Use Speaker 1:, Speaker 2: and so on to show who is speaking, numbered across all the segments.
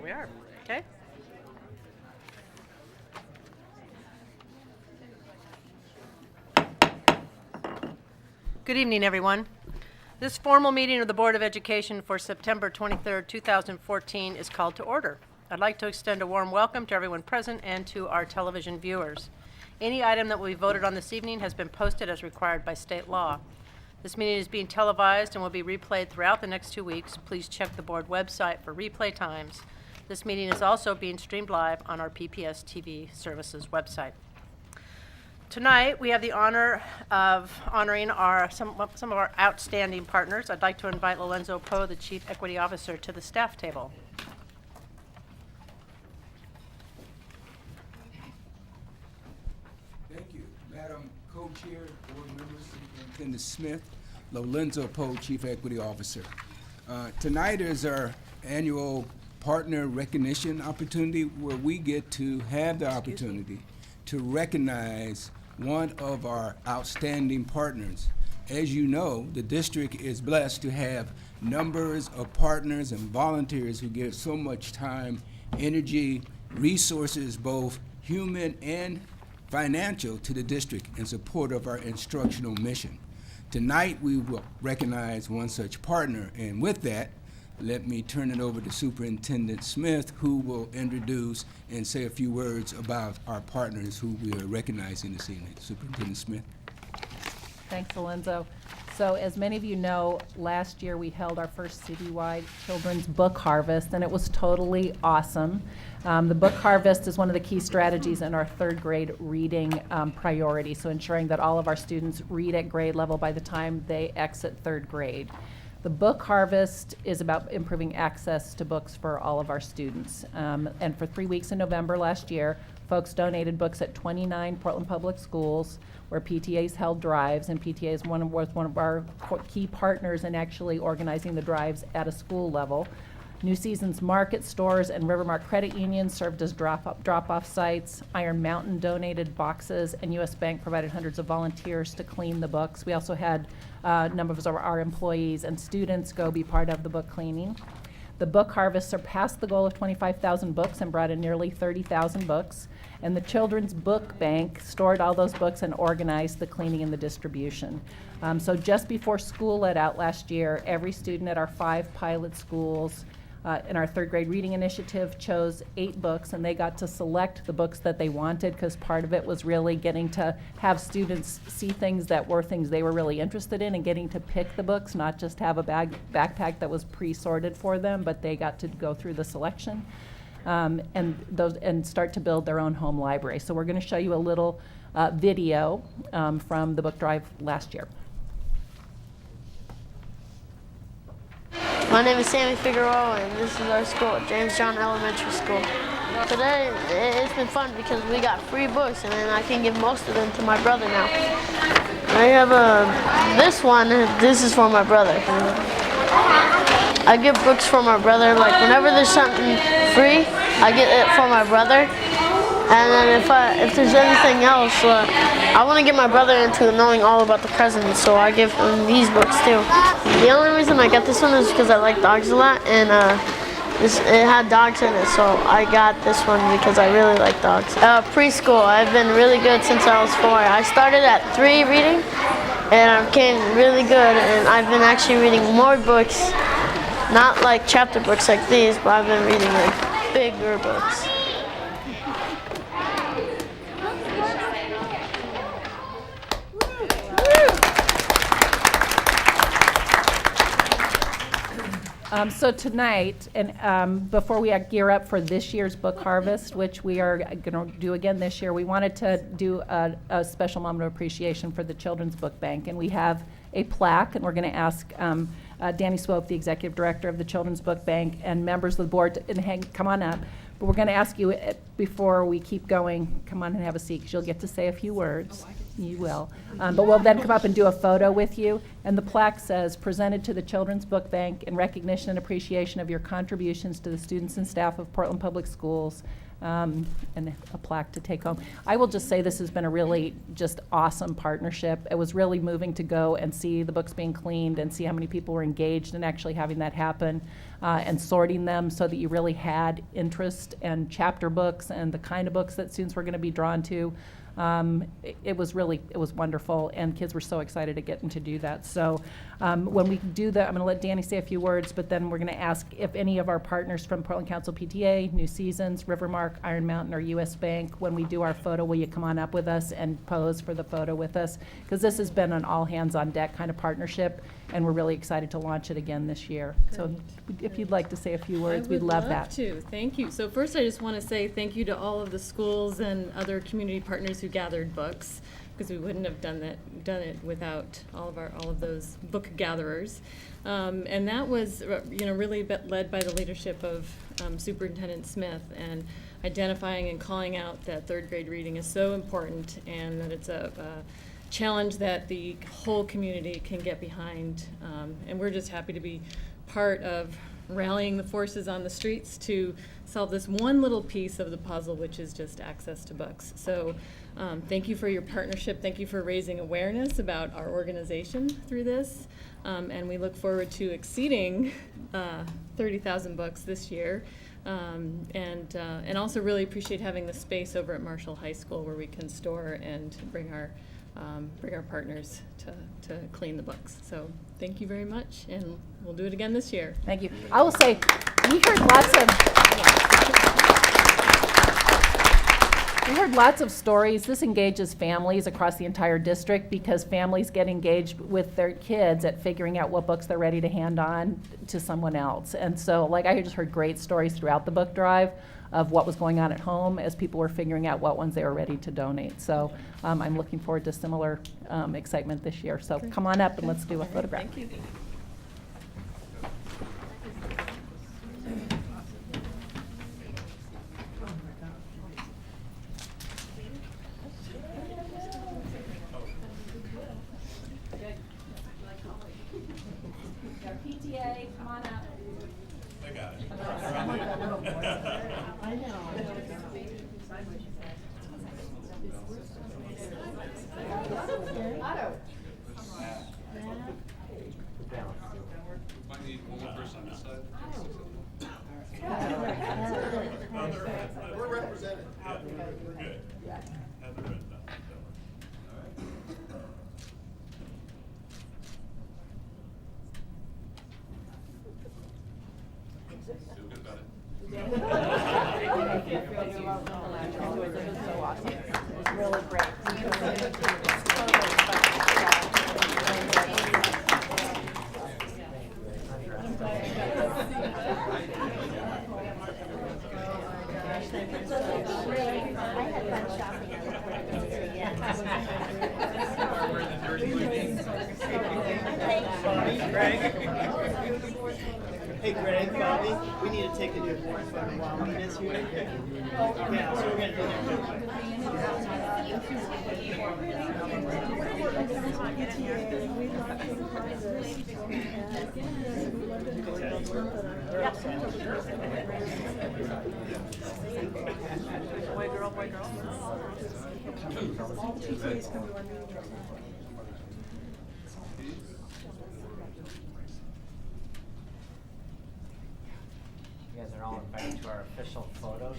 Speaker 1: we are. Okay. Good evening, everyone. This formal meeting of the Board of Education for September 23rd, 2014 is called to order. I'd like to extend a warm welcome to everyone present and to our television viewers. Any item that will be voted on this evening has been posted as required by state law. This meeting is being televised and will be replayed throughout the next 2 weeks. Please check the board website for replay times. This meeting is also being streamed live on our PPS TV services website. Tonight, we have the honor of honoring some of our outstanding partners. I'd like to invite Lorenzo Poe, the Chief Equity Officer, to the staff table.
Speaker 2: Thank you. Madam Co-Chair, Board Members, Superintendent Smith, Lorenzo Poe, Chief Equity Officer. Tonight is our annual partner recognition opportunity where we get to have the opportunity to recognize one of our outstanding partners. As you know, the district is blessed to have numbers of partners and volunteers who give so much time, energy, resources, both human and financial, to the district in support of our instructional mission. Tonight, we will recognize one such partner, and with that, let me turn it over to Superintendent Smith, who will introduce and say a few words about our partners who we are recognizing this evening. Superintendent Smith.
Speaker 3: Thanks, Lorenzo. So as many of you know, last year we held our first citywide children's book harvest, and it was totally awesome. The book harvest is one of the key strategies in our third grade reading priority, so ensuring that all of our students read at grade level by the time they exit third grade. The book harvest is about improving access to books for all of our students. And for 3 weeks in November last year, folks donated books at 29 Portland Public Schools where PTAs held drives, and PTA was one of our key partners in actually organizing the drives at a school level. New Seasons Market Stores and Rivermark Credit Union served as drop-off sites. Iron Mountain donated boxes, and U.S. Bank provided hundreds of volunteers to clean the books. We also had numbers of our employees and students go be part of the book cleaning. The book harvest surpassed the goal of 25,000 books and brought in nearly 30,000 books. And the Children's Book Bank stored all those books and organized the cleaning and the distribution. So just before school let out last year, every student at our 5 pilot schools in our third grade reading initiative chose 8 books, and they got to select the books that they wanted, because part of it was really getting to have students see things that were things they were really interested in and getting to pick the books, not just have a backpack that was pre-sorted for them, but they got to go through the selection and start to build their own home library. So we're going to show you a little video from the book drive last year.
Speaker 4: My name is Sammy Figueroa, and this is our school, James John Elementary School. Today, it's been fun because we got free books, and then I can give most of them to my brother now. I have this one. This is for my brother. I give books for my brother. Like whenever there's something free, I get it for my brother. And then if there's anything else, I want to get my brother into knowing all about the presidents, so I give him these books too. The only reason I got this one is because I like dogs a lot, and it had dogs in it, so I got this one because I really like dogs. Preschool, I've been really good since I was 4. I started at 3 reading, and I became really good, and I've been actually reading more books, not like chapter books like these, but I've been reading like bigger books.
Speaker 3: So tonight, and before we gear up for this year's book harvest, which we are going to do again this year, we wanted to do a special moment of appreciation for the Children's Book Bank. And we have a plaque, and we're going to ask Danny Swope, the Executive Director of the Children's Book Bank, and members of the board to come on up. But we're going to ask you, before we keep going, come on and have a seat, because you'll get to say a few words. You will. But we'll then come up and do a photo with you. And the plaque says, "Presented to the Children's Book Bank in recognition and appreciation of your contributions to the students and staff of Portland Public Schools," and a plaque to take home. I will just say this has been a really just awesome partnership. It was really moving to go and see the books being cleaned and see how many people were engaged in actually having that happen, and sorting them so that you really had interest and chapter books and the kind of books that students were going to be drawn to. It was wonderful, and kids were so excited to get to do that. So when we do that, I'm going to let Danny say a few words, but then we're going to ask if any of our partners from Portland Council PTA, New Seasons, Rivermark, Iron Mountain, or US Bank, when we do our photo, will you come on up with us and pose for the photo with us? Because this has been an all-hands-on-deck kind of partnership, and we're really excited to launch it again this year. So if you'd like to say a few words, we'd love that.
Speaker 5: I would love to. Thank you. So first, I just want to say thank you to all of the schools and other community partners who gathered books, because we wouldn't have done it without all of those book gatherers. And that was really led by the leadership of Superintendent Smith, and identifying and calling out that third grade reading is so important, and that it's a challenge that the whole community can get behind. And we're just happy to be part of rallying the forces on the streets to solve this one little piece of the puzzle, which is just access to books. So thank you for your partnership. Thank you for raising awareness about our organization through this. And we look forward to exceeding 30,000 books this year. And also really appreciate having the space over at Marshall High School where we can store and bring our partners to clean the books. So thank you very much, and we'll do it again this year.
Speaker 3: Thank you. I will say, we heard lots of stories. This engages families across the entire district, because families get engaged with their kids at figuring out what books they're ready to hand on to someone else. And so, I just heard great stories throughout the book drive of what was going on at home as people were figuring out what ones they were ready to donate. So I'm looking forward to similar excitement this year. So come on up and let's do a photograph.
Speaker 5: Thank you.
Speaker 3: PTA, come on up.
Speaker 6: I got it.
Speaker 3: I know.
Speaker 6: Might need one more person on this side. We're represented. Yeah, good. Have the red dot. Feel good about it?
Speaker 3: So awesome. It was really great.
Speaker 7: Hey Greg, Bobby, we need to take a new board photo while we is here. Yeah, so we're gonna do
Speaker 1: Boy, girl, boy, girl.
Speaker 8: You guys are all invited to our official photo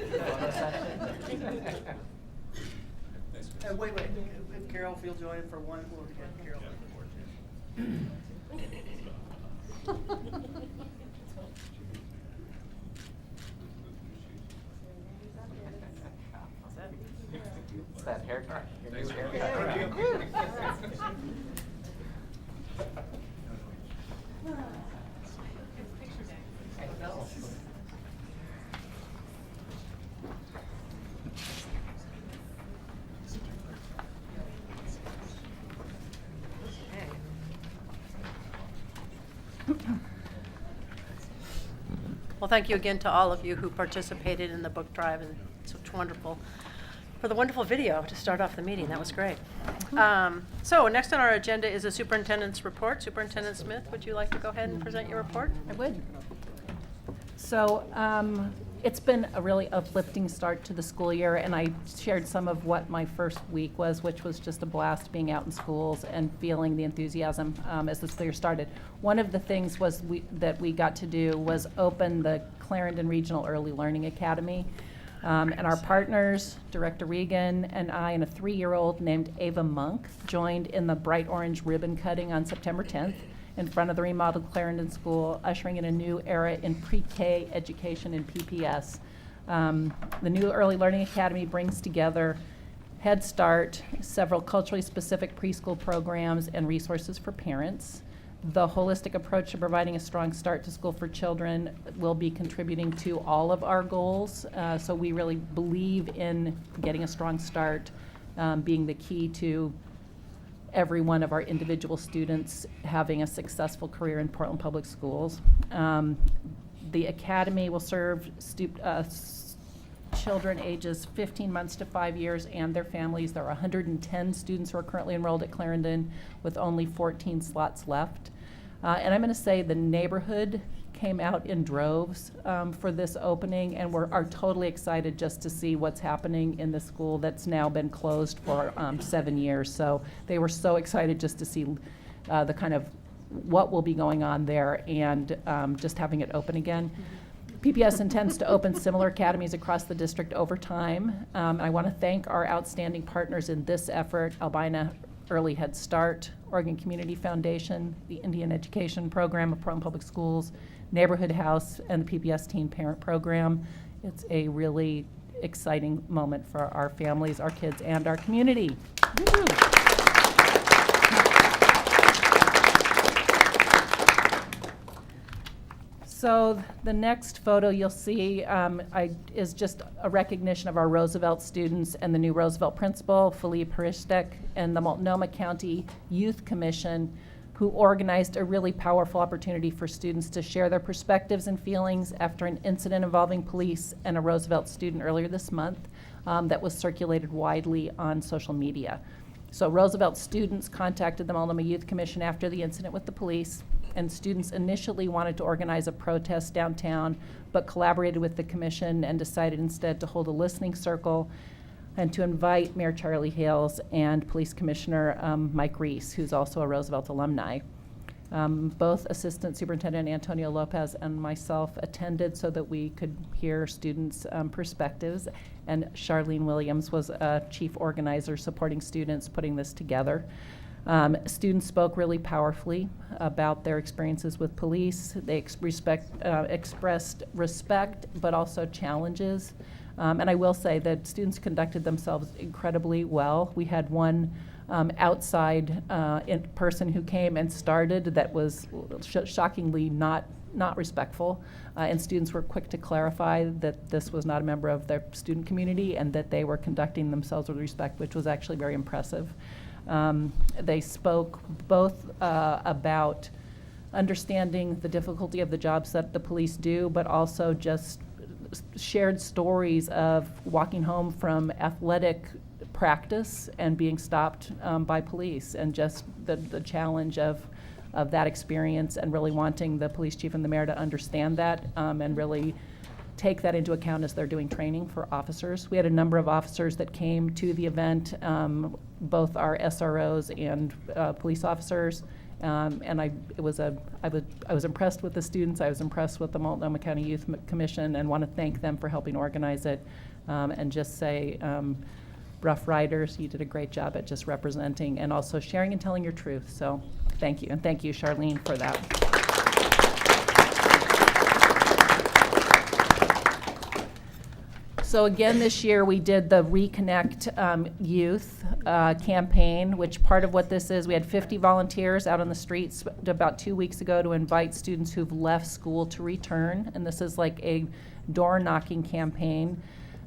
Speaker 8: session.
Speaker 7: wait, if Carol, if you'll join for one, we'll get Carol.
Speaker 8: It's that haircut. Your new haircut.
Speaker 1: Well, thank you again to all of you who participated in the book drive, and it's wonderful. For the wonderful video to start off the meeting, that was great. So next on our agenda is the superintendent's report. Superintendent Smith, would you like to go ahead and present your report?
Speaker 3: I would. So it's been a really uplifting start to the school year, and I shared some of what my first week was, which was just a blast being out in schools and feeling the enthusiasm as the school year started. One of the things was that we got to do was open the Clarendon Regional Early Learning Academy. And our partners, Director Regan and I, and a 3-year-old named Ava Monk, joined in the bright orange ribbon cutting on September 10th in front of the remodeled Clarendon School, ushering in a new era in pre-K education in PPS. The new Early Learning Academy brings together Head Start, several culturally specific preschool programs, and resources for parents. The holistic approach to providing a strong start to school for children will be contributing to all of our goals. So we really believe in getting a strong start being the key to every one of our individual students having a successful career in Portland Public Schools. The academy will serve children ages 15 months to 5 years and their families. There are 110 students who are currently enrolled at Clarendon with only 14 slots left. And I'm going to say the neighborhood came out in droves for this opening, and are totally excited just to see what's happening in the school that's now been closed for 7 years. So they were so excited just to see the kind of what will be going on there and just having it open again. PPS intends to open similar academies across the district over time. I want to thank our outstanding partners in this effort, Albina Early Head Start, Oregon Community Foundation, the Indian Education Program of Portland Public Schools, Neighborhood House, and the PBS Teen Parent Program. It's a really exciting moment for our families, our kids, and our community. Woo! So the next photo you'll see is just a recognition of our Roosevelt students and the new Roosevelt principal, Philippe Haristek, and the Multnomah County Youth Commission, who organized a really powerful opportunity for students to share their perspectives and feelings after an incident involving police and a Roosevelt student earlier this month that was circulated widely on social media. So Roosevelt students contacted the Multnomah Youth Commission after the incident with the police, and students initially wanted to organize a protest downtown, but collaborated with the commission and decided instead to hold a listening circle and to invite Mayor Charlie Hales and Police Commissioner Mike Reese, who's also a Roosevelt alumni. Both Assistant Superintendent Antonio Lopez and myself attended so that we could hear students' perspectives, and Charlene Williams was a chief organizer supporting students putting this together. Students spoke really powerfully about their experiences with police. They expressed respect, but also challenges. And I will say that students conducted themselves incredibly well. We had one outside person who came and started that was shockingly not respectful, and students were quick to clarify that this was not a member of their student community and that they were conducting themselves with respect, which was actually very impressive. They spoke both about understanding the difficulty of the jobs that the police do, but also just shared stories of walking home from athletic practice and being stopped by police, and just the challenge of that experience, and really wanting the police chief and the mayor to understand that and really take that into account as they're doing training for officers. We had a number of officers that came to the event, both our SROs and police officers, and I was impressed with the students. I was impressed with the Multnomah County Youth Commission, and want to thank them for helping organize it, and just say, Rough Riders, you did a great job at just representing and also sharing and telling your truth. So thank you, and thank you, Charlene, for that. So again, this year we did the Reconnect Youth campaign, which part of what this is, we had 50 volunteers out on the streets about 2 weeks ago to invite students who've left school to return. And this is like a door knocking campaign.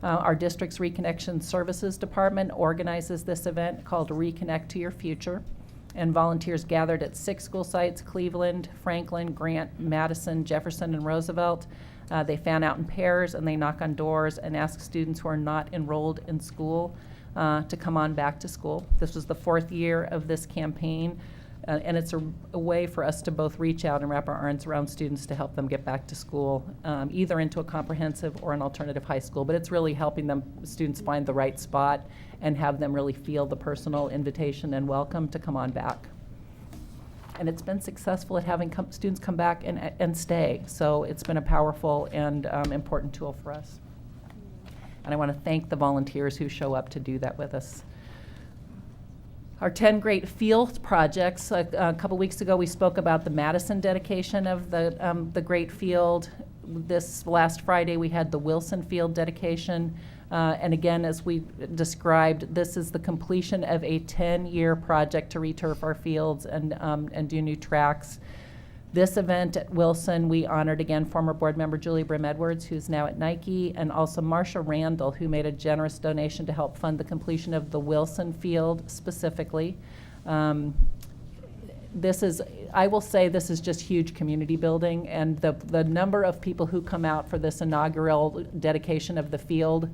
Speaker 3: Our district's Reconnection Services Department organizes this event called Reconnect to Your Future. And volunteers gathered at 6 school sites: Cleveland, Franklin, Grant, Madison, Jefferson, and Roosevelt. They fan out in pairs and they knock on doors and ask students who are not enrolled in school to come on back to school. This was the 4th year of this campaign, and it's a way for us to both reach out and wrap our arms around students to help them get back to school, either into a comprehensive or an alternative high school. But it's really helping students find the right spot and have them really feel the personal invitation and welcome to come on back. And it's been successful at having students come back and stay. So it's been a powerful and important tool for us. And I want to thank the volunteers who show up to do that with us. Our 10 great field projects. A couple weeks ago, we spoke about the Madison dedication of the great field. This last Friday, we had the Wilson Field dedication. And again, as we described, this is the completion of a 10-year project to returf our fields and do new tracks. This event at Wilson, we honored again former board member Julie Brim-Edwards, who's now at Nike, and also Marsha Randall, who made a generous donation to help fund the completion of the Wilson Field specifically. I will say this is just huge community building, and the number of people who come out for this inaugural dedication of the field,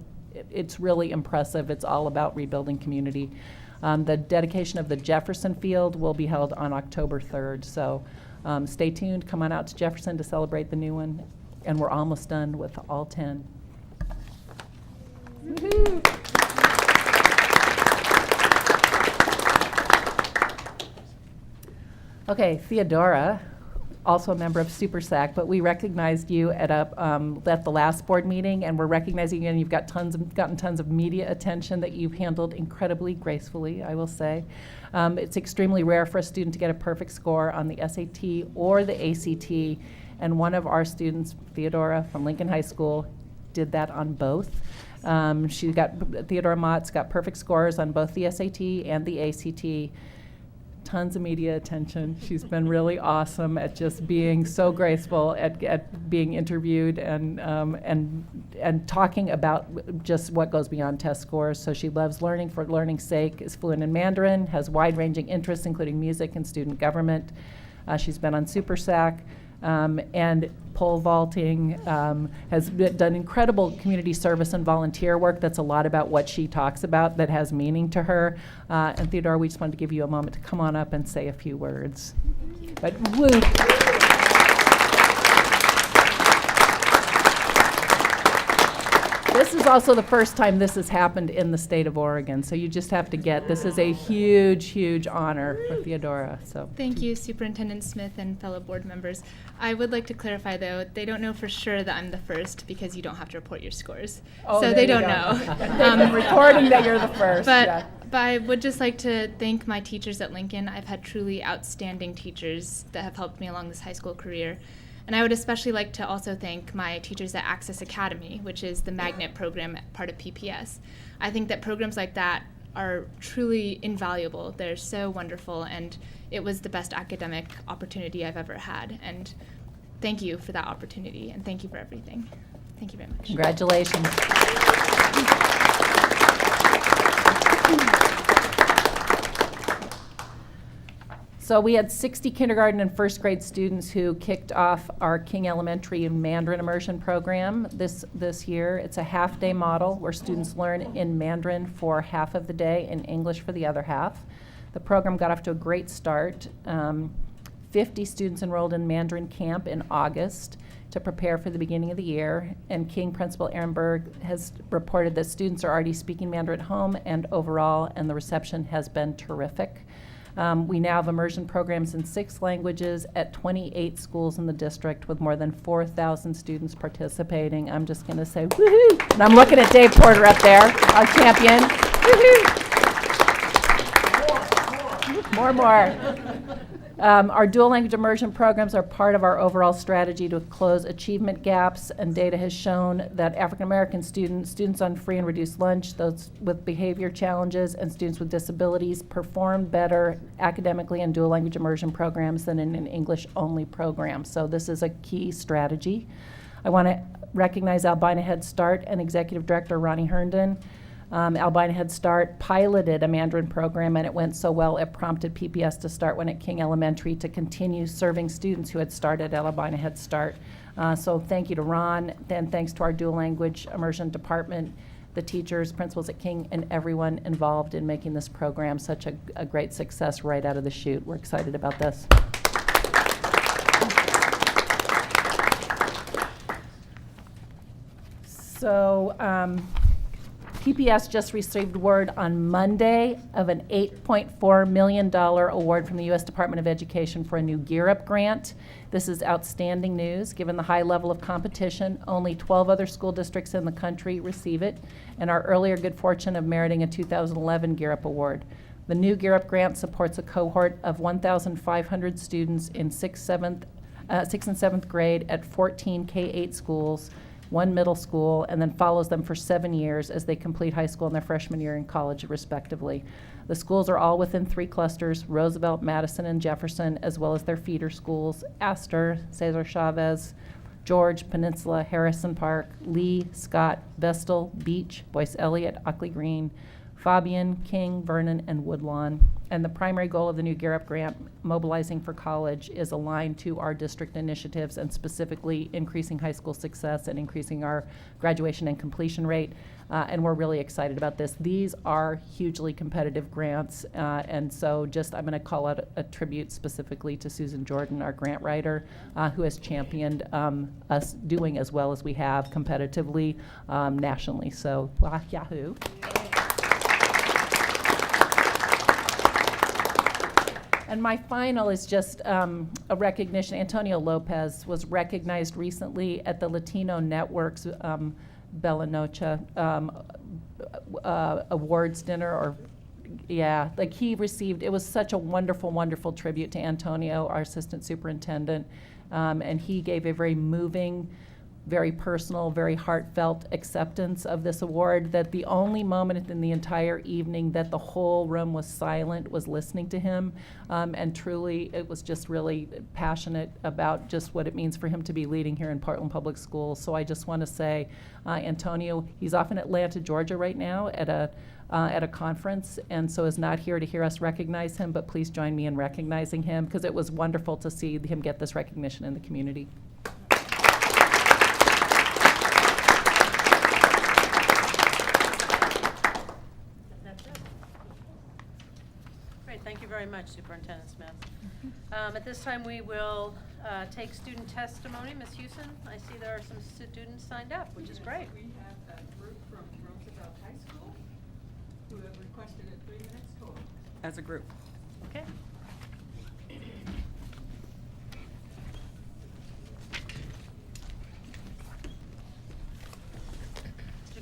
Speaker 3: it's really impressive. It's all about rebuilding community. The dedication of the Jefferson Field will be held on October 3rd, so stay tuned. Come on out to Jefferson to celebrate the new one, and we're almost done with all 10. Woo-hoo. Okay, Theodora, also a member of Super SAC, but we recognized you at the last board meeting, and we're recognizing you, and you've got gotten tons of media attention that you've handled incredibly gracefully, I will say. It's extremely rare for a student to get a perfect score on the SAT or the ACT, and one of our students, Theodora from Lincoln High School, did that on both. Theodora Motz got perfect scores on both the SAT and the ACT. Tons of media attention. She's been really awesome at just being so graceful at being interviewed and talking about just what goes beyond test scores. So she loves learning for learning's sake, is fluent in Mandarin, has wide-ranging interests including music and student government. She's been on Super SAC and pole vaulting, has done incredible community service and volunteer work. That's a lot about what she talks about that has meaning to her. And Theodora, we just wanted to give you a moment to come on up and say a few words. But woo. This is also the first time this has happened in the state of Oregon, so you just have to this is a huge, huge honor for Theodora. So
Speaker 9: thank you, Superintendent Smith and fellow board members. I would like to clarify, though, they don't know for sure that I'm the first because you don't have to report your scores.
Speaker 3: Oh,
Speaker 9: so they don't know.
Speaker 3: They've been recording that you're the first.
Speaker 9: But I would just like to thank my teachers at Lincoln. I've had truly outstanding teachers that have helped me along this high school career. And I would especially like to also thank my teachers at Access Academy, which is the magnet program part of PPS. I think that programs like that are truly invaluable. They're so wonderful, and it was the best academic opportunity I've ever had. And thank you for that opportunity, and thank you for everything. Thank you very much.
Speaker 3: Congratulations. So we had 60 kindergarten and first grade students who kicked off our King Elementary Mandarin Immersion program this year. It's a half-day model where students learn in Mandarin for half of the day and English for the other half. The program got off to a great start. 50 students enrolled in Mandarin camp in August to prepare for the beginning of the year, and King Principal Aaron Berg has reported that students are already speaking Mandarin at home and overall, and the reception has been terrific. We now have immersion programs in 6 languages at 28 schools in the district with more than 4,000 students participating. I'm just going to say woohoo! And I'm looking at Dave Porter up there, our champion. Woohoo! More. Our dual language immersion programs are part of our overall strategy to close achievement gaps, and data has shown that African American students on free and reduced lunch, those with behavior challenges, and students with disabilities perform better academically in dual language immersion programs than in an English-only program. So this is a key strategy. I want to recognize Albina Head Start and Executive Director Ronnie Herndon. Albina Head Start piloted a Mandarin program, and it went so well it prompted PPS to start one at King Elementary to continue serving students who had started at Albina Head Start. So thank you to Ron, and thanks to our dual language immersion department. the teachers, principals at King, and everyone involved in making this program such a great success right out of the chute. We're excited about this. So PPS just received word on Monday of an $8.4 million award from the U.S. Department of Education for a new Gear Up grant. This is outstanding news. Given the high level of competition, only 12 other school districts in the country receive it, and our earlier good fortune of meriting a 2011 Gear Up award. The new Gear Up grant supports a cohort of 1,500 students in 6th and 7th grade at 14 K-8 schools, 1 middle school, and then follows them for 7 years as they complete high school and their freshman year in college, respectively. The schools are all within 3 clusters: Roosevelt, Madison, and Jefferson, as well as their feeder schools: Astor, Cesar Chavez, George, Peninsula, Harrison Park, Lee, Scott, Vestal, Beach, Boyce Elliott, Ockley Green, Fabian, King, Vernon, and Woodlawn. And the primary goal of the new Gear Up grant, Mobilizing for College, is aligned to our district initiatives and specifically increasing high school success and increasing our graduation and completion rate. And we're really excited about this. These are hugely competitive grants. And so I'm going to call out a tribute specifically to Susan Jordan, our grant writer, who has championed us doing as well as we have competitively nationally. So, yahoo. And my final is just a recognition. Antonio Lopez was recognized recently at the Latino Network's Bella Noche awards dinner, he received, it was such a wonderful, wonderful tribute to Antonio, our assistant superintendent, and he gave a very moving, very personal, very heartfelt acceptance of this award, that the only moment in the entire evening that the whole room was silent was listening to him. And truly, it was just really passionate about just what it means for him to be leading here in Portland Public Schools. So I just want to say, Antonio, he's off in Atlanta, Georgia right now at a conference, and so is not here to hear us recognize him, but please join me in recognizing him, because it was wonderful to see him get this recognition in the community.
Speaker 1: Thank you very much, Superintendent Smith. At this time, we will take student testimony. Ms. Houston, I see there are some students signed up, which is great.
Speaker 10: We have a group from Roosevelt High School who have requested it 3 minutes total. As a group.
Speaker 1: Okay.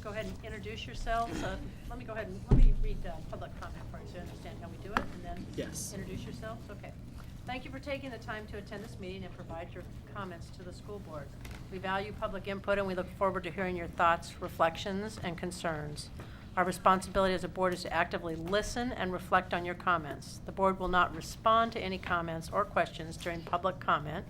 Speaker 1: Go ahead and introduce yourselves. Let me read public comment for you so you understand how we do it, and then introduce yourselves. Okay. Thank you for taking the time to attend this meeting and provide your comments to the school board. We value public input, and we look forward to hearing your thoughts, reflections, and concerns. Our responsibility as a board is to actively listen and reflect on your comments. The board will not respond to any comments or questions during public comment.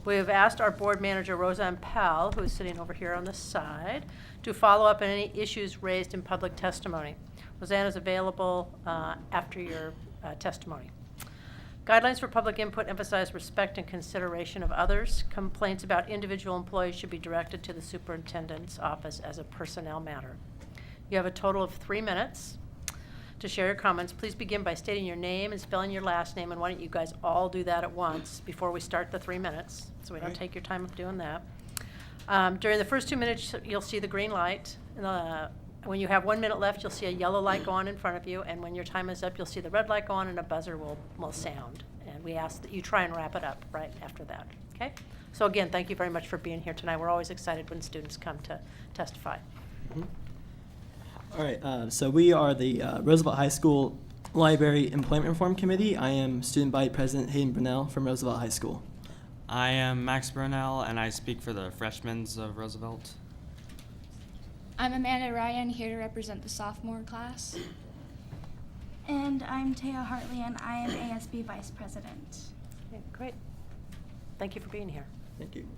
Speaker 1: We have asked our board manager, Roseanne Powell, who is sitting over here on the side, to follow up on any issues raised in public testimony. Roseanne is available after your testimony. Guidelines for public input emphasize respect and consideration of others. Complaints about individual employees should be directed to the superintendent's office as a personnel matter. You have a total of 3 minutes to share your comments. Please begin by stating your name and spelling your last name, and why don't you guys all do that at once before we start the 3 minutes, so we don't take your time of doing that. During the first 2 minutes, you'll see the green light. When you have 1 minute left, you'll see a yellow light go on in front of you, and when your time is up, you'll see the red light go on and a buzzer will sound. And we ask that you try and wrap it up right after that, okay? So again, thank you very much for being here tonight. We're always excited when students come to testify.
Speaker 11: Mm-hmm. All right, so we are the Roosevelt High School Library Employment Reform Committee. I am Student Body President Hayden Brunell from Roosevelt High School.
Speaker 12: I am Max Brunell, and I speak for the freshmen of Roosevelt.
Speaker 13: I'm Amanda Ryan, here to represent the sophomore class.
Speaker 14: And I'm Taya Hartley, and I am ASB Vice President.
Speaker 1: Okay, great. Thank you for being here.
Speaker 11: Thank you.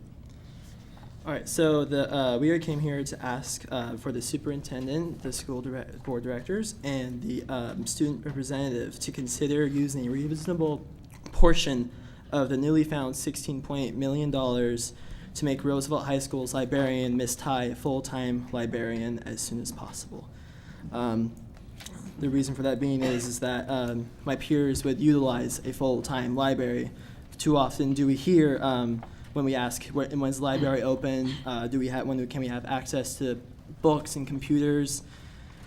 Speaker 11: All right, so we came here to ask for the superintendent, the school board directors, and the student representative to consider using a reasonable portion of the newly found $16.8 million to make Roosevelt High School's librarian, Ms. Tai, a full-time librarian as soon as possible. The reason for that being is that my peers would utilize a full-time library. Too often do we hear when we ask, when's the library open? Can we have access to books and computers?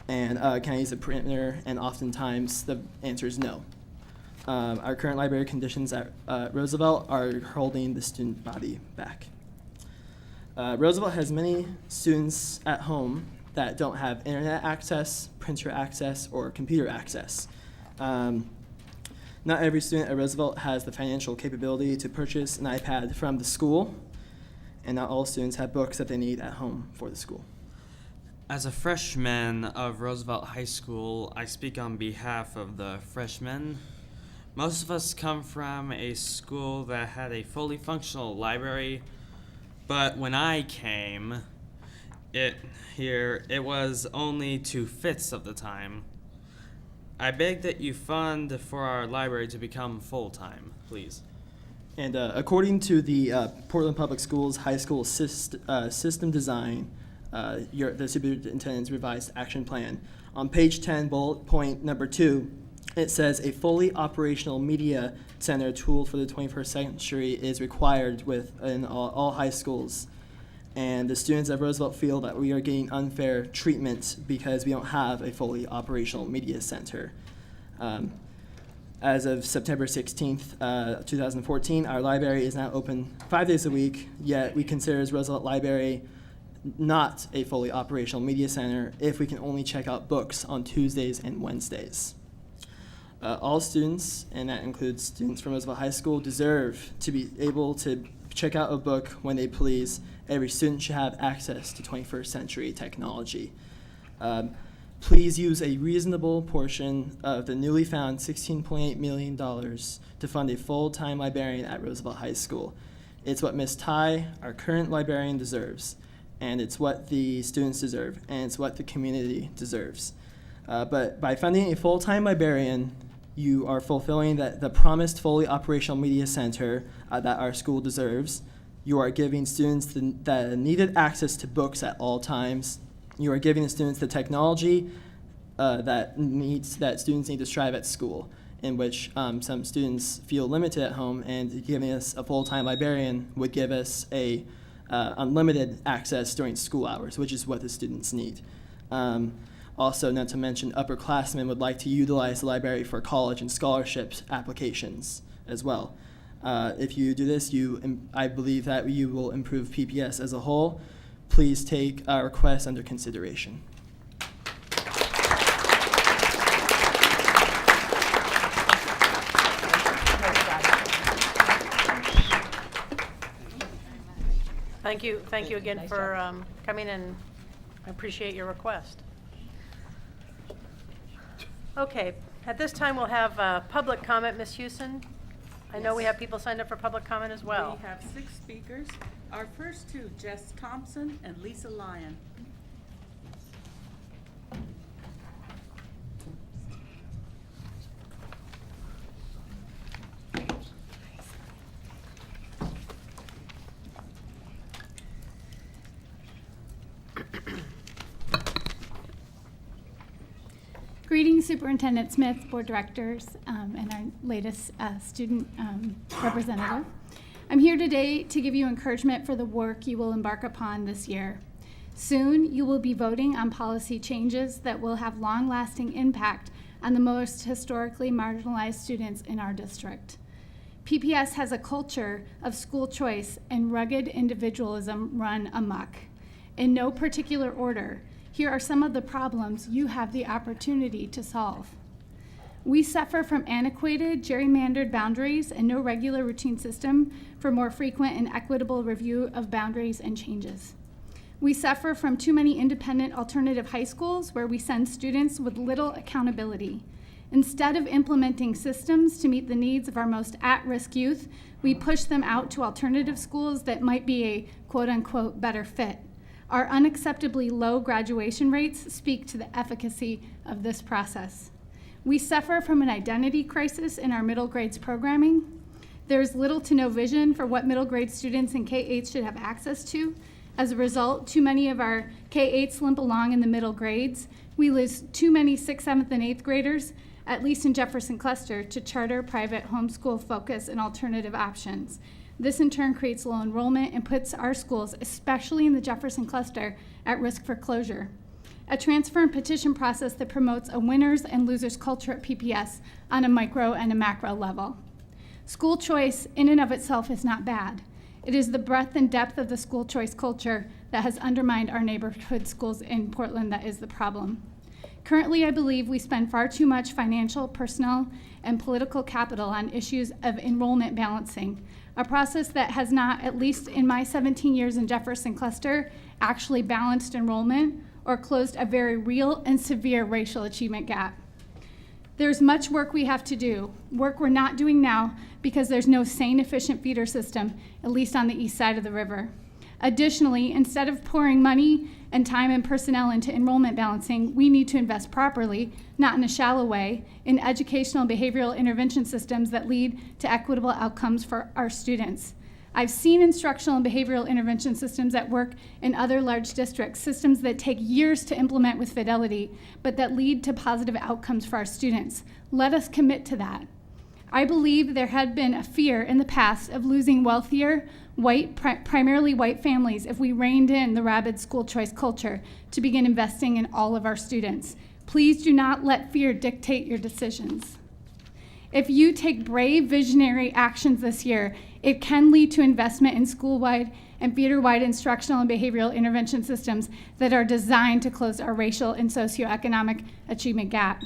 Speaker 11: And can I use a printer? And oftentimes the answer is no. Our current library conditions at Roosevelt are holding the student body back. Roosevelt has many students at home that don't have internet access, printer access, or computer access. Not every student at Roosevelt has the financial capability to purchase an iPad from the school, and not all students have books that they need at home for the school.
Speaker 12: As a freshman of Roosevelt High School, I speak on behalf of the freshmen. Most of us come from a school that had a fully functional library, but when I came, it was only 2/5 of the time. I beg that you fund for our library to become full-time, please.
Speaker 11: And according to the Portland Public Schools High School System Design, the superintendent's revised action plan, on page 10, bullet point number 2, it says a fully operational media center tool for the 21st century is required within all high schools. And the students at Roosevelt feel that we are getting unfair treatment because we don't have a fully operational media center. As of September 16th, 2014, our library is now open 5 days a week, yet we consider Roosevelt Library not a fully operational media center if we can only check out books on Tuesdays and Wednesdays. All students, and that includes students from Roosevelt High School, deserve to be able to check out a book when they please. Every student should have access to 21st century technology. Please use a reasonable portion of the newly found $16.8 million to fund a full-time librarian at Roosevelt High School. It's what Ms. Tai, our current librarian, deserves, and it's what the students deserve, and it's what the community deserves. But by funding a full-time librarian, you are fulfilling the promised fully operational media center that our school deserves. You are giving students the needed access to books at all times. You are giving the students the technology that students need to strive at school, in which some students feel limited at home, and giving us a full-time librarian would give us unlimited access during school hours, which is what the students need. Also, not to mention, upperclassmen would like to utilize the library for college and scholarships applications as well. If you do this, I believe that you will improve PPS as a whole. Please take our request under consideration.
Speaker 1: Thank you again for coming, and I appreciate your request. Okay, at this time we'll have public comment. Ms. Houston, I know we have people signed up for public comment as well.
Speaker 10: We have 6 speakers. Our first 2, Jess Thompson and Lisa Lyon.
Speaker 15: Greetings, Superintendent Smith, Board Directors, and our latest student representative. I'm here today to give you encouragement for the work you will embark upon this year. Soon, you will be voting on policy changes that will have long-lasting impact on the most historically marginalized students in our district. PPS has a culture of school choice and rugged individualism run amok. In no particular order, here are some of the problems you have the opportunity to solve. We suffer from antiquated, gerrymandered boundaries and no regular routine system for more frequent and equitable review of boundaries and changes. We suffer from too many independent alternative high schools where we send students with little accountability. Instead of implementing systems to meet the needs of our most at-risk youth, we push them out to alternative schools that might be a quote-unquote better fit. Our unacceptably low graduation rates speak to the efficacy of this process. We suffer from an identity crisis in our middle grades programming. There's little to no vision for what middle grade students in K-8 should have access to. As a result, too many of our K-8s limp along in the middle grades. We lose too many 6th, 7th, and 8th graders, at least in Jefferson Cluster, to charter, private, homeschool focus, and alternative options. This in turn creates low enrollment and puts our schools, especially in the Jefferson Cluster, at risk for closure. A transfer and petition process that promotes a winners and losers culture at PPS on a micro and a macro level. School choice in and of itself is not bad. It is the breadth and depth of the school choice culture that has undermined our neighborhood schools in Portland that is the problem. Currently, I believe we spend far too much financial, personnel, and political capital on issues of enrollment balancing, a process that has not, at least in my 17 years in Jefferson Cluster, actually balanced enrollment or closed a very real and severe racial achievement gap. There's much work we have to do, work we're not doing now because there's no sane, efficient feeder system, at least on the east side of the river. Additionally, instead of pouring money and time and personnel into enrollment balancing, we need to invest properly, not in a shallow way, in educational and behavioral intervention systems that lead to equitable outcomes for our students. I've seen instructional and behavioral intervention systems at work in other large districts, systems that take years to implement with fidelity, but that lead to positive outcomes for our students. Let us commit to that. I believe there had been a fear in the past of losing wealthier, primarily white families if we reined in the rabid school choice culture to begin investing in all of our students. Please do not let fear dictate your decisions. If you take brave, visionary actions this year, it can lead to investment in school-wide and feeder-wide instructional and behavioral intervention systems that are designed to close our racial and socioeconomic achievement gap.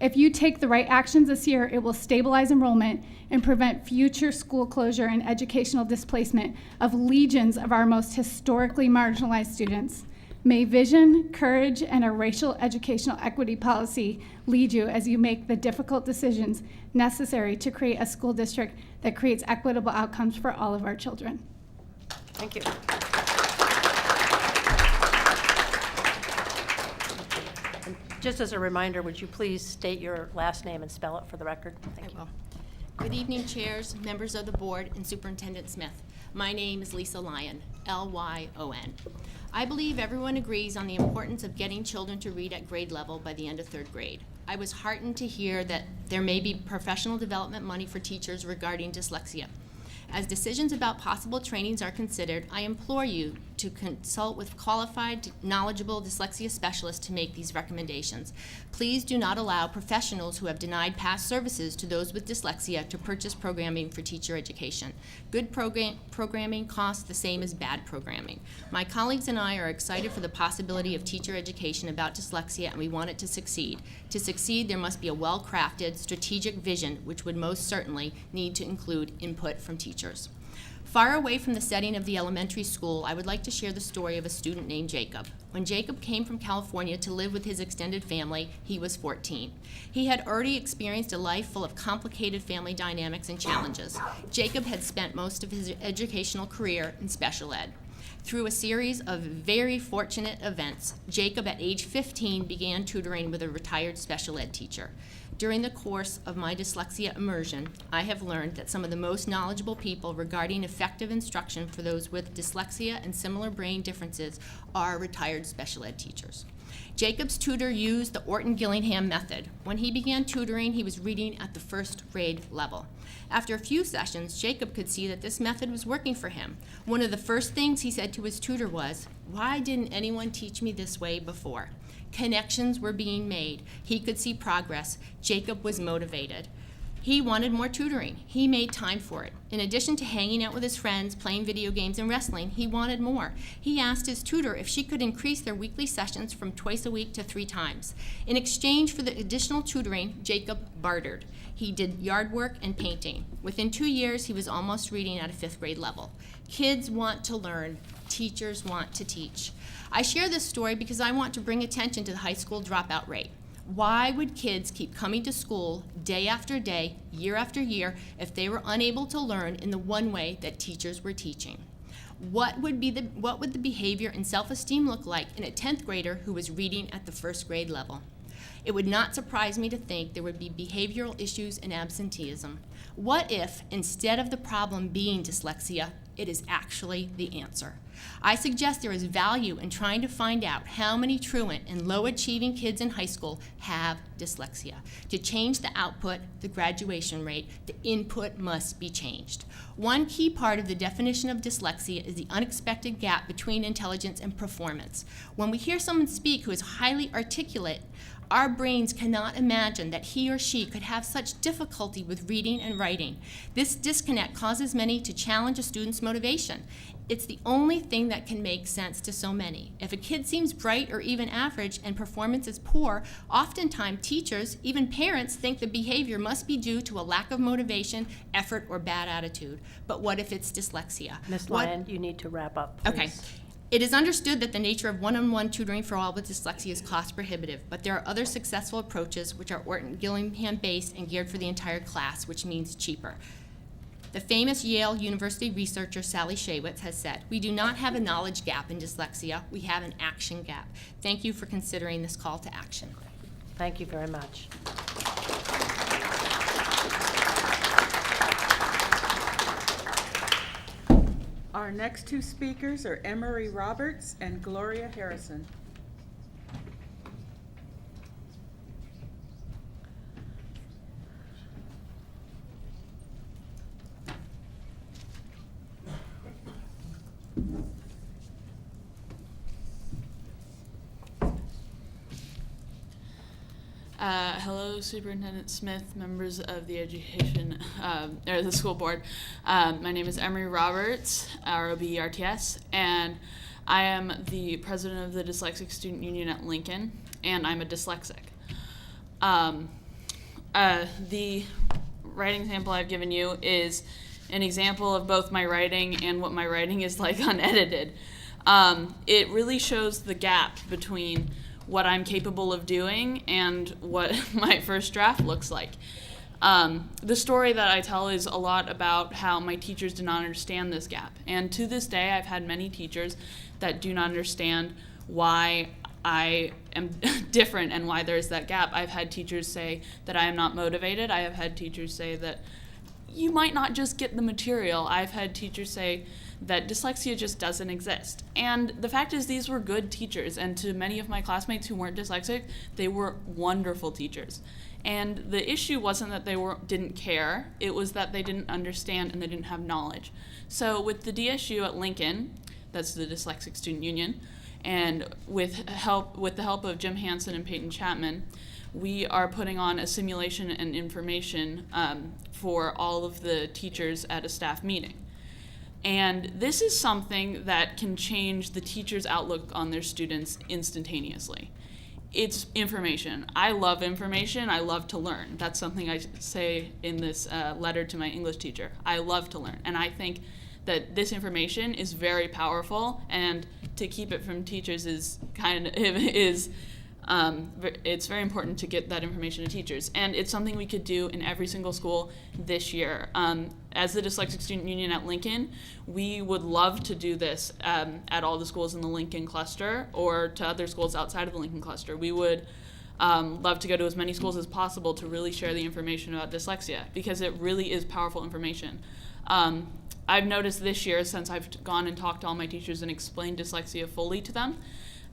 Speaker 15: If you take the right actions this year, it will stabilize enrollment and prevent future school closure and educational displacement of legions of our most historically marginalized students. May vision, courage, and a racial educational equity policy lead you as you make the difficult decisions necessary to create a school district that creates equitable outcomes for all of our children.
Speaker 1: Thank you. And just as a reminder, would you please state your last name and spell it for the record? Thank you.
Speaker 16: Good evening, chairs, members of the board, and Superintendent Smith. My name is Lisa Lyon, Lyon. I believe everyone agrees on the importance of getting children to read at grade level by the end of 3rd grade. I was heartened to hear that there may be professional development money for teachers regarding dyslexia. As decisions about possible trainings are considered, I implore you to consult with qualified, knowledgeable dyslexia specialists to make these recommendations. Please do not allow professionals who have denied past services to those with dyslexia to purchase programming for teacher education. Good programming costs the same as bad programming. My colleagues and I are excited for the possibility of teacher education about dyslexia, and we want it to succeed. To succeed, there must be a well-crafted, strategic vision, which would most certainly need to include input from teachers. Far away from the setting of the elementary school, I would like to share the story of a student named Jacob. When Jacob came from California to live with his extended family, he was 14. He had already experienced a life full of complicated family dynamics and challenges. Jacob had spent most of his educational career in special ed. Through a series of very fortunate events, Jacob at age 15 began tutoring with a retired special ed teacher. During the course of my dyslexia immersion, I have learned that some of the most knowledgeable people regarding effective instruction for those with dyslexia and similar brain differences are retired special ed teachers. Jacob's tutor used the Orton-Gillingham method. When he began tutoring, he was reading at the 1st grade level. After a few sessions, Jacob could see that this method was working for him. One of the first things he said to his tutor was, "Why didn't anyone teach me this way before?" Connections were being made. He could see progress. Jacob was motivated. He wanted more tutoring. He made time for it. In addition to hanging out with his friends, playing video games, and wrestling, he wanted more. He asked his tutor if she could increase their weekly sessions from twice a week to 3 times. In exchange for the additional tutoring, Jacob bartered. He did yard work and painting. Within 2 years, he was almost reading at a 5th grade level. Kids want to learn. Teachers want to teach. I share this story because I want to bring attention to the high school dropout rate. Why would kids keep coming to school day after day, year after year, if they were unable to learn in the one way that teachers were teaching? What would the behavior and self-esteem look like in a 10th grader who was reading at the 1st grade level? It would not surprise me to think there would be behavioral issues and absenteeism. What if, instead of the problem being dyslexia, it is actually the answer? I suggest there is value in trying to find out how many truant and low-achieving kids in high school have dyslexia. To change the output, the graduation rate, the input must be changed. One key part of the definition of dyslexia is the unexpected gap between intelligence and performance. When we hear someone speak who is highly articulate, our brains cannot imagine that he or she could have such difficulty with reading and writing. This disconnect causes many to challenge a student's motivation. It's the only thing that can make sense to so many. If a kid seems bright or even average and performance is poor, oftentimes teachers, even parents, think the behavior must be due to a lack of motivation, effort, or bad attitude. But what if it's dyslexia?
Speaker 1: Ms. Lyon, you need to wrap up, please.
Speaker 16: Okay. It is understood that the nature of one-on-one tutoring for all with dyslexia is cost prohibitive, but there are other successful approaches which are Orton-Gillingham-based and geared for the entire class, which means cheaper. The famous Yale University researcher Sally Shaywitz has said, "We do not have a knowledge gap in dyslexia, we have an action gap." Thank you for considering this call to action.
Speaker 1: Thank you very much.
Speaker 10: Our next two speakers are Emery Roberts and Gloria Harrison.
Speaker 17: Hello, Superintendent Smith, members of the education, or the school board. My name is Emery Roberts, ROBERTS, and I am the president of the Dyslexic Student Union at Lincoln, and I'm a dyslexic. The writing sample I've given you is an example of both my writing and what my writing is like unedited. It really shows the gap between what I'm capable of doing and what my first draft looks like. The story that I tell is a lot about how my teachers did not understand this gap. And to this day, I've had many teachers that do not understand why I am different and why there's that gap. I've had teachers say that I am not motivated. I have had teachers say that you might not just get the material. I've had teachers say that dyslexia just doesn't exist. And the fact is, these were good teachers, and to many of my classmates who weren't dyslexic, they were wonderful teachers. And the issue wasn't that they didn't care, it was that they didn't understand and they didn't have knowledge. So with the DSU at Lincoln, that's the Dyslexic Student Union, and with the help of Jim Hansen and Peyton Chapman, we are putting on a simulation and information for all of the teachers at a staff meeting. And this is something that can change the teacher's outlook on their students instantaneously. It's information. I love information. I love to learn. That's something I say in this letter to my English teacher. I love to learn. And I think that this information is very powerful, and to keep it from teachers is it's very important to get that information to teachers. And it's something we could do in every single school this year. As the Dyslexic Student Union at Lincoln, we would love to do this at all the schools in the Lincoln cluster or to other schools outside of the Lincoln cluster. We would love to go to as many schools as possible to really share the information about dyslexia, because it really is powerful information. I've noticed this year, since I've gone and talked to all my teachers and explained dyslexia fully to them,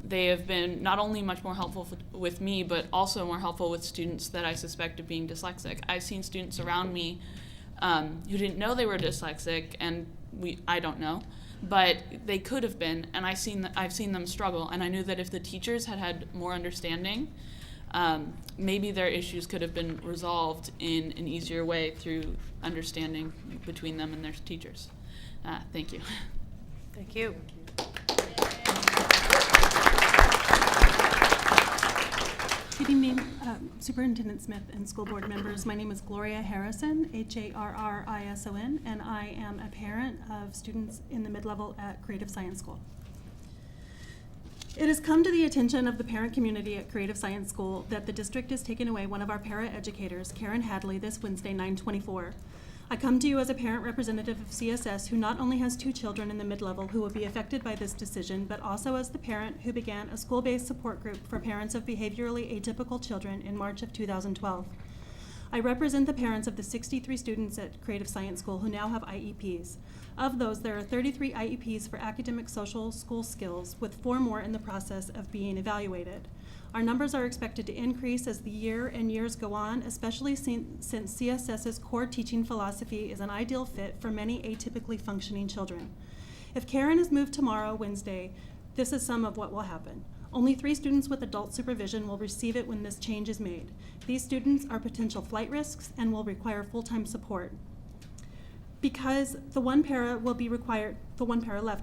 Speaker 17: they have been not only much more helpful with me, but also more helpful with students that I suspect of being dyslexic. I've seen students around me who didn't know they were dyslexic, and I don't know, but they could have been, and I've seen them struggle, and I knew that if the teachers had had more understanding, maybe their issues could have been resolved in an easier way through understanding between them and their teachers. Thank you.
Speaker 1: Thank you.
Speaker 18: Good evening, Superintendent Smith and school board members. My name is Gloria Harrison, Harrison, and I am a parent of students in the mid-level at Creative Science School. It has come to the attention of the parent community at Creative Science School that the district is taking away one of our para-educators, Karen Hadley, this Wednesday, 9/24. I come to you as a parent representative of CSS who not only has 2 children in the mid-level who will be affected by this decision, but also as the parent who began a school-based support group for parents of behaviorally atypical children in March of 2012. I represent the parents of the 63 students at Creative Science School who now have IEPs. Of those, there are 33 IEPs for academic, social, school skills, with 4 more in the process of being evaluated. Our numbers are expected to increase as the year and years go on, especially since CSS's core teaching philosophy is an ideal fit for many atypically functioning children. If Karen is moved tomorrow, Wednesday, this is some of what will happen. Only 3 students with adult supervision will receive it when this change is made. These students are potential flight risks and will require full-time support. Because the one para left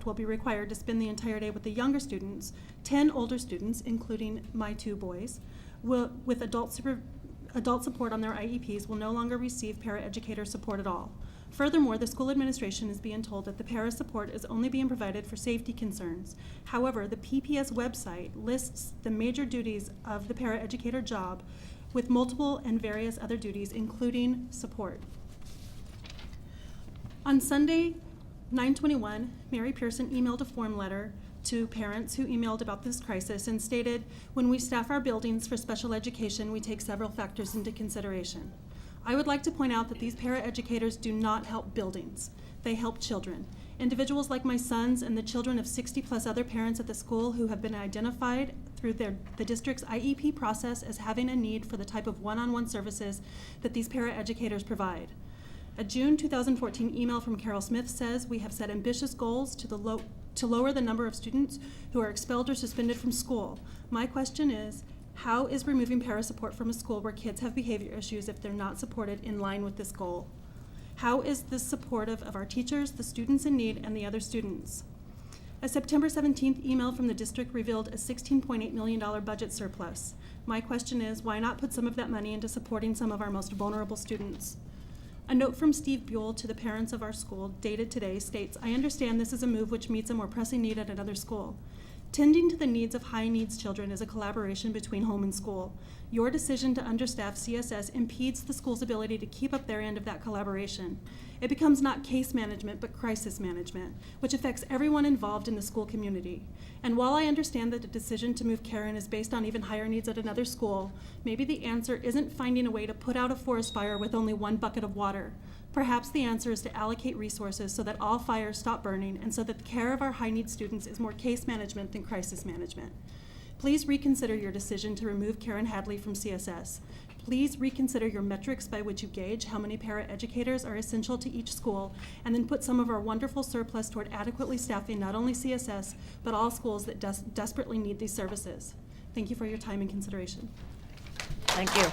Speaker 18: will be required to spend the entire day with the younger students, 10 older students, including my 2 boys, with adult support on their IEPs will no longer receive paraeducator support at all. Furthermore, the school administration is being told that the para support is only being provided for safety concerns. However, the PPS website lists the major duties of the paraeducator job with multiple and various other duties, including support. On Sunday, 9/21, Mary Pearson emailed a form letter to parents who emailed about this crisis and stated, when we staff our buildings for special education, we take several factors into consideration. I would like to point out that these paraeducators do not help buildings. They help children. Individuals like my sons and the children of 60+ other parents at the school who have been identified through the district's IEP process as having a need for the type of one-on-one services that these paraeducators provide. A June 2014 email from Carol Smith says we have set ambitious goals to lower the number of students who are expelled or suspended from school. My question is, how is removing para support from a school where kids have behavior issues if they're not supported in line with this goal? How is this supportive of our teachers, the students in need, and the other students? A September 17th email from the district revealed a $16.8 million budget surplus. My question is, why not put some of that money into supporting some of our most vulnerable students? A note from Steve Buell to the parents of our school, dated today, states, I understand this is a move which meets a more pressing need at another school. Tending to the needs of high-needs children is a collaboration between home and school. Your decision to understaff CSS impedes the school's ability to keep up their end of that collaboration. It becomes not case management, but crisis management, which affects everyone involved in the school community. And while I understand that the decision to move Karen is based on even higher needs at another school, maybe the answer isn't finding a way to put out a forest fire with only 1 bucket of water. Perhaps the answer is to allocate resources so that all fires stop burning and so that the care of our high-needs students is more case management than crisis management. Please reconsider your decision to remove Karen Hadley from CSS. Please reconsider your metrics by which you gauge how many paraeducators are essential to each school, and then put some of our wonderful surplus toward adequately staffing not only CSS, but all schools that desperately need these services. Thank you for your time and consideration.
Speaker 1: Thank you.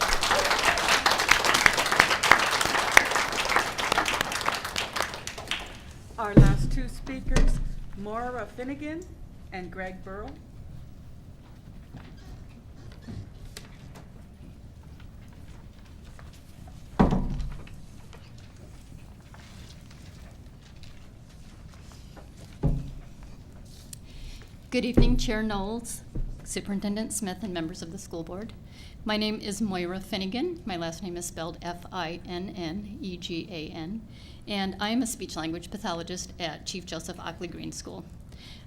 Speaker 10: Our last 2 speakers, Maura Finnegan and Greg Burrell.
Speaker 19: Good evening, Chair Knowles, Superintendent Smith, and members of the school board. My name is Moira Finnegan. My last name is spelled F-I-N-N-E-G-A-N, and I am a speech-language pathologist at Chief Joseph Ockley Green School.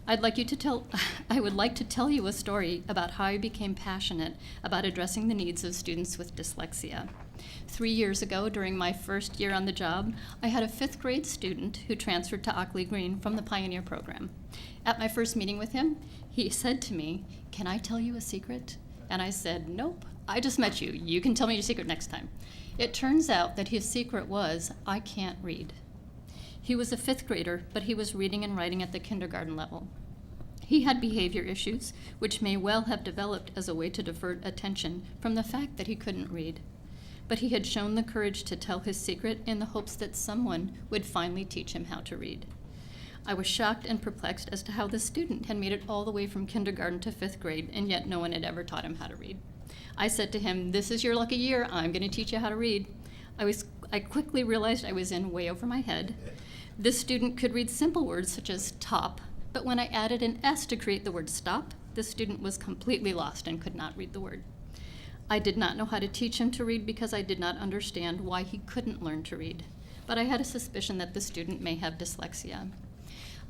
Speaker 19: I would like to tell you a story about how I became passionate about addressing the needs of students with dyslexia. 3 years ago, during my first year on the job, I had a 5th grade student who transferred to Ockley Green from the Pioneer program. At my first meeting with him, he said to me, "Can I tell you a secret?" And I said, "Nope, I just met you. You can tell me your secret next time." It turns out that his secret was, I can't read. He was a 5th grader, but he was reading and writing at the kindergarten level. He had behavior issues, which may well have developed as a way to divert attention from the fact that he couldn't read. But he had shown the courage to tell his secret in the hopes that someone would finally teach him how to read. I was shocked and perplexed as to how this student had made it all the way from kindergarten to 5th grade, and yet no one had ever taught him how to read. I said to him, "This is your lucky year. I'm going to teach you how to read." I quickly realized I was in way over my head. This student could read simple words such as top, but when I added an S to create the word stop, the student was completely lost and could not read the word. I did not know how to teach him to read because I did not understand why he couldn't learn to read. but I had a suspicion that the student may have dyslexia.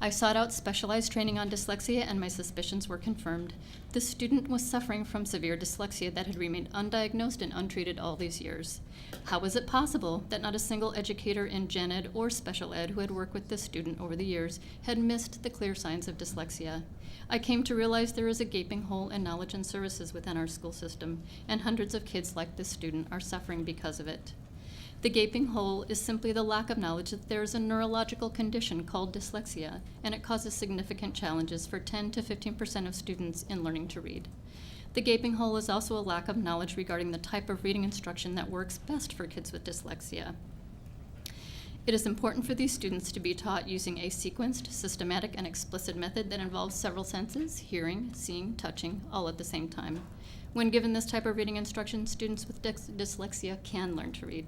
Speaker 19: I sought out specialized training on dyslexia, and my suspicions were confirmed. The student was suffering from severe dyslexia that had remained undiagnosed and untreated all these years. How was it possible that not a single educator in gen ed or special ed who had worked with this student over the years had missed the clear signs of dyslexia? I came to realize there is a gaping hole in knowledge and services within our school system, and hundreds of kids like this student are suffering because of it. The gaping hole is simply the lack of knowledge that there is a neurological condition called dyslexia, and it causes significant challenges for 10 to 15% of students in learning to read. The gaping hole is also a lack of knowledge regarding the type of reading instruction that works best for kids with dyslexia. It is important for these students to be taught using a sequenced, systematic, and explicit method that involves several senses, hearing, seeing, touching, all at the same time. When given this type of reading instruction, students with dyslexia can learn to read.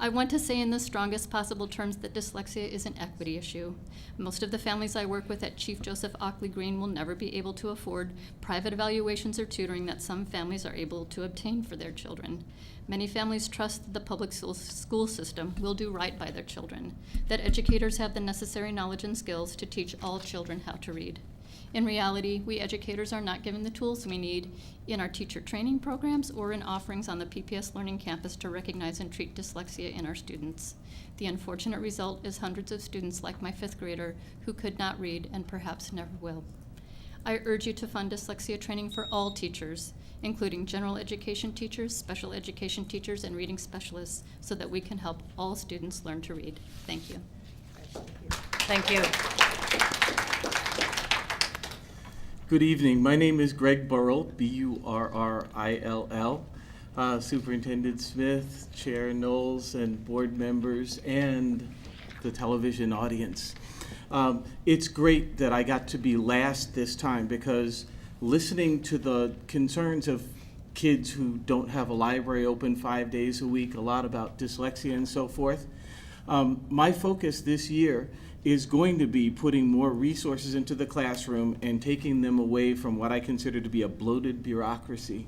Speaker 19: I want to say in the strongest possible terms that dyslexia is an equity issue. Most of the families I work with at Chief Joseph Ockley Green will never be able to afford private evaluations or tutoring that some families are able to obtain for their children. Many families trust that the public school system will do right by their children, that educators have the necessary knowledge and skills to teach all children how to read. In reality, we educators are not given the tools we need in our teacher training programs or in offerings on the PPS Learning Campus to recognize and treat dyslexia in our students. The unfortunate result is hundreds of students like my 5th grader who could not read and perhaps never will. I urge you to fund dyslexia training for all teachers, including general education teachers, special education teachers, and reading specialists, so that we can help all students learn to read. Thank you.
Speaker 1: Thank you.
Speaker 20: Good evening. My name is Greg Burrill, B-U-R-R-I-L-L. Superintendent Smith, Chair Knowles, and board members, and the television audience. It's great that I got to be last this time, because listening to the concerns of kids who don't have a library open 5 days a week, a lot about dyslexia and so forth, my focus this year is going to be putting more resources into the classroom and taking them away from what I consider to be a bloated bureaucracy.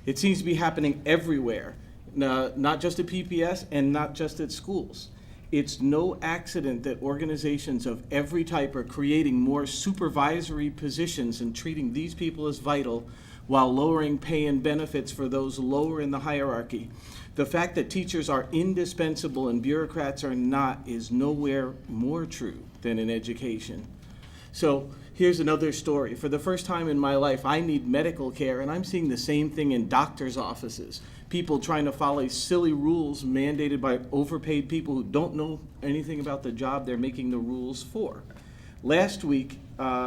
Speaker 20: It seems to be happening everywhere, not just at PPS and not just at schools. It's no accident that organizations of every type are creating more supervisory positions and treating these people as vital while lowering pay and benefits for those lower in the hierarchy. The fact that teachers are indispensable and bureaucrats are not is nowhere more true than in education. So here's another story. For the first time in my life, I need medical care, and I'm seeing the same thing in doctors' offices. People trying to follow silly rules mandated by overpaid people who don't know anything about the job they're making the rules for. Last week,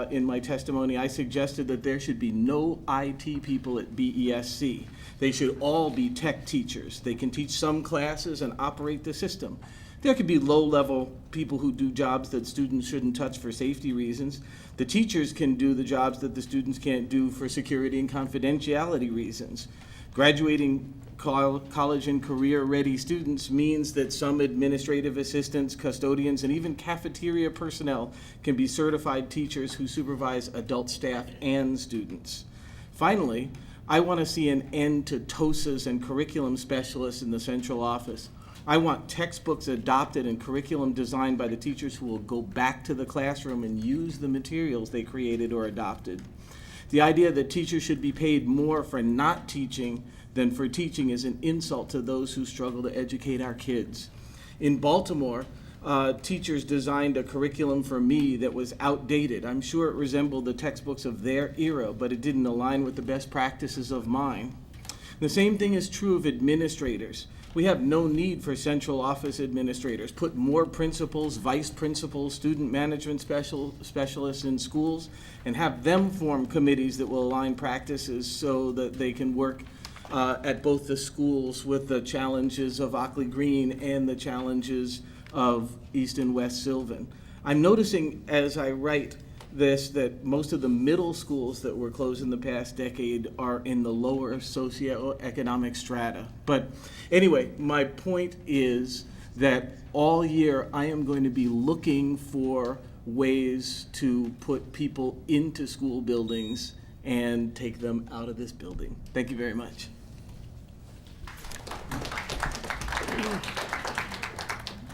Speaker 20: in my testimony, I suggested that there should be no IT people at BESC. They should all be tech teachers. They can teach some classes and operate the system. There could be low-level people who do jobs that students shouldn't touch for safety reasons. The teachers can do the jobs that the students can't do for security and confidentiality reasons. Graduating college and career-ready students means that some administrative assistants, custodians, and even cafeteria personnel can be certified teachers who supervise adult staff and students. Finally, I want to see an end to TOSAs and curriculum specialists in the central office. I want textbooks adopted and curriculum designed by the teachers who will go back to the classroom and use the materials they created or adopted. The idea that teachers should be paid more for not teaching than for teaching is an insult to those who struggle to educate our kids. In Baltimore, teachers designed a curriculum for me that was outdated. I'm sure it resembled the textbooks of their era, but it didn't align with the best practices of mine. The same thing is true of administrators. We have no need for central office administrators. Put more principals, vice principals, student management specialists in schools, and have them form committees that will align practices so that they can work at both the schools with the challenges of Ockley Green and the challenges of East and West Sylvan. I'm noticing as I write this that most of the middle schools that were closed in the past decade are in the lower socioeconomic strata. But anyway, my point is that all year I am going to be looking for ways to put people into school buildings and take them out of this building. Thank you very much.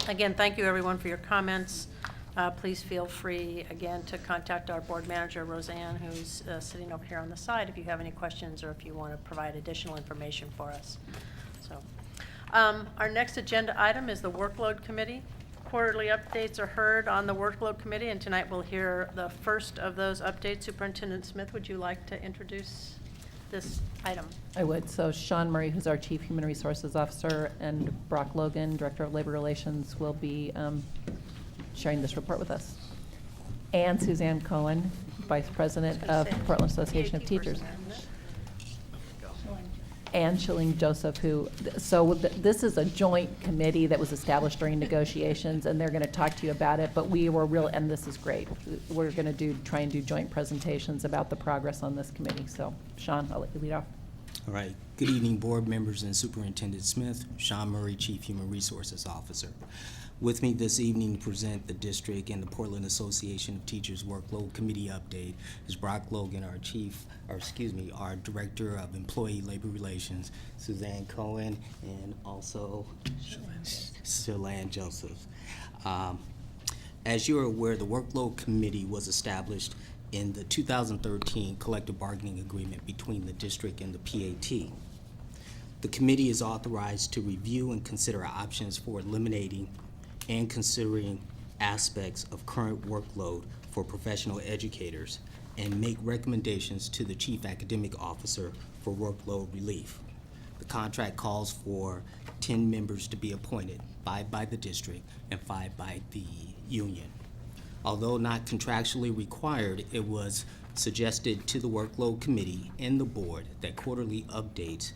Speaker 1: Again, thank you everyone for your comments. Please feel free, again, to contact our board manager, Roseanne, who's sitting over here on the side, if you have any questions or if you want to provide additional information for us. So, our next agenda item is the workload committee. Quarterly updates are heard on the workload committee, and tonight we'll hear the first of those updates. Superintendent Smith, would you like to introduce this item?
Speaker 3: I would. So Sean Murray, who's our Chief Human Resources Officer, and Brock Logan, Director of Labor Relations, will be sharing this report with us. And Suzanne Cohen, Vice President of Portland Association of Teachers. And Shilling Joseph, this is a joint committee that was established during negotiations, and they're going to talk to you about it, but we were and this is great. We're going to try and do joint presentations about the progress on this committee. So, Sean, I'll let you lead off.
Speaker 21: All right. Good evening, board members and Superintendent Smith. Sean Murray, Chief Human Resources Officer. With me this evening to present the district and the Portland Association of Teachers Workload Committee update is Brock Logan, our Director of Employee Labor Relations, Suzanne Cohen, and also Shalane Joseph. As you're aware, the Workload Committee was established in the 2013 collective bargaining agreement between the district and the PAT. The committee is authorized to review and consider options for eliminating and considering aspects of current workload for professional educators and make recommendations to the Chief Academic Officer for workload relief. The contract calls for 10 members to be appointed, 5 by the district and 5 by the union. Although not contractually required, it was suggested to the Workload Committee and the board that quarterly updates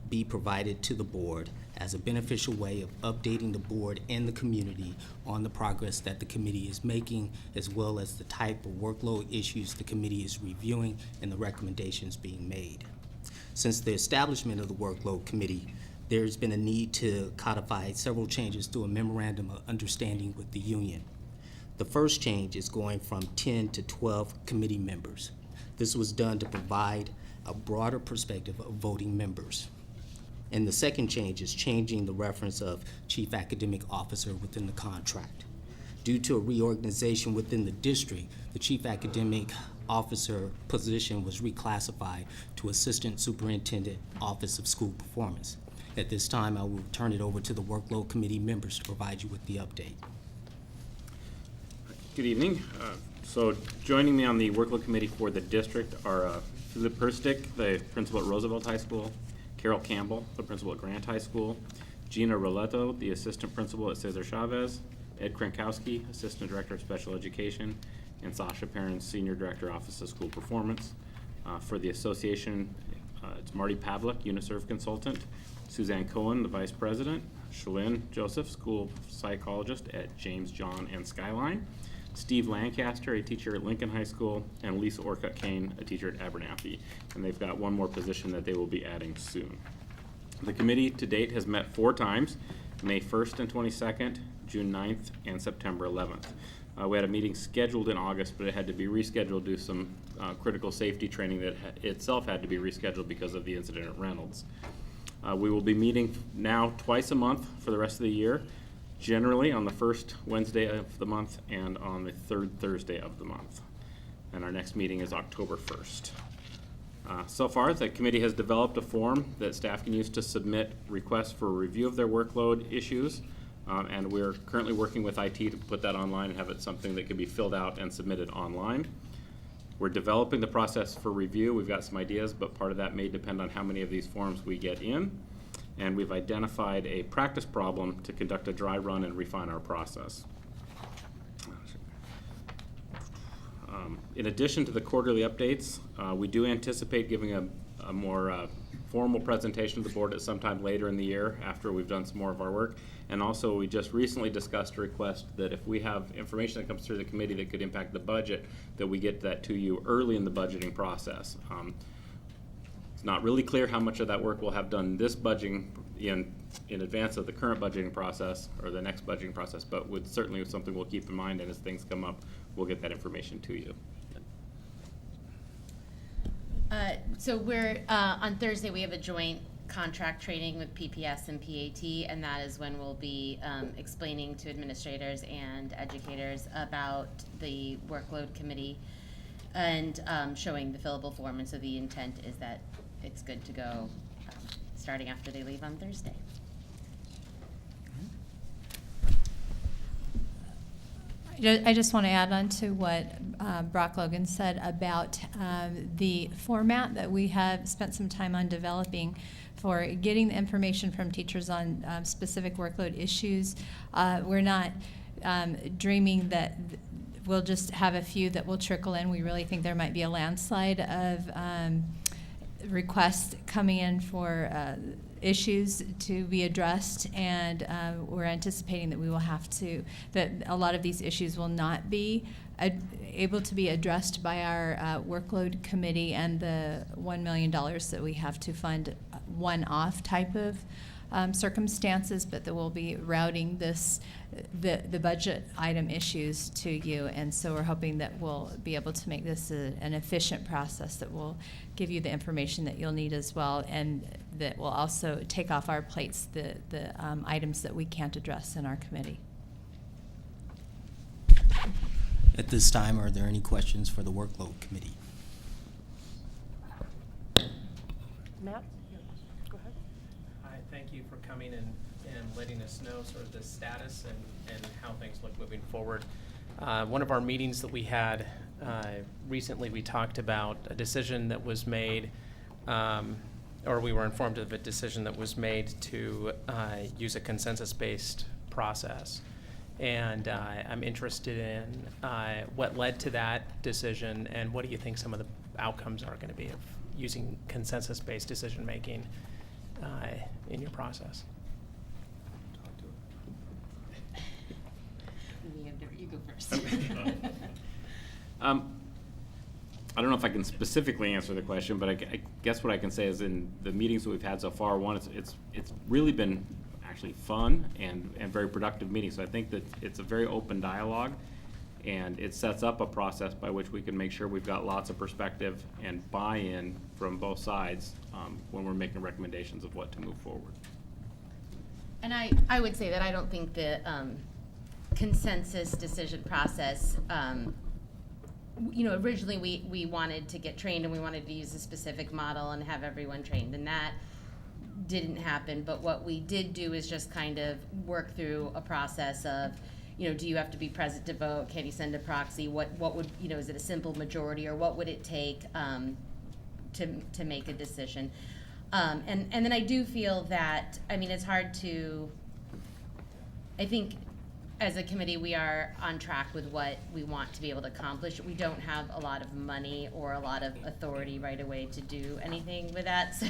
Speaker 21: be provided to the board as a beneficial way of updating the board and the community on the progress that the committee is making, as well as the type of workload issues the committee is reviewing and the recommendations being made. Since the establishment of the Workload Committee, there's been a need to codify several changes through a memorandum of understanding with the union. The first change is going from 10 to 12 committee members. This was done to provide a broader perspective of voting members. And the second change is changing the reference of Chief Academic Officer within the contract. Due to a reorganization within the district, the Chief Academic Officer position was reclassified to Assistant Superintendent, Office of School Performance. At this time, I will turn it over to the Workload Committee members to provide you with the update.
Speaker 22: Good evening. So joining me on the Workload Committee for the district are Philip Perstick, the principal at Roosevelt High School, Carol Campbell, the principal at Grant High School, Gina Roletto, the assistant principal at Cesar Chavez, Ed Krankowski, assistant director of special education, and Sasha Perrin, senior director, Office of School Performance. For the association, it's Marty Pavlik, Uniserv consultant, Suzanne Cohen, the vice president, Shalyn Joseph, school psychologist at James John and Skyline, Steve Lancaster, a teacher at Lincoln High School, and Lisa Orcutt Kane, a teacher at Abernathy. And they've got one more position that they will be adding soon. The committee to date has met 4 times, May 1st and 22nd, June 9th, and September 11th. We had a meeting scheduled in August, but it had to be rescheduled due to some critical safety training that itself had to be rescheduled because of the incident at Reynolds. We will be meeting now twice a month for the rest of the year, generally on the first Wednesday of the month and on the third Thursday of the month. And our next meeting is October 1st. So far, the committee has developed a form that staff can use to submit requests for review of their workload issues. And we're currently working with IT to put that online and have it something that can be filled out and submitted online. We're developing the process for review. We've got some ideas, but part of that may depend on how many of these forms we get in. And we've identified a practice problem to conduct a dry run and refine our process. In addition to the quarterly updates, we do anticipate giving a more formal presentation to the board at some time later in the year after we've done some more of our work. And also, we just recently discussed a request that if we have information that comes through the committee that could impact the budget, that we get that to you early in the budgeting process. It's not really clear how much of that work we'll have done this budgeting in advance of the current budgeting process or the next budgeting process, but would certainly something we'll keep in mind, and as things come up, we'll get that information to you.
Speaker 16: So we're on Thursday we have a joint contract training with PPS and PAT, and that is when we'll be explaining to administrators and educators about the workload committee and showing the fillable form. And so the intent is that it's good to go starting after they leave on Thursday.
Speaker 2: I just want to add on to what Brock Logan said about the format that we have spent some time on developing for getting the information from teachers on specific workload issues. We're not dreaming that we'll just have a few that will trickle in. We really think there might be a landslide of requests coming in for issues to be addressed, and we're anticipating that we will have to, that a lot of these issues will not be able to be addressed by our workload committee and the $1 million that we have to fund one-off type of circumstances, but that we'll be routing the budget item issues to you. And so we're hoping that we'll be able to make this an efficient process that will give you the information that you'll need as well, and that will also take off our plates the items that we can't address in our committee.
Speaker 21: At this time, are there any questions for the workload committee?
Speaker 1: Matt? Go ahead.
Speaker 4: Hi, thank you for coming and letting us know sort of the status and how things look moving forward. One of our meetings that we had recently, we talked about a decision that was made, or we were informed of a decision that was made to use a consensus-based process. And I'm interested in what led to that decision, and what do you think some of the outcomes are going to be of using consensus-based decision-making in your process?
Speaker 16: You go first.
Speaker 22: I don't know if I can specifically answer the question, but I guess what I can say is in the meetings that we've had so far, one, it's really been actually fun and very productive meetings. So I think that it's a very open dialogue, and it sets up a process by which we can make sure we've got lots of perspective and buy-in from both sides when we're making recommendations of what to move forward.
Speaker 16: And I would say that I don't think the consensus decision process, originally we wanted to get trained and we wanted to use a specific model and have everyone trained, and that didn't happen. But what we did do is just kind of work through a process of, do you have to be present to vote? Can you send a proxy? What would, is it a simple majority, or what would it take to make a decision? And then I do feel that, it's hard to, I think as a committee we are on track with what we want to be able to accomplish. We don't have a lot of money or a lot of authority right away to do anything with that.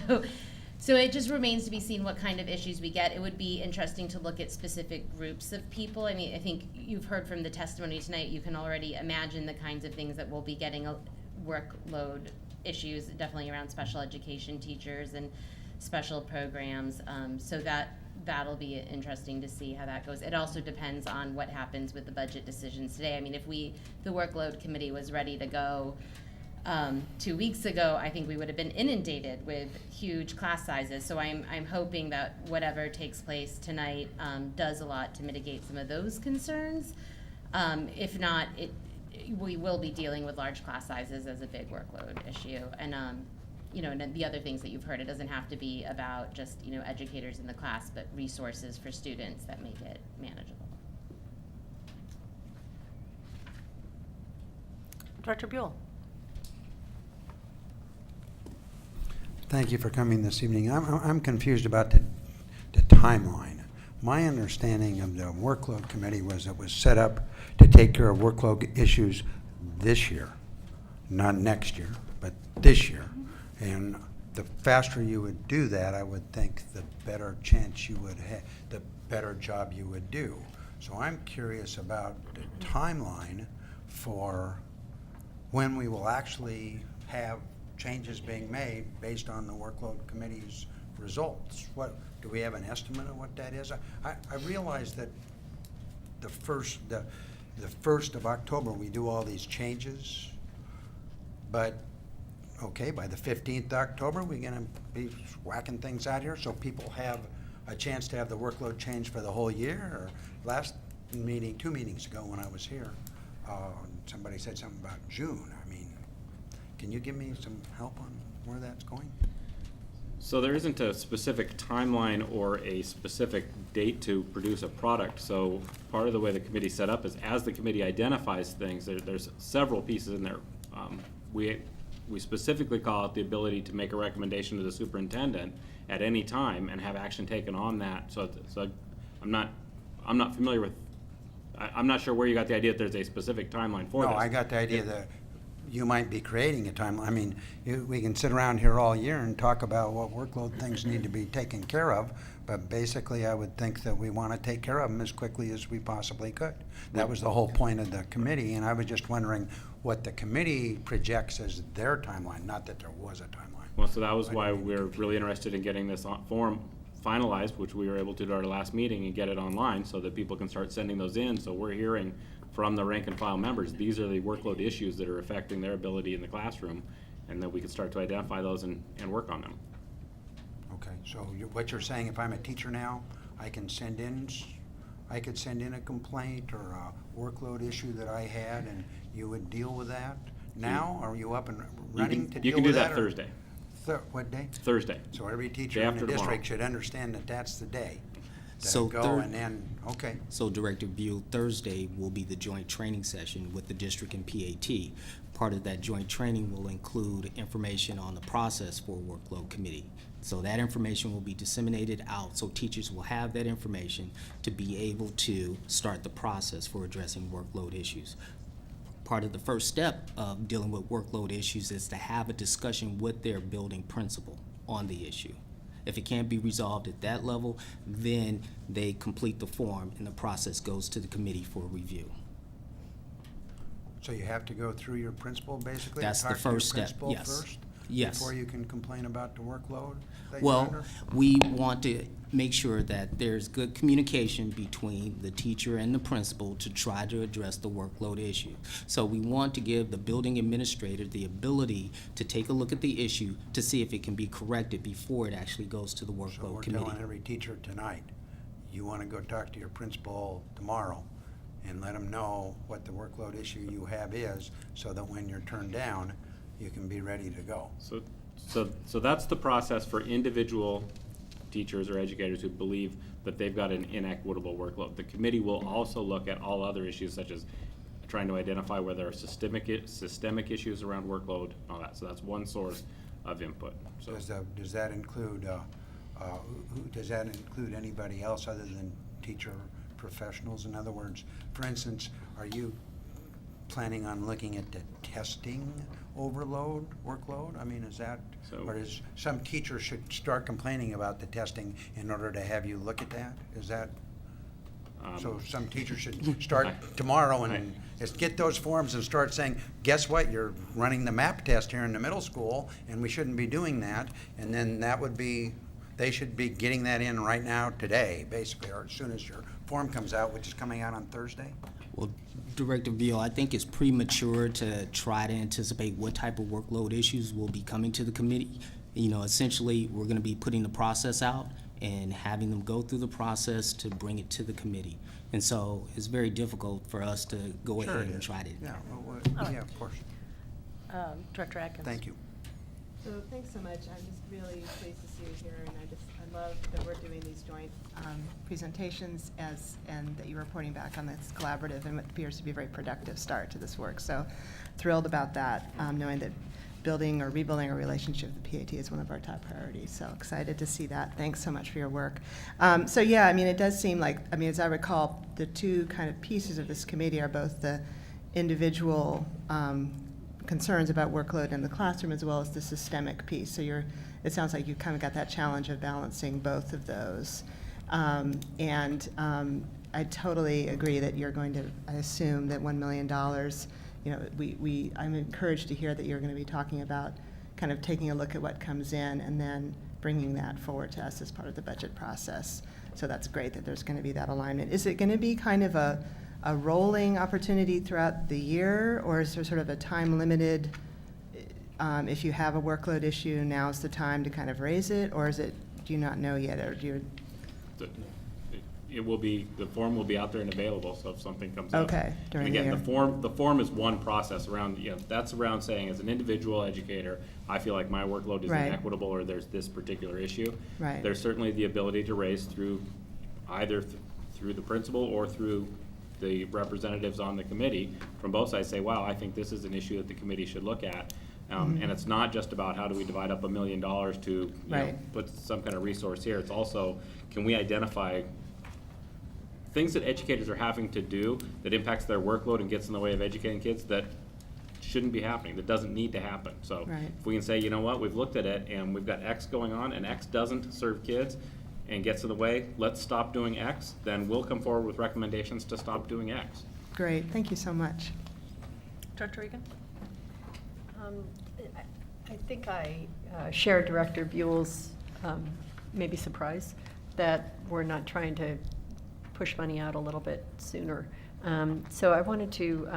Speaker 16: So it just remains to be seen what kind of issues we get. It would be interesting to look at specific groups of people. I think you've heard from the testimony tonight. You can already imagine the kinds of things that we'll be getting, workload issues, definitely around special education teachers and special programs. So that'll be interesting to see how that goes. It also depends on what happens with the budget decisions today. If the workload committee was ready to go 2 weeks ago, I think we would have been inundated with huge class sizes. So I'm hoping that whatever takes place tonight does a lot to mitigate some of those concerns. If not, we will be dealing with large class sizes as a big workload issue. And and the other things that you've heard, it doesn't have to be about just educators in the class, but resources for students that make it manageable.
Speaker 1: Director Buell.
Speaker 23: Thank you for coming this evening. I'm confused about the timeline. My understanding of the workload committee was it was set up to take care of workload issues this year, not next year, but this year. And the faster you would do that, I would think the better chance you would have, the better job you would do. So I'm curious about the timeline for when we will actually have changes being made based on the workload committee's results. What do we have an estimate of what that is? I realize that the 1st of October we do all these changes, but okay, by the 15th of October, we're gonna be whacking things out here so people have a chance to have the workload change for the whole year? Or last meeting, 2 meetings ago when I was here, somebody said something about June. I mean, can you give me some help on where that's going?
Speaker 22: So there isn't a specific timeline or a specific date to produce a product. So part of the way the committee set up is as the committee identifies things, there's several pieces in there. We specifically call out the ability to make a recommendation to the superintendent at any time and have action taken on that. So I'm not familiar with, I'm not sure where you got the idea that there's a specific timeline for this.
Speaker 23: No, I got the idea that you might be creating a timeline. I mean, we can sit around here all year and talk about what workload things need to be taken care of, but basically I would think that we want to take care of them as quickly as we possibly could. That was the whole point of the committee, and I was just wondering what the committee projects as their timeline, not that there was a timeline.
Speaker 22: Well, so that was why we're really interested in getting this form finalized, which we were able to do at our last meeting, and get it online so that people can start sending those in. So we're hearing from the rank and file members, these are the workload issues that are affecting their ability in the classroom, and then we can start to identify those and work on them.
Speaker 23: Okay, so what you're saying, if I'm a teacher now, I could send in a complaint or a workload issue that I had, and you would deal with that now? Are you up and running to deal with that?
Speaker 22: You can do that
Speaker 23: or-
Speaker 22: Thursday.
Speaker 23: What day?
Speaker 22: Thursday.
Speaker 23: So every teacher
Speaker 22: Day
Speaker 23: in the
Speaker 22: after tomorrow.
Speaker 23: district should understand that that's the day.
Speaker 21: So
Speaker 23: Go and then, okay.
Speaker 21: So Director Buell, Thursday will be the joint training session with the district and PAT. Part of that joint training will include information on the process for workload committee. So that information will be disseminated out, so teachers will have that information to be able to start the process for addressing workload issues. Part of the first step of dealing with workload issues is to have a discussion with their building principal on the issue. If it can't be resolved at that level, then they complete the form and the process goes to the committee for review.
Speaker 23: So you have to go through your principal, basically?
Speaker 21: That's the
Speaker 23: talk to your
Speaker 21: first step,
Speaker 23: principal
Speaker 21: yes.
Speaker 23: first,
Speaker 21: Yes.
Speaker 23: Before you can complain about the workload that you're
Speaker 21: Well,
Speaker 23: under?
Speaker 21: we want to make sure that there's good communication between the teacher and the principal to try to address the workload issue. So we want to give the building administrator the ability to take a look at the issue to see if it can be corrected before it actually goes to the
Speaker 23: So we're
Speaker 21: workload committee.
Speaker 23: telling every teacher tonight, you want to go talk to your principal tomorrow and let them know what the workload issue you have is, so that when you're turned down, you can be ready to go.
Speaker 22: So that's the process for individual teachers or educators who believe that they've got an inequitable workload. The committee will also look at all other issues, such as trying to identify where there are systemic issues around workload, and all that. So that's one source of input. So
Speaker 23: Does that include, does that include anybody else other than teacher professionals? In other words, for instance, are you planning on looking at the testing overload, workload? I mean, is that, or is some teachers should start complaining about the testing in order to have you look at that? Is that, so some teachers should start tomorrow and just get those forms and start saying, guess what, you're running the MAP test here in the middle school, and we shouldn't be doing that. And then that would be, they should be getting that in right now, today, basically, or as soon as your form comes out, which is coming out on Thursday.
Speaker 21: Well, Director Veal, I think it's premature to try to anticipate what type of workload issues will be coming to the committee. You know, essentially, we're going to be putting the process out and having them go through the process to bring it to the committee. And so it's very difficult for us to go
Speaker 23: Sure
Speaker 21: ahead
Speaker 23: it and
Speaker 21: is.
Speaker 23: try to, yeah, yeah, of course.
Speaker 1: Director Atkins.
Speaker 23: Thank you.
Speaker 5: So thanks so much. I'm just really pleased to see you here, and I love that we're doing these joint presentations and that you're reporting back on this collaborative and what appears to be a very productive start to this work. So thrilled about that, knowing that building or rebuilding a relationship with the PAT is one of our top priorities. So excited to see that. Thanks so much for your work. So yeah, I mean, it does seem like, I mean, as I recall, the two kind of pieces of this committee are both the individual concerns about workload in the classroom as well as the systemic piece. So it sounds like you've kind of got that challenge of balancing both of those. I totally agree that you're going to, I assume that $1 million, you know, I'm encouraged to hear that you're going to be talking about kind of taking a look at what comes in and then bringing that forward to us as part of the budget process. So that's great that there's going to be that alignment. Is it going to be kind of a rolling opportunity throughout the year, or is there sort of a time-limited if you have a workload issue, now's the time to kind of raise it, or do you not know yet, or do you?
Speaker 22: It will be, the form will be out there and available, so if something comes up.
Speaker 5: Okay, during
Speaker 22: And
Speaker 5: the
Speaker 22: again,
Speaker 5: year.
Speaker 22: the form is one process around, that's around saying, as an individual educator, I feel like my workload is
Speaker 5: Right.
Speaker 22: inequitable, or there's this particular issue.
Speaker 5: Right.
Speaker 22: There's certainly the ability to raise through either through the principal or through the representatives on the committee from both sides, say, wow, I think this is an issue that the committee should look at.
Speaker 5: Mhm.
Speaker 22: And it's not just about how do we divide up $1 million to, you know,
Speaker 5: Right.
Speaker 22: put some kind of resource here. It's also, can we identify things that educators are having to do that impacts their workload and gets in the way of educating kids that shouldn't be happening, that doesn't need to happen. So
Speaker 5: Right.
Speaker 22: if we can say, you know what, we've looked at it and we've got X going on and X doesn't serve kids and gets in the way, let's stop doing X, then we'll come forward with recommendations to stop doing X.
Speaker 5: Great, thank you so much.
Speaker 1: Dr. Regan?
Speaker 6: I think I share Director Buell's maybe surprise that we're not trying to push money out a little bit sooner. So I wanted to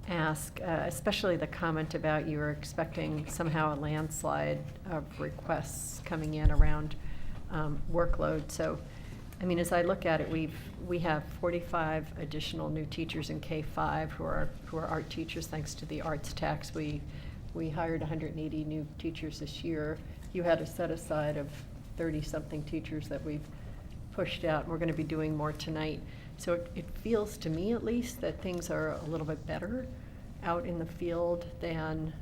Speaker 6: ask, especially the comment about you were expecting somehow a landslide of requests coming in around workload. So, I mean, as I look at it, we have 45 additional new teachers in K-5 who are art teachers thanks to the arts tax. We hired 180 new teachers this year. You had a set aside of 30-something teachers that we've pushed out, and we're going to be doing more tonight. So it feels to me, at least, that things are a little bit better out in the field than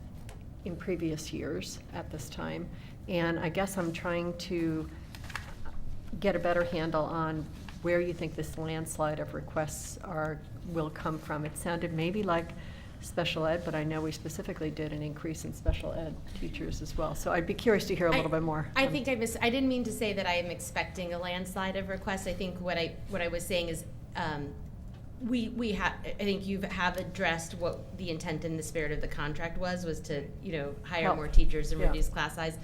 Speaker 6: in previous years at this time. And I guess I'm trying to get a better handle on where you think this landslide of requests will come from. It sounded maybe like special ed, but I know we specifically did an increase in special ed teachers as well. So I'd be curious to hear a little bit more.
Speaker 16: I think I didn't mean to say that I am expecting a landslide of requests. I think what I was saying is I think you have addressed what the intent and the spirit of the contract was to, hire
Speaker 6: Help.
Speaker 16: more teachers and
Speaker 6: Yeah.
Speaker 16: reduce class size.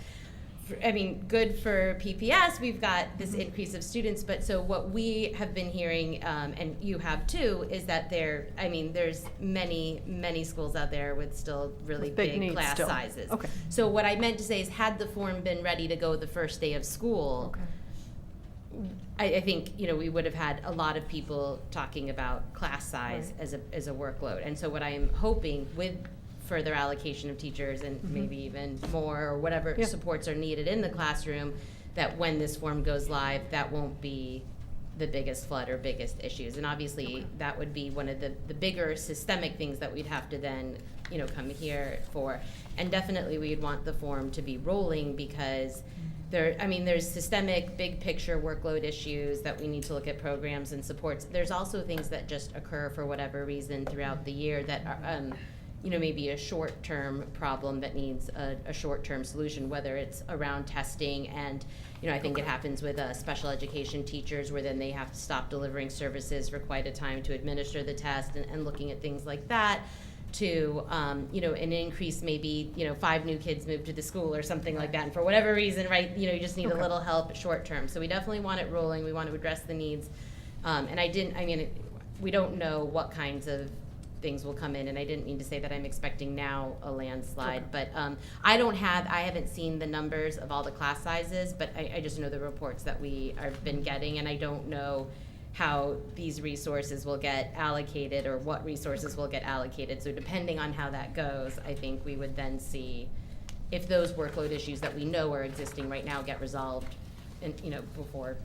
Speaker 16: I mean, good for PPS, we've got this increase of students, but so what we have been hearing, and you have too, is that there's many schools out there with still really
Speaker 6: With big
Speaker 16: big
Speaker 6: needs
Speaker 16: class
Speaker 6: still.
Speaker 16: sizes.
Speaker 6: Okay.
Speaker 16: So what I meant to say is, had the form been ready to go the first day of school, I think, we would have had a lot of people talking about class size
Speaker 6: Right.
Speaker 16: as a workload. And so what I am hoping with further allocation of teachers and
Speaker 6: Mhm.
Speaker 16: maybe even more or whatever
Speaker 6: Yeah.
Speaker 16: supports are needed in the classroom, that when this form goes live, that won't be the biggest flood or biggest issues. And obviously, that would be one of the bigger systemic things that we'd have to then, come here for. And definitely, we'd want the form to be rolling because there's systemic, big picture workload issues that we need to look at programs and supports. There's also things that just occur for whatever reason throughout the year that are, maybe a short-term problem that needs a short-term solution, whether it's around testing and, I think it happens with special education teachers where then they have to stop delivering services for quite a time to administer the test and looking at things like that to, an increase, maybe, 5 new kids move to the school or something like that. And for whatever reason, right, you just need a little help short-term. So we definitely want it rolling. We want to address the needs. We don't know what kinds of things will come in, and I didn't mean to say that I'm expecting now a landslide, but I haven't seen the numbers of all the class sizes, but I just know the reports that we have been getting, and I don't know how these resources will get allocated or what resources will get allocated. So depending on how that goes, I think we would then see if those workload issues that we know are existing right now get resolved, and before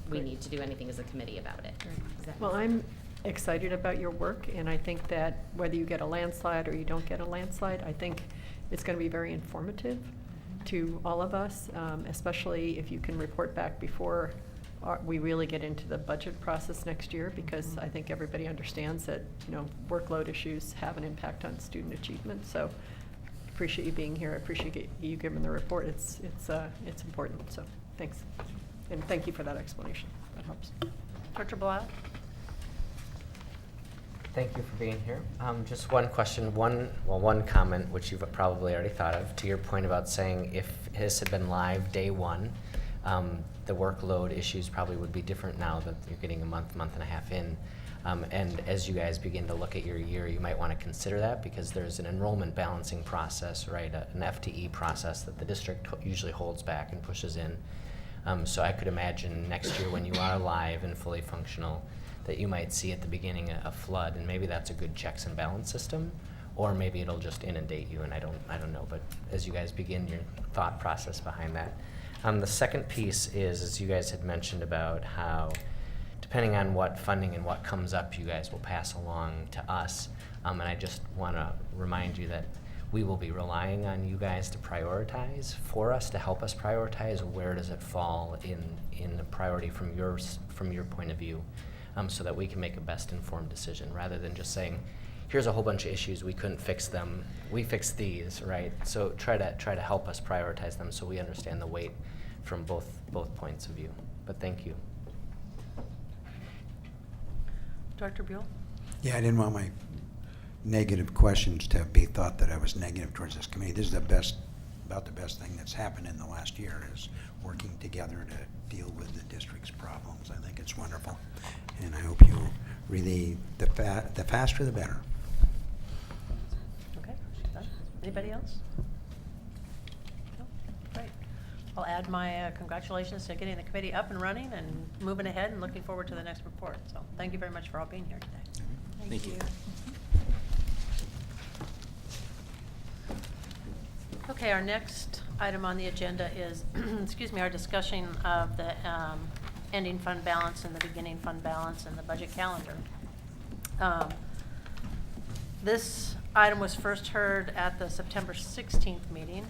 Speaker 16: we need to do anything as a committee about it. Does that
Speaker 6: Well,
Speaker 16: make sense?
Speaker 6: I'm excited about your work, and I think that whether you get a landslide or you don't get a landslide, I think it's going to be very informative to all of us, especially if you can report back before we really get into the budget process next year, because I think everybody understands that, workload issues have an impact on student achievement. So appreciate you being here. I appreciate you giving the report. It's important. So thanks. And thank you for that explanation. That helps.
Speaker 1: Dr. Blau?
Speaker 7: Thank you for being here. Just one question, one comment, which you've probably already thought of, to your point about saying if this had been live day one, the workload issues probably would be different now that you're getting a month and a half in. And as you guys begin to look at your year, you might want to consider that because there's an enrollment balancing process, right? An FTE process that the district usually holds back and pushes in. So I could imagine next year when you are live and fully functional, that you might see at the beginning a flood, and maybe that's a good checks and balance system, or maybe it'll just inundate you, and I don't know. But as you guys begin your thought process behind that, the second piece is, as you guys had mentioned about how, depending on what funding and what comes up, you guys will pass along to us. And I just want to remind you that we will be relying on you guys to prioritize for us, to help us prioritize where does it fall in the priority from your point of view, so that we can make a best informed decision rather than just saying, here's a whole bunch of issues, we couldn't fix them, we fixed these, right? So try to help us prioritize them so we understand the weight from both points of view. But thank you.
Speaker 1: Dr. Buell?
Speaker 23: Yeah, I didn't want my negative questions to be thought that I was negative towards this committee. This is about the best thing that's happened in the last year, is working together to deal with the district's problems. I think it's wonderful, and I hope you really, the faster the better.
Speaker 1: Okay, done. Anybody else? No? Great. I'll add my congratulations to getting the committee up and running and moving ahead and looking forward to the next report. So thank you very much for all being here today.
Speaker 11: Thank you.
Speaker 1: Okay, our next item on the agenda is, excuse me, our discussion of the ending fund balance and the beginning fund balance and the budget calendar. This item was first heard at the September 16th meeting,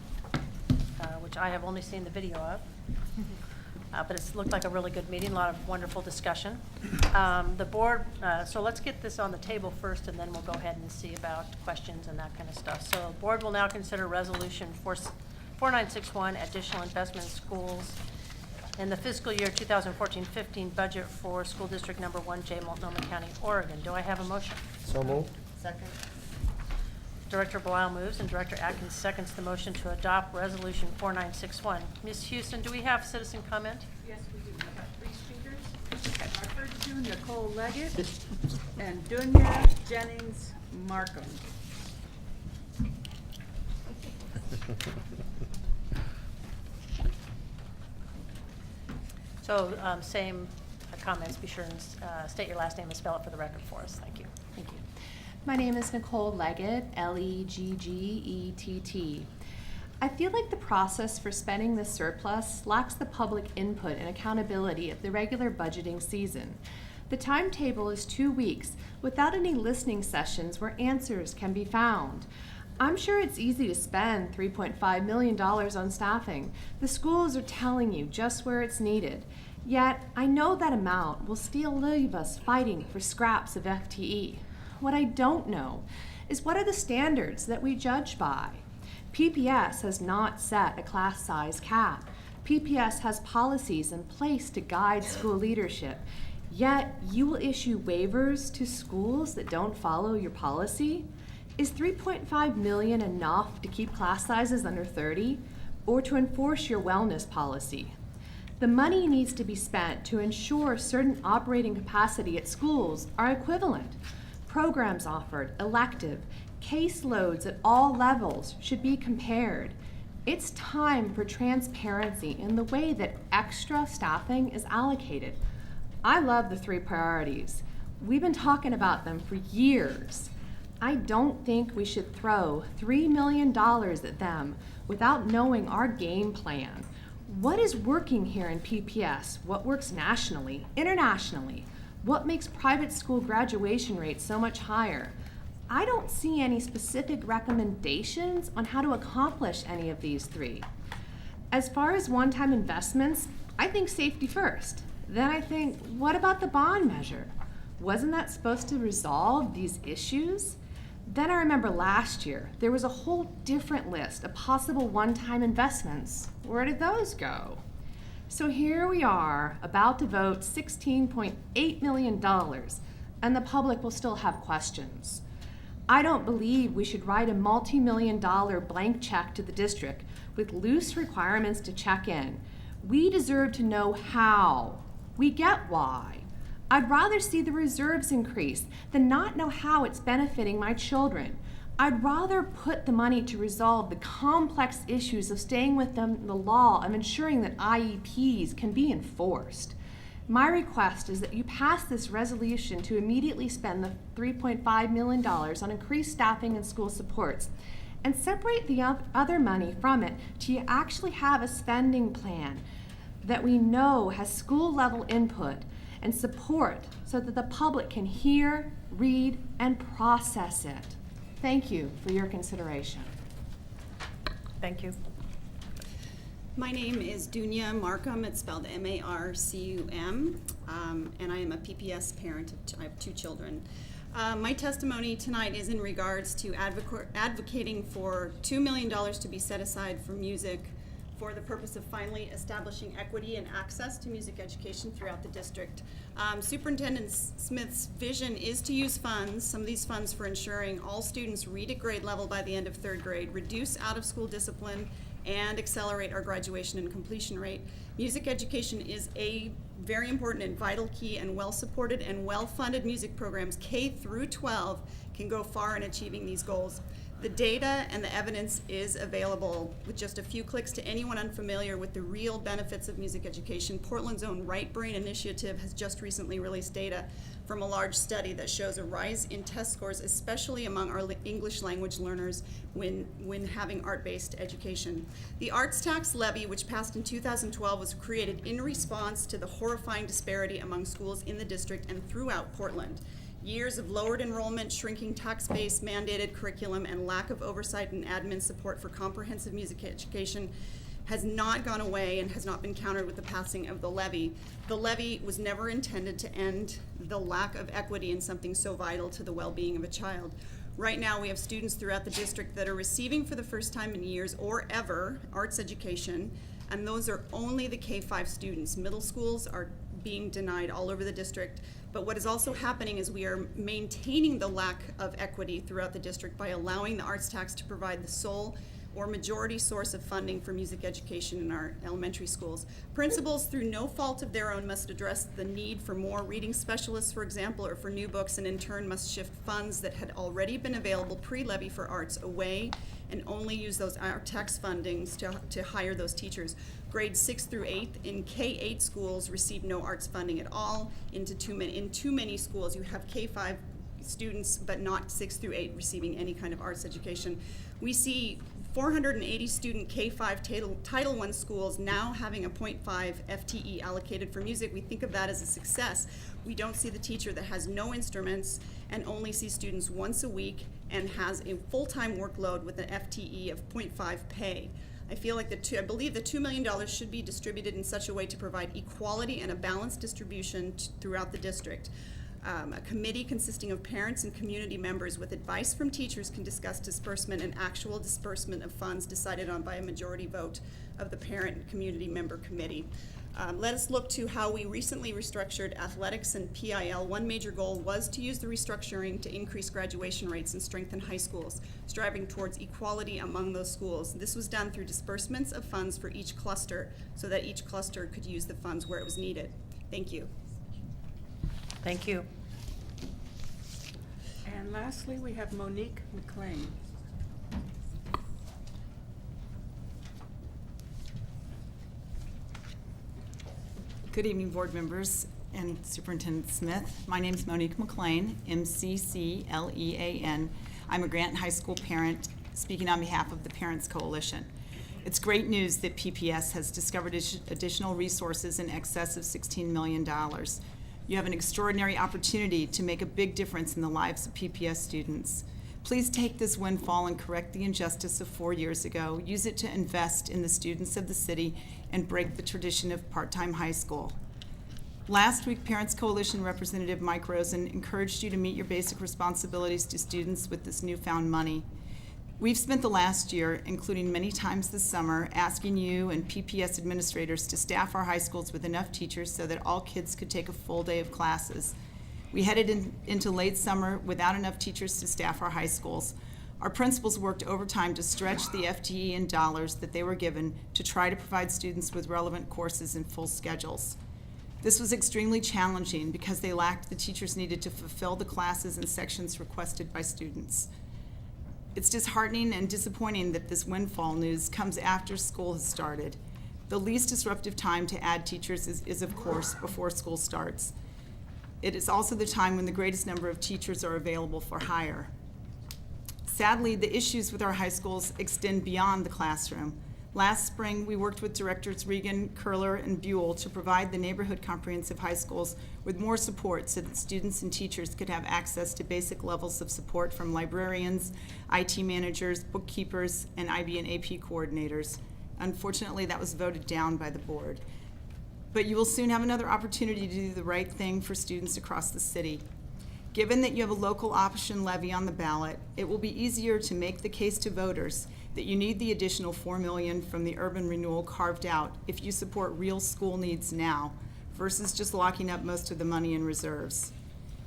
Speaker 1: which I have only seen the video of. But it's looked like a really good meeting, a lot of wonderful discussion. The board, so let's get this on the table first, and then we'll go ahead and see about questions and that kind of stuff. So the board will now consider resolution 4961, additional investment in schools in the fiscal year 2014-15 budget for school district number 1J, Multnomah County, Oregon. Do I have a motion?
Speaker 7: So moved.
Speaker 5: Second.
Speaker 1: Director Blau moves and Director Atkins seconds the motion to adopt resolution 4961. Ms. Houston, do we have citizen comment?
Speaker 10: Yes, we do. We have 3 speakers. Our first two, Nicole Leggett and Dunya Jennings Markham.
Speaker 1: So same comments. Be sure and state your last name and spell it for the record for us. Thank you.
Speaker 8: Thank you. My name is Nicole Leggett, Leggett. I feel like the process for spending this surplus lacks the public input and accountability of the regular budgeting season. The timetable is 2 weeks without any listening sessions where answers can be found. I'm sure it's easy to spend $3.5 million on staffing. The schools are telling you just where it's needed. Yet, I know that amount will still leave us fighting for scraps of FTE. What I don't know is what are the standards that we judge by? PPS has not set a class size cap. PPS has policies in place to guide school leadership. Yet, you will issue waivers to schools that don't follow your policy? Is $3.5 million enough to keep class sizes under 30 or to enforce your wellness policy? The money needs to be spent to ensure certain operating capacity at schools are equivalent. Programs offered, elective, caseloads at all levels should be compared. It's time for transparency in the way that extra staffing is allocated. I love the 3 priorities. We've been talking about them for years. I don't think we should throw $3 million at them without knowing our game plan. What is working here in PPS? What works nationally, internationally? What makes private school graduation rates so much higher? I don't see any specific recommendations on how to accomplish any of these 3. As far as one-time investments, I think safety first. Then I think, what about the bond measure? Wasn't that supposed to resolve these issues? Then I remember last year, there was a whole different list of possible one-time investments. Where did those go? So here we are, about to vote $16.8 million, and the public will still have questions. I don't believe we should write a multi-million-dollar blank check to the district with loose requirements to check in. We deserve to know how. We get why. I'd rather see the reserves increase than not know how it's benefiting my children. I'd rather put the money to resolve the complex issues of staying within the law, of ensuring that IEPs can be enforced. My request is that you pass this resolution to immediately spend the $3.5 million on increased staffing and school supports, and separate the other money from it to actually have a spending plan that we know has school-level input and support so that the public can hear, read, and process it. Thank you for your consideration.
Speaker 1: Thank you.
Speaker 9: My name is Dunya Markham. It's spelled M-A-R-C-U-M, and I am a PPS parent. I have 2 children. My testimony tonight is in regards to advocating for $2 million to be set aside for music for the purpose of finally establishing equity and access to music education throughout the district. Superintendent Smith's vision is to use funds, some of these funds, for ensuring all students read at grade level by the end of 3rd grade, reduce out-of-school discipline, and accelerate our graduation and completion rate. Music education is a very important and vital key, and well-supported and well-funded music programs K through 12 can go far in achieving these goals. The data and the evidence is available with just a few clicks to anyone unfamiliar with the real benefits of music education. Portland's own Right Brain Initiative has just recently released data from a large study that shows a rise in test scores, especially among our English language learners when having art-based education. The arts tax levy, which passed in 2012, was created in response to the horrifying disparity among schools in the district and throughout Portland. Years of lowered enrollment, shrinking tax base, mandated curriculum, and lack of oversight and admin support for comprehensive music education has not gone away and has not been countered with the passing of the levy. The levy was never intended to end the lack of equity in something so vital to the well-being of a child. Right now, we have students throughout the district that are receiving for the first time in years or ever arts education, and those are only the K-5 students. Middle schools are being denied all over the district. But what is also happening is we are maintaining the lack of equity throughout the district by allowing the arts tax to provide the sole or majority source of funding for music education in our elementary schools. Principals, through no fault of their own, must address the need for more reading specialists, for example, or for new books, and in turn must shift funds that had already been available pre-levy for arts away and only use those art tax fundings to hire those teachers. Grades 6 through 8 in K-8 schools receive no arts funding at all. In too many schools, you have K-5 students, but not 6 through 8 receiving any kind of arts education. We see 480 student K-5 Title I schools now having a 0.5 FTE allocated for music. We think of that as a success. We don't see the teacher that has no instruments and only sees students once a week and has a full-time workload with an FTE of 0.5 pay. I feel like I believe the $2 million should be distributed in such a way to provide equality and a balanced distribution throughout the district. A committee consisting of parents and community members with advice from teachers can discuss disbursement and actual disbursement of funds decided on by a majority vote of the parent and community member committee. Let us look to how we recently restructured athletics and PIL. One major goal was to use the restructuring to increase graduation rates and strengthen high schools, striving towards equality among those schools. This was done through disbursements of funds for each cluster so that each cluster could use the funds where it was needed. Thank you.
Speaker 1: Thank you.
Speaker 10: And lastly, we have Monique McLean.
Speaker 13: Good evening, board members and Superintendent Smith. My name is Monique McLean, M-C-C-L-E-A-N. I'm a Grant High School parent speaking on behalf of the Parents Coalition. It's great news that PPS has discovered additional resources in excess of $16 million. You have an extraordinary opportunity to make a big difference in the lives of PPS students. Please take this windfall and correct the injustice of 4 years ago. Use it to invest in the students of the city and break the tradition of part-time high school. Last week, Parents Coalition Representative Mike Rosen encouraged you to meet your basic responsibilities to students with this newfound money. We've spent the last year, including many times this summer, asking you and PPS administrators to staff our high schools with enough teachers so that all kids could take a full day of classes. We headed into late summer without enough teachers to staff our high schools. Our principals worked overtime to stretch the FTE in dollars that they were given to try to provide students with relevant courses and full schedules. This was extremely challenging because they lacked the teachers needed to fulfill the classes and sections requested by students. It's disheartening and disappointing that this windfall news comes after school has started. The least disruptive time to add teachers is of course, before school starts. It is also the time when the greatest number of teachers are available for hire. Sadly, the issues with our high schools extend beyond the classroom. Last spring, we worked with directors Regan, Curler, and Buell to provide the neighborhood comprehensive high schools with more support so that students and teachers could have access to basic levels of support from librarians, IT managers, bookkeepers, and IB and AP coordinators. Unfortunately, that was voted down by the board. But you will soon have another opportunity to do the right thing for students across the city. Given that you have a local option levy on the ballot, it will be easier to make the case to voters that you need the additional $4 million from the urban renewal carved out if you support real school needs now versus just locking up most of the money in reserves.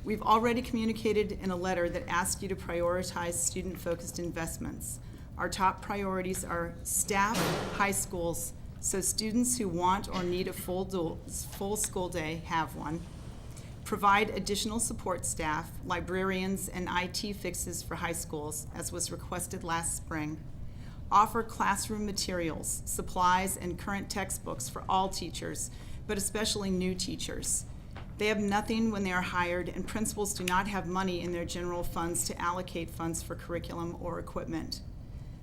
Speaker 13: We've already communicated in a letter that asks you to prioritize student-focused investments. Our top priorities are staff high schools, so students who want or need a full school day have one. Provide additional support staff, librarians, and IT fixes for high schools, as was requested last spring. Offer classroom materials, supplies, and current textbooks for all teachers, but especially new teachers. They have nothing when they are hired, and principals do not have money in their general funds to allocate funds for curriculum or equipment.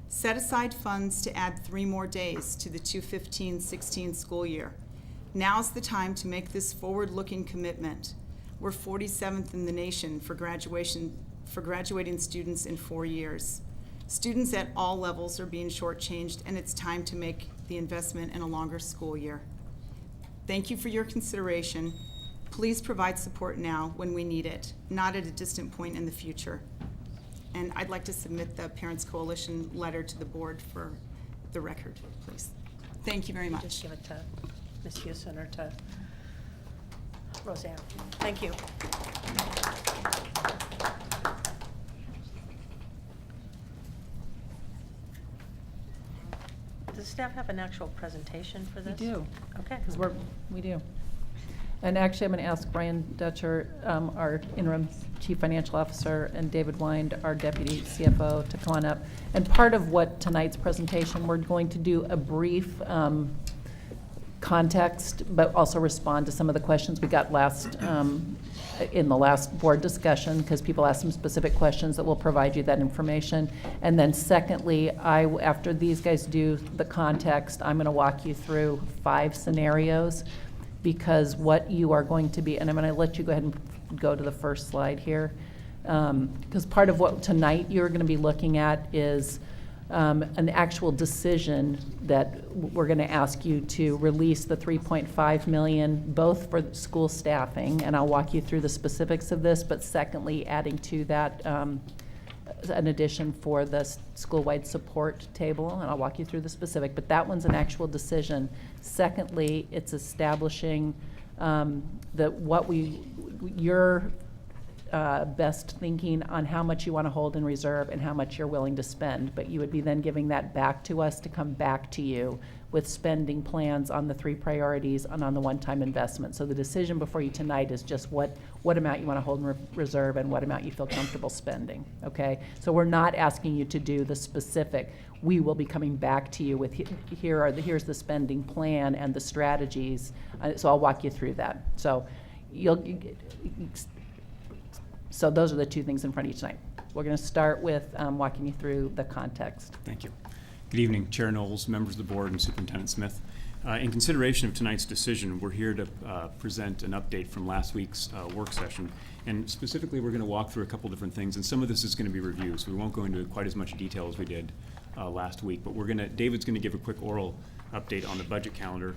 Speaker 13: Set aside funds to add 3 more days to the 2015-16 school year. Now's the time to make this forward-looking commitment. We're 47th in the nation for graduating students in 4 years. Students at all levels are being shortchanged, and it's time to make the investment in a longer school year. Thank you for your consideration. Please provide support now when we need it, not at a distant point in the future. And I'd like to submit the Parents Coalition letter to the board for the record, please. Thank you very much.
Speaker 1: Just give it to Ms. Houston or to Roseanne. Thank you. Does staff have an actual presentation for
Speaker 3: We
Speaker 1: this?
Speaker 3: do.
Speaker 1: Okay.
Speaker 3: Because we do. And actually, I'm going to ask Brian Dutcher, our interim chief financial officer, and David Wind, our deputy CFO, to come on up. And part of what tonight's presentation, we're going to do a brief context, but also respond to some of the questions we got in the last board discussion, because people asked some specific questions that will provide you that information. And then secondly, after these guys do the context, I'm going to walk you through 5 scenarios, because what you are going to be, and I'm going to let you go ahead and go to the first slide here, because part of what tonight you're going to be looking at is an actual decision that we're going to ask you to release the $3.5 million, both for school staffing, and I'll walk you through the specifics of this, but secondly, adding to that an addition for the school-wide support table, and I'll walk you through the specific, but that one's an actual decision. Secondly, it's establishing your best thinking on how much you want to hold in reserve and how much you're willing to spend, but you would be then giving that back to us to come back to you with spending plans on the 3 priorities and on the one-time investment. So the decision before you tonight is just what amount you want to hold in reserve and what amount you feel comfortable spending, okay? So we're not asking you to do the specific. We will be coming back to you with here's the spending plan and the strategies. So I'll walk you through that. So So those are the 2 things in front of you tonight. We're going to start with walking you through the context.
Speaker 12: Thank you. Good evening, Chair Knowles, members of the board, and Superintendent Smith. In consideration of tonight's decision, we're here to present an update from last week's work session. And specifically, we're going to walk through a couple different things, and some of this is going to be review, so we won't go into quite as much detail as we did last week. But David's going to give a quick oral update on the budget calendar.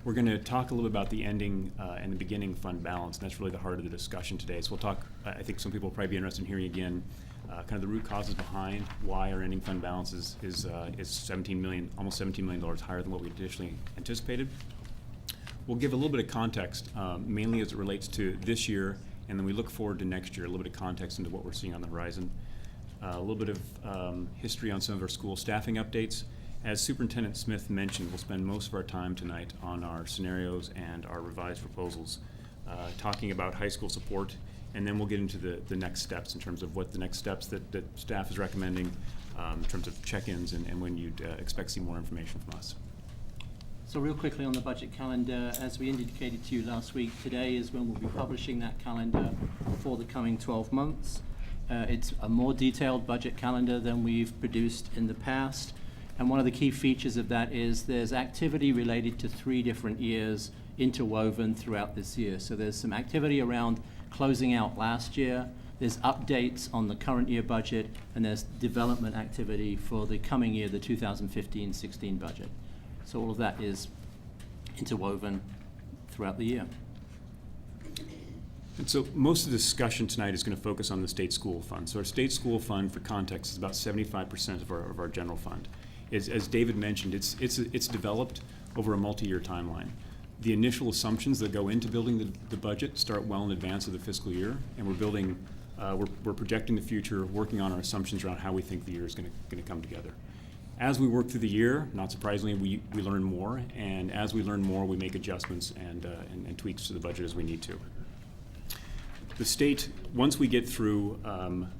Speaker 12: We're going to talk a little bit about the ending and the beginning fund balance, and that's really the heart of the discussion today. So we'll talk, I think some people will probably be interested in hearing again kind of the root causes behind why our ending fund balance is almost $17 million higher than what we initially anticipated. We'll give a little bit of context, mainly as it relates to this year, and then we look forward to next year, a little bit of context into what we're seeing on the horizon. A little bit of history on some of our school staffing updates, As Superintendent Smith mentioned, we'll spend most of our time tonight on our scenarios and our revised proposals, talking about high school support, and then we'll get into the next steps in terms of what the next steps that staff is recommending in terms of check-ins and when you'd expect to see more information from us.
Speaker 14: So real quickly on the budget calendar, as we indicated to you last week, today is when we'll be publishing that calendar for the coming 12 months. It's a more detailed budget calendar than we've produced in the past. And one of the key features of that is there's activity related to 3 different years interwoven throughout this year. So there's some activity around closing out last year, there's updates on the current year budget, and there's development activity for the coming year, the 2015-16 budget. So all of that is interwoven throughout the year.
Speaker 12: And so most of the discussion tonight is going to focus on the state school fund. So our state school fund, for context, is about 75% of our general fund. As David mentioned, it's developed over a multi-year timeline. The initial assumptions that go into building the budget start well in advance of the fiscal year, and we're building, we're projecting the future, working on our assumptions around how we think the year is going to come together. As we work through the year, not surprisingly, we learn more, and as we learn more, we make adjustments and tweaks to the budget as we need to. The state, once we get through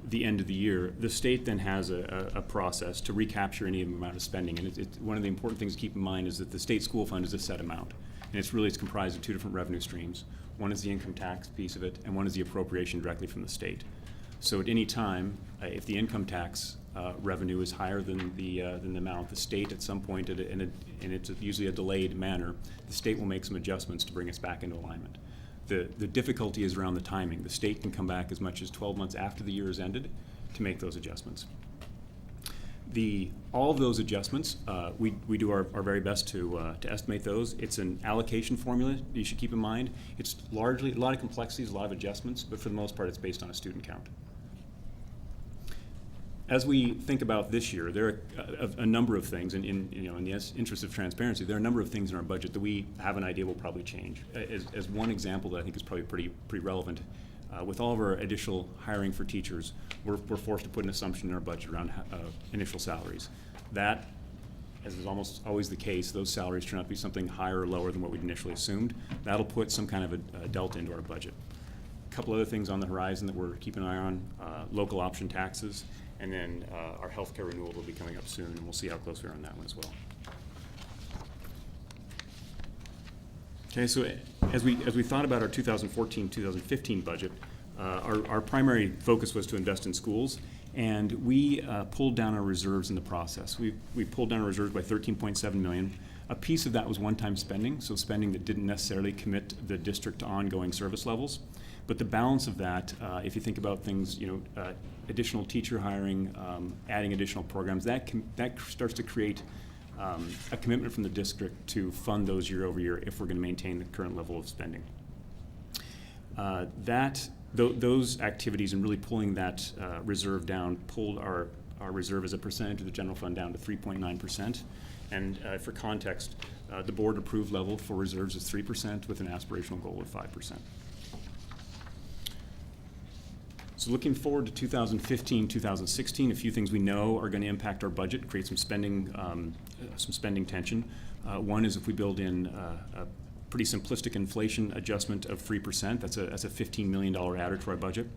Speaker 12: the end of the year, the state then has a process to recapture any amount of spending. And one of the important things to keep in mind is that the state school fund is a set amount. And it's comprised of 2 different revenue streams. One is the income tax piece of it, and one is the appropriation directly from the state. So at any time, if the income tax revenue is higher than the amount, the state at some point, and it's usually a delayed manner, the state will make some adjustments to bring us back into alignment. The difficulty is around the timing. The state can come back as much as 12 months after the year is ended to make those adjustments. All of those adjustments, we do our very best to estimate those. It's an allocation formula you should keep in mind. It's largely a lot of complexities, a lot of adjustments, but for the most part it's based on a student count. As we think about this year, there are a number of things, and in the interest of transparency, there are a number of things in our budget that we have an idea will probably change. As one example that I think is probably pretty relevant, with all of our additional hiring for teachers, we're forced to put an assumption in our budget around initial salaries. That, as is almost always the case, those salaries turn out to be something higher or lower than what we'd initially assumed. That'll put some kind of a delta into our budget. A couple other things on the horizon that we're keeping an eye on, local option taxes, and then our healthcare renewal will be coming up soon, and we'll see how close we are on that one as well. Okay, so as we thought about our 2014-2015 budget, our primary focus was to invest in schools, and we pulled down our reserves in the process. We pulled down our reserves by $13.7 million. A piece of that was one-time spending, so spending that didn't necessarily commit the district to ongoing service levels. But the balance of that, if you think about things, additional teacher hiring, adding additional programs, that starts to create a commitment from the district to fund those year over year if we're going to maintain the current level of spending. Those activities and really pulling that reserve down pulled our reserve as a percentage of the general fund down to 3.9%. And for context, the board approved level for reserves is 3% with an aspirational goal of 5%. So looking forward to 2015-2016, a few things we know are going to impact our budget, create some spending tension. One is if we build in a pretty simplistic inflation adjustment of 3%, that's a $15 million adder to our budget.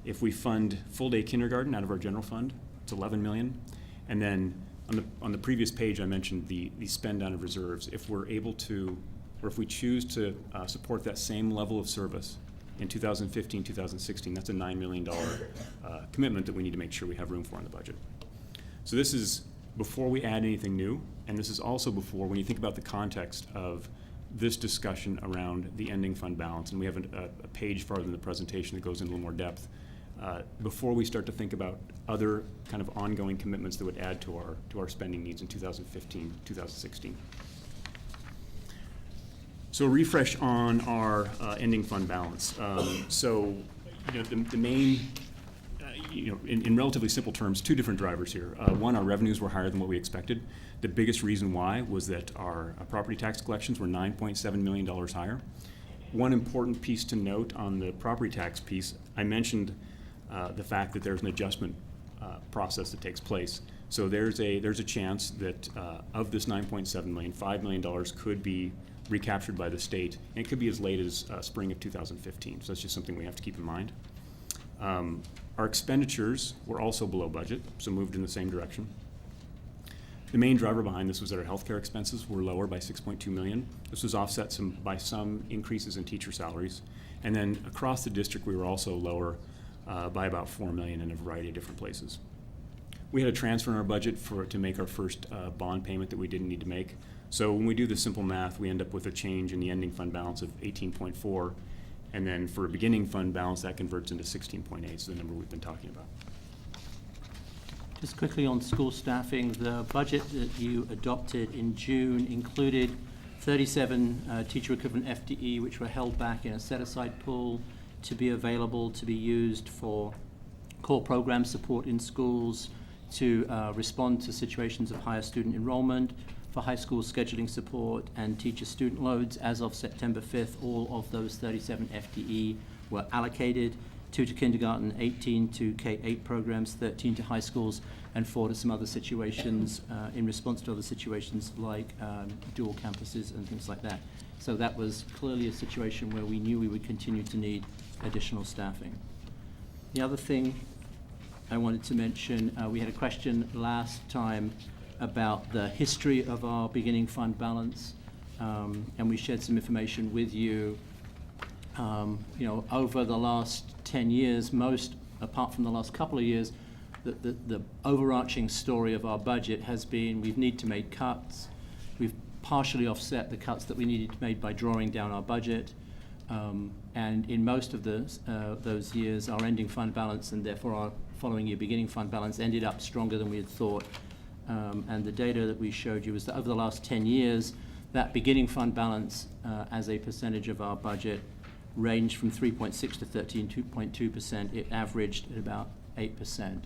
Speaker 12: If we fund full-day kindergarten out of our general fund, it's $11 million. And then on the previous page, I mentioned the spend down of reserves. If we're able to, or if we choose to support that same level of service in 2015-2016, that's a $9 million commitment that we need to make sure we have room for in the budget. So this is before we add anything new, and this is also before, when you think about the context of this discussion around the ending fund balance, and we have a page farther in the presentation that goes in a little more depth, before we start to think about other kind of ongoing commitments that would add to our spending needs in 2015-2016. So a refresh on our ending fund balance. The main, in relatively simple terms, 2 different drivers here. One, our revenues were higher than what we expected. The biggest reason why was that our property tax collections were $9.7 million higher. One important piece to note on the property tax piece, I mentioned the fact that there's an adjustment process that takes place. So there's a chance that of this $9.7 million, $5 million could be recaptured by the state, and it could be as late as spring of 2015. So that's just something we have to keep in mind. Our expenditures were also below budget, so moved in the same direction. The main driver behind this was that our healthcare expenses were lower by $6.2 million. This was offset by some increases in teacher salaries. And then across the district, we were also lower by about $4 million in a variety of different places. We had a transfer in our budget to make our first bond payment that we didn't need to make. So when we do the simple math, we end up with a change in the ending fund balance of 18.4, and then for a beginning fund balance, that converts into 16.8, so the number we've been talking about.
Speaker 14: Just quickly on school staffing, the budget that you adopted in June included 37 teacher equivalent FTE, which were held back in a set-aside pool to be available to be used for core program support in schools, to respond to situations of higher student enrollment, for high school scheduling support and teacher student loads. As of September 5th, all of those 37 FTE were allocated, 2 to kindergarten, 18 to K-8 programs, 13 to high schools, and 4 to some other situations in response to other situations like dual campuses and things like that. So that was clearly a situation where we knew we would continue to need additional staffing. The other thing I wanted to mention, we had a question last time about the history of our beginning fund balance, and we shared some information with you. Over the last 10 years, apart from the last couple of years, the overarching story of our budget has been we've need to make cuts. We've partially offset the cuts that we needed to make by drawing down our budget. And in most of those years, our ending fund balance and therefore our following year beginning fund balance ended up stronger than we had thought. And the data that we showed you was that over the last 10 years, that beginning fund balance as a percentage of our budget ranged from 3.6 to 13.2%. It averaged at about 8%,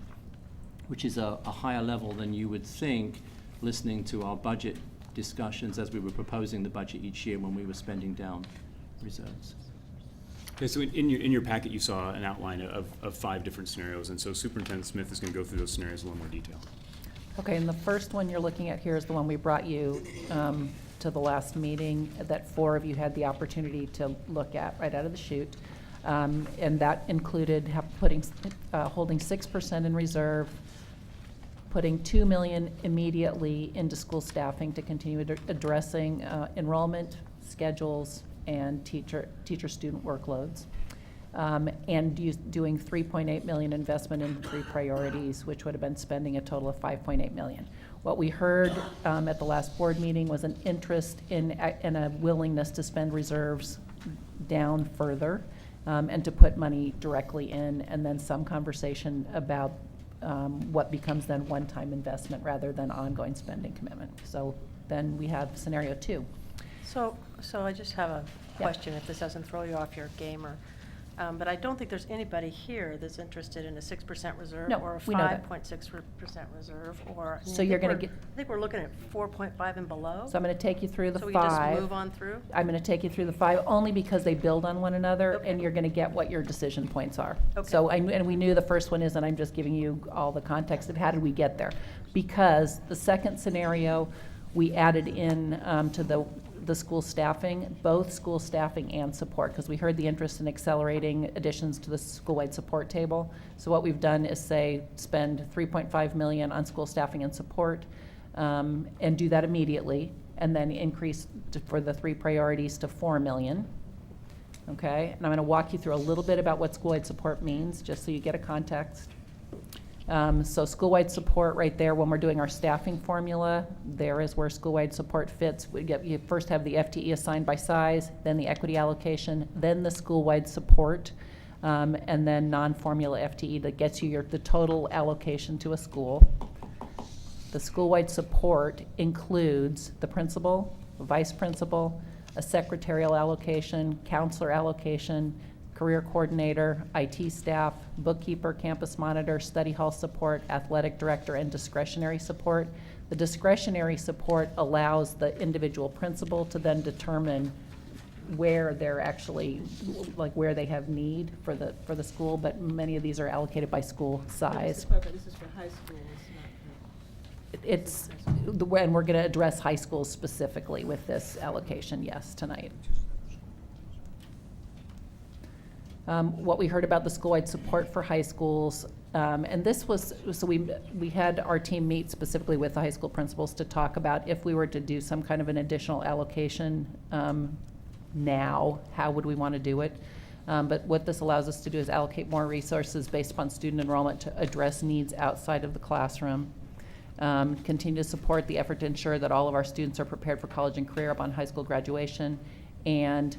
Speaker 14: which is a higher level than you would think listening to our budget discussions as we were proposing the budget each year when we were spending down reserves.
Speaker 12: Okay, so in your packet, you saw an outline of 5 different scenarios, and so Superintendent Smith is going to go through those scenarios in a little more detail.
Speaker 3: Okay, and the first one you're looking at here is the one we brought you to the last meeting that 4 of you had the opportunity to look at right out of the chute. And that included holding 6% in reserve, putting $2 million immediately into school staffing to continue addressing enrollment, schedules, and teacher-student workloads. And doing $3.8 million investment in the 3 priorities, which would have been spending a total of $5.8 million. What we heard at the last board meeting was an interest in a willingness to spend reserves down further and to put money directly in, and then some conversation about what becomes then one-time investment rather than ongoing spending commitment. So then we have scenario 2.
Speaker 1: So I just have a question, if this doesn't throw you off your game, but I don't think there's anybody here that's interested in a 6% reserve
Speaker 3: No,
Speaker 1: or a
Speaker 3: we know that.
Speaker 1: 5.6% reserve, or.
Speaker 3: So you're gonna get.
Speaker 1: I think we're looking at 4.5 and below.
Speaker 3: So I'm going to take you through the 5.
Speaker 1: So we just move on through?
Speaker 3: I'm going to take you through the 5 only because they build on one another, and you're going to get what your decision points are.
Speaker 1: Okay.
Speaker 3: So, and we knew the first one is, and I'm just giving you all the context of how did we get there. Because the second scenario, we added in to the school staffing, both school staffing and support, because we heard the interest in accelerating additions to the school-wide support table. So what we've done is spend $3.5 million on school staffing and support, and do that immediately, and then increase for the 3 priorities to $4 million. Okay, and I'm going to walk you through a little bit about what school-wide support means, just so you get a context. So school-wide support right there, when we're doing our staffing formula, there is where school-wide support fits. You first have the FTE assigned by size, then the equity allocation, then the school-wide support, and then non-formula FTE that gets you the total allocation to a school. The school-wide support includes the principal, vice principal, a secretarial allocation, counselor allocation, career coordinator, IT staff, bookkeeper, campus monitor, study hall support, athletic director, and discretionary support. The discretionary support allows the individual principal to then determine where they're actually, where they have need for the school, but many of these are allocated by school size.
Speaker 10: This is for high school, it's
Speaker 3: it's, and we're going to address high schools specifically with this allocation, yes, tonight. What we heard about the school-wide support for high schools, and this was, so we had our team meet specifically with the high school principals to talk about if we were to do some kind of an additional allocation now, how would we want to do it? But what this allows us to do is allocate more resources based upon student enrollment to address needs outside of the classroom. Continue to support the effort to ensure that all of our students are prepared for college and career upon high school graduation. And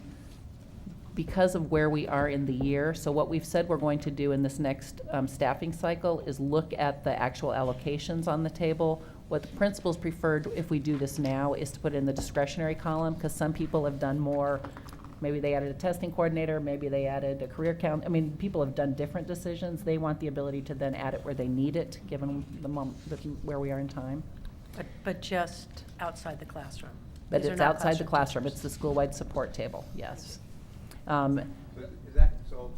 Speaker 3: because of where we are in the year, so what we've said we're going to do in this next staffing cycle is look at the actual allocations on the table. What the principals preferred, if we do this now, is to put in the discretionary column, because some people have done more. Maybe they added a testing coordinator, maybe they added a career count. I mean, people have done different decisions. They want the ability to then add it where they need it, given where we are in time.
Speaker 1: But just outside the classroom.
Speaker 3: But
Speaker 1: These are
Speaker 3: it's
Speaker 1: not
Speaker 3: outside the classroom.
Speaker 1: teachers.
Speaker 3: It's the school-wide support table, yes.
Speaker 15: But is that so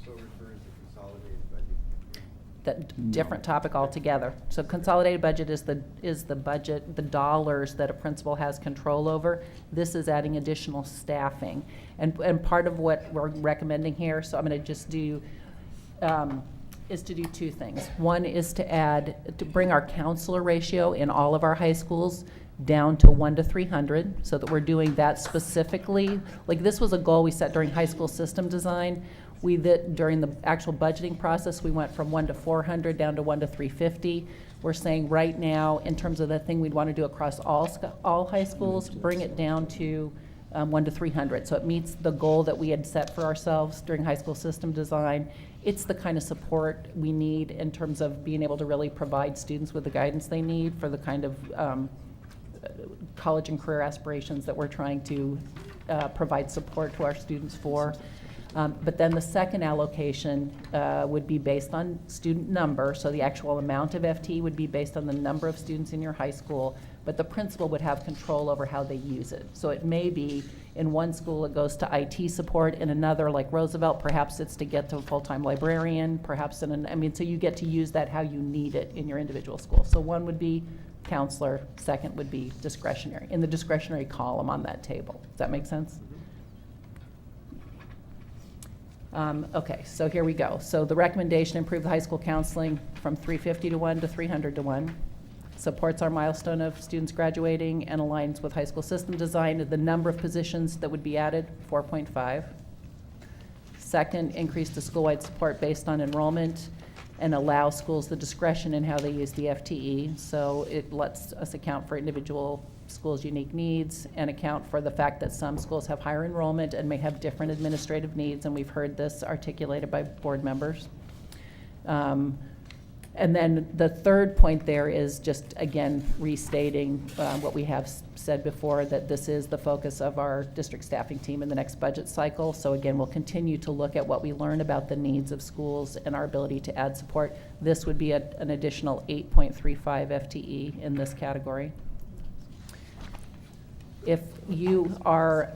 Speaker 15: referring to consolidated budget?
Speaker 3: That different topic altogether. So consolidated budget is the budget, the dollars that a principal has control over. This is adding additional staffing. And part of what we're recommending here, so I'm going to just do, is to do two things. One is to bring our counselor ratio in all of our high schools down to 1 to 300, so that we're doing that specifically. Like, this was a goal we set during high school system design. During the actual budgeting process, we went from 1 to 400 down to 1 to 350. We're saying right now, in terms of the thing we'd want to do across all high schools, bring it down to 1 to 300. So it meets the goal that we had set for ourselves during high school system design. It's the kind of support we need in terms of being able to really provide students with the guidance they need for the kind of college and career aspirations that we're trying to provide support to our students for. But then the second allocation would be based on student number, so the actual amount of FTE would be based on the number of students in your high school, but the principal would have control over how they use it. So it may be in one school it goes to IT support, in another, like Roosevelt, perhaps it's to get to a full-time librarian, perhaps so you get to use that how you need it in your individual school. So one would be counselor, second would be discretionary, in the discretionary column on that table. Does that make sense? Okay, so here we go. So the recommendation, improve the high school counseling from 350 to 1 to 300 to 1. Supports our milestone of students graduating and aligns with high school system design. The number of positions that would be added, 4.5. Second, increase the school-wide support based on enrollment and allow schools the discretion in how they use the FTE. So it lets us account for individual schools' unique needs and account for the fact that some schools have higher enrollment and may have different administrative needs, and we've heard this articulated by board members. And then the third point there is just, again, restating what we have said before, that this is the focus of our district staffing team in the next budget cycle. So again, we'll continue to look at what we learn about the needs of schools and our ability to add support. This would be an additional 8.35 FTE in this category. If you are,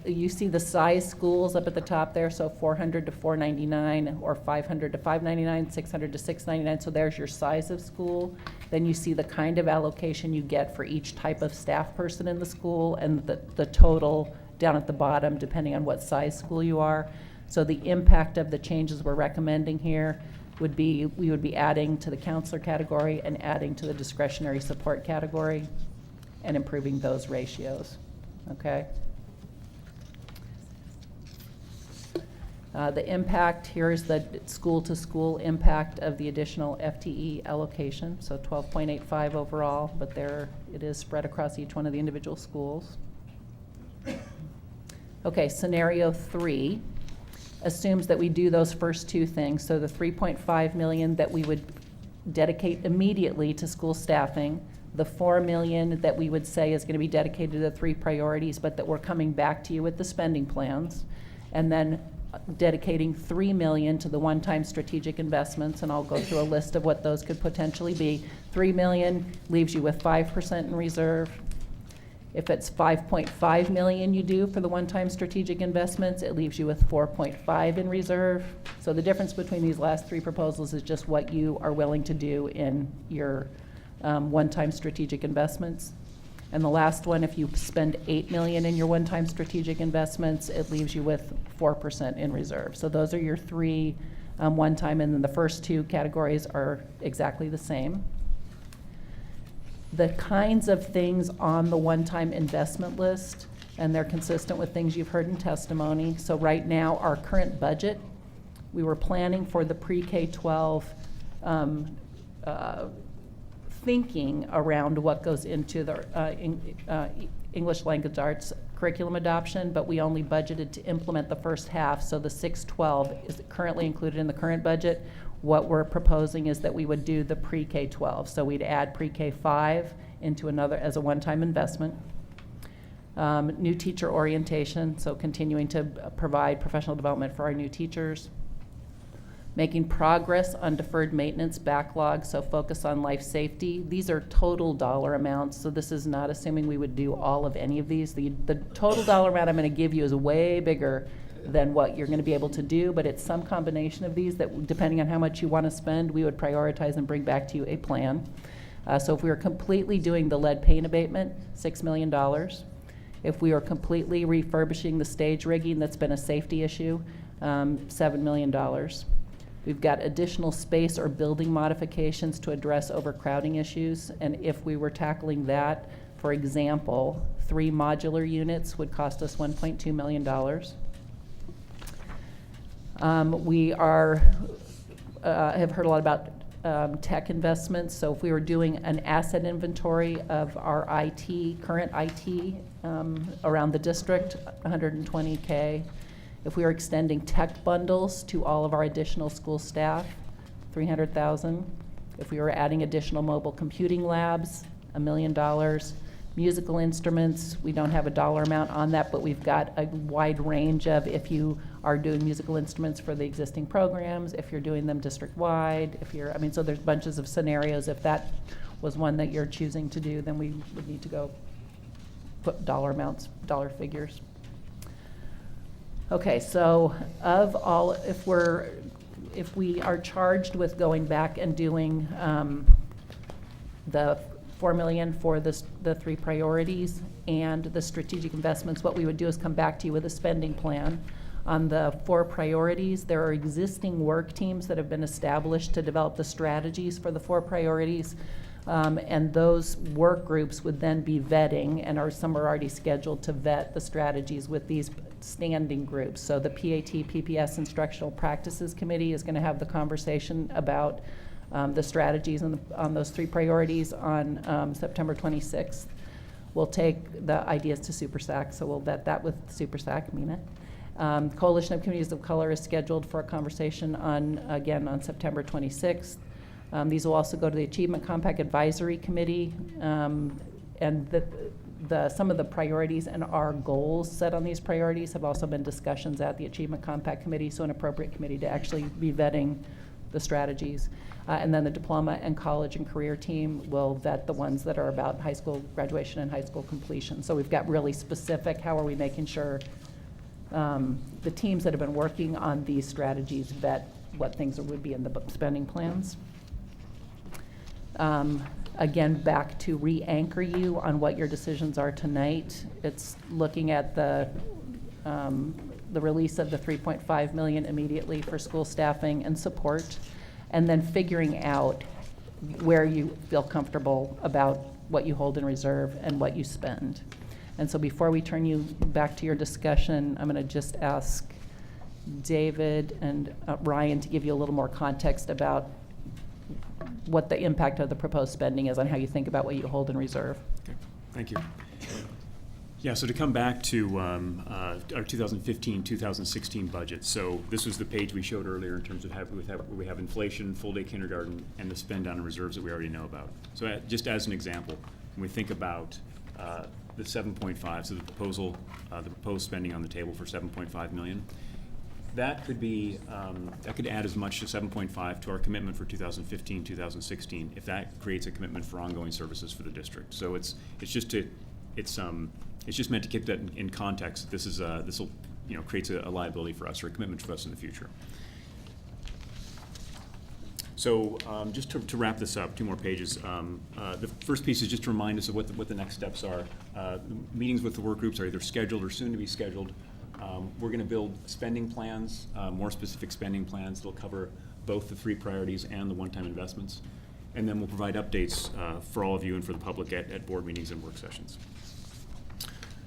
Speaker 3: you see the size schools up at the top there, so 400 to 499, or 500 to 599, 600 to 699, so there's your size of school. Then you see the kind of allocation you get for each type of staff person in the school, and the total down at the bottom, depending on what size school you are. So the impact of the changes we're recommending here would be, we would be adding to the counselor category and adding to the discretionary support category, and improving those ratios, okay? The impact, here's the school-to-school impact of the additional FTE allocation, so 12.85 overall, but there it is spread across each one of the individual schools. Okay, scenario 3 assumes that we do those first two things, so the $3.5 million that we would dedicate immediately to school staffing, the $4 million that we would say is going to be dedicated to the 3 priorities, but that we're coming back to you with the spending plans, and then dedicating $3 million to the one-time strategic investments, and I'll go through a list of what those could potentially be. $3 million leaves you with 5% in reserve. If it's $5.5 million you do for the one-time strategic investments, it leaves you with 4.5 in reserve. So the difference between these last 3 proposals is just what you are willing to do in your one-time strategic investments. And the last one, if you spend $8 million in your one-time strategic investments, it leaves you with 4% in reserve. So those are your three one-time, and then the first two categories are exactly the same. The kinds of things on the one-time investment list, and they're consistent with things you've heard in testimony. So right now, our current budget, we were planning for the pre-K-12 thinking around what goes into the English language arts curriculum adoption, but we only budgeted to implement the first half, so the 612 is currently included in the current budget. What we're proposing is that we would do the pre-K-12, so we'd add pre-K-5 into another as a one-time investment. New teacher orientation, so continuing to provide professional development for our new teachers. Making progress on deferred maintenance backlog, so focus on life safety. These are total dollar amounts, so this is not assuming we would do all of any of these. The total dollar amount I'm going to give you is way bigger than what you're going to be able to do, but it's some combination of these that, depending on how much you want to spend, we would prioritize and bring back to you a plan. So if we were completely doing the lead paint abatement, $6 million. If we are completely refurbishing the stage rigging that's been a safety issue, $7 million. We've got additional space or building modifications to address overcrowding issues, and if we were tackling that, for example, 3 modular units would cost us $1.2 million. We have heard a lot about tech investments, so if we were doing an asset inventory of our current IT around the district, $120K. If we were extending tech bundles to all of our additional school staff, $300,000. If we were adding additional mobile computing labs, $1 million. Musical instruments, we don't have a dollar amount on that, but we've got a wide range of, if you are doing musical instruments for the existing programs, if you're doing them district-wide, so there's bunches of scenarios. If that was one that you're choosing to do, then we would need to go put dollar amounts, dollar figures. Okay, so if we are charged with going back and doing the $4 million for the 3 priorities and the strategic investments, what we would do is come back to you with a spending plan. On the 4 priorities, there are existing work teams that have been established to develop the strategies for the 4 priorities. And those work groups would then be vetting, and some are already scheduled to vet the strategies with these standing groups. So the PAT PPS Instructional Practices Committee is going to have the conversation about the strategies on those 3 priorities on September 26th. We'll take the ideas to Super SAC, so we'll vet that with Super SAC, Mina. Coalition of Communities of Color is scheduled for a conversation again on September 26th. These will also go to the Achievement Compact Advisory Committee, and some of the priorities and our goals set on these priorities have also been discussions at the Achievement Compact Committee, so an appropriate committee to actually be vetting the strategies. And then the Diploma and College and Career team will vet the ones that are about high school graduation and high school completion. So we've got really specific, how are we making sure the teams that have been working on these strategies vet what things would be in the spending plans. Again, back to re-anchor you on what your decisions are tonight. It's looking at the release of the $3.5 million immediately for school staffing and support, and then figuring out where you feel comfortable about what you hold in reserve and what you spend. And so before we turn you back to your discussion, I'm going to just ask David and Ryan to give you a little more context about what the impact of the proposed spending is on how you think about what you hold in reserve.
Speaker 12: Okay, thank you. Yeah, so to come back to our 2015-2016 budget. So this was the page we showed earlier in terms of how we have inflation, full-day kindergarten, and the spend down in reserves that we already know about. So just as an example, when we think about the 7.5, so the proposed spending on the table for 7.5 million, that could be that could add as much as 7.5 to our commitment for 2015-2016 if that creates a commitment for ongoing services for the district. So it's just meant to keep that in context. This will creates a liability for us or a commitment for us in the future. So just to wrap this up, 2 more pages. The first piece is just to remind us of what the next steps are. The meetings with the work groups are either scheduled or soon to be scheduled. We're going to build spending plans, more specific spending plans that'll cover both the 3 priorities and the one-time investments. And then we'll provide updates for all of you and for the public at board meetings and work sessions.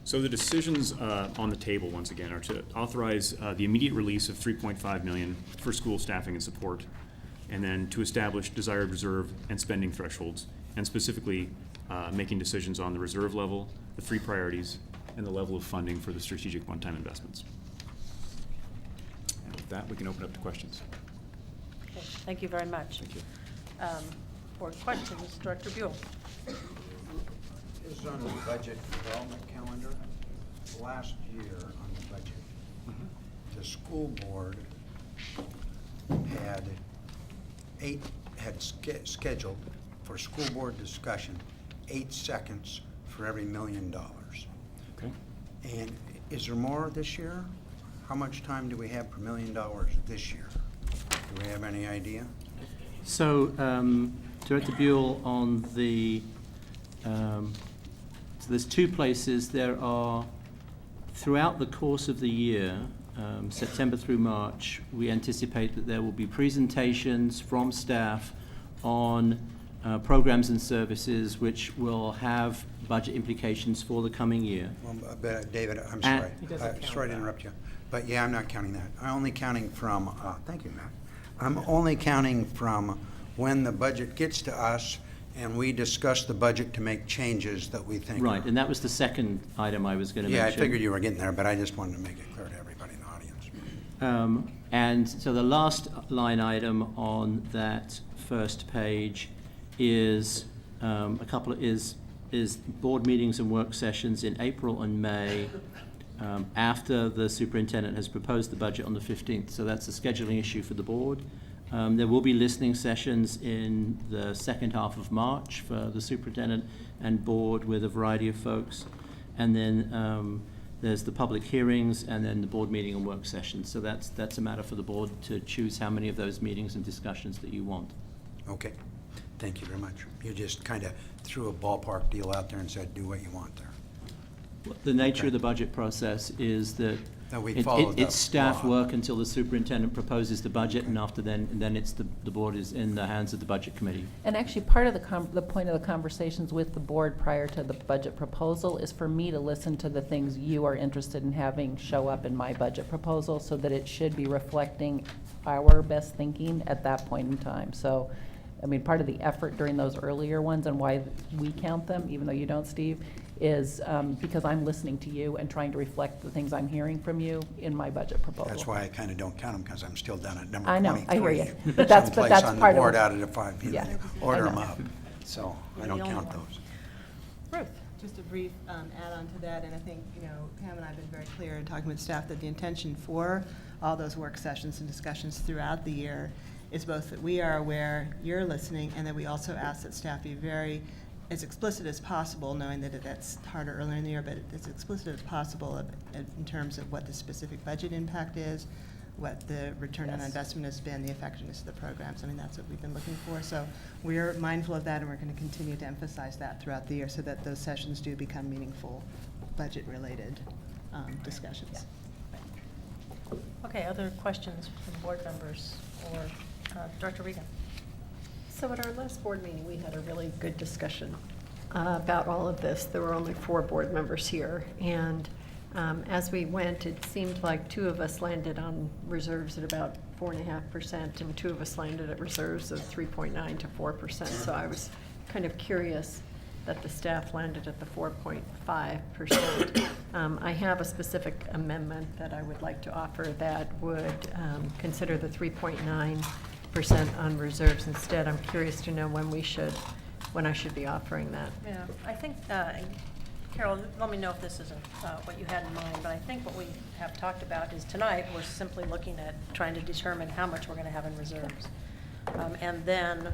Speaker 12: So the decisions on the table, once again, are to authorize the immediate release of $3.5 million for school staffing and support, and then to establish desired reserve and spending thresholds, and specifically making decisions on the reserve level, the 3 priorities, and the level of funding for the strategic one-time investments. And with that, we can open up to questions.
Speaker 1: Okay, thank you very much.
Speaker 12: Thank you.
Speaker 1: Board questions, Director Buell.
Speaker 23: Is on the budget development calendar, last year on the budget, the school board had scheduled for school board discussion 8 seconds for every $1 million.
Speaker 12: Okay.
Speaker 23: And is there more this year? How much time do we have per $1 million this year? Do we have any idea?
Speaker 14: So, Director Buell, on the, so there's 2 places. There are, throughout the course of the year, September through March, we anticipate that there will be presentations from staff on programs and services which will have budget implications for the coming year.
Speaker 23: Well, but David, I'm sorry. Sorry to interrupt you. But yeah, I'm not counting that. I'm only counting from, thank you, Matt. I'm only counting from when the budget gets to us and we discuss the budget to make changes that we think.
Speaker 14: Right, and that was the second item I was going to mention.
Speaker 23: Yeah, I figured you were getting there, but I just wanted to make it clear to everybody in the audience.
Speaker 14: And so the last line item on that first page is is board meetings and work sessions in April and May after the superintendent has proposed the budget on the 15th. So that's a scheduling issue for the board. There will be listening sessions in the second half of March for the superintendent and board with a variety of folks. And then there's the public hearings and then the board meeting and work sessions. So that's a matter for the board to choose how many of those meetings and discussions that you want.
Speaker 23: Okay. Thank you very much. You just kind of threw a ballpark deal out there and said, do what you want there.
Speaker 14: The nature of the budget process is that it's staff work until the superintendent proposes the budget, and after then it's the board is in the hands of the budget committee.
Speaker 3: And actually, part of the point of the conversations with the board prior to the budget proposal is for me to listen to the things you are interested in having show up in my budget proposal, so that it should be reflecting our best thinking at that point in time. So, I mean, part of the effort during those earlier ones and why we count them, even though you don't, Steve, is because I'm listening to you and trying to reflect the things I'm hearing from you in my budget proposal.
Speaker 23: That's why I kind of don't count them, because I'm still down at number 23.
Speaker 3: I know, I hear you. But that's
Speaker 23: Someplace
Speaker 3: part
Speaker 23: on the board
Speaker 3: of it.
Speaker 23: out of the 5, you know,
Speaker 3: Yeah,
Speaker 23: order
Speaker 3: I
Speaker 23: them
Speaker 3: know.
Speaker 23: up. So I don't count those.
Speaker 1: Ruth.
Speaker 5: Just a brief add-on to that, and I think, you know, Pam and I have been very clear in talking with staff that the intention for all those work sessions and discussions throughout the year is both that we are aware you're listening, and that we also ask that staff be very as explicit as possible, knowing that that's harder earlier in the year, but as explicit as possible in terms of what the specific budget impact is, what the return on investment has been, the effectiveness of the programs. I mean, that's what we've been looking for. So we're mindful of that, and we're going to continue to emphasize that throughout the year so that those sessions do become meaningful budget-related discussions.
Speaker 1: Okay, other questions from board members or Director Regan?
Speaker 6: So at our last board meeting, we had a really good discussion about all of this. There were only 4 board members here, and as we went, it seemed like 2 of us landed on reserves at about 4.5%, and 2 of us landed at reserves of 3.9 to 4%. So I was kind of curious that the staff landed at the 4.5%. I have a specific amendment that I would like to offer that would consider the 3.9% on reserves instead. I'm curious to know when I should be offering that.
Speaker 1: Yeah, I think, Carol, let me know if this isn't what you had in mind, but I think what we have talked about is tonight we're simply looking at trying to determine how much we're going to have in reserves. And then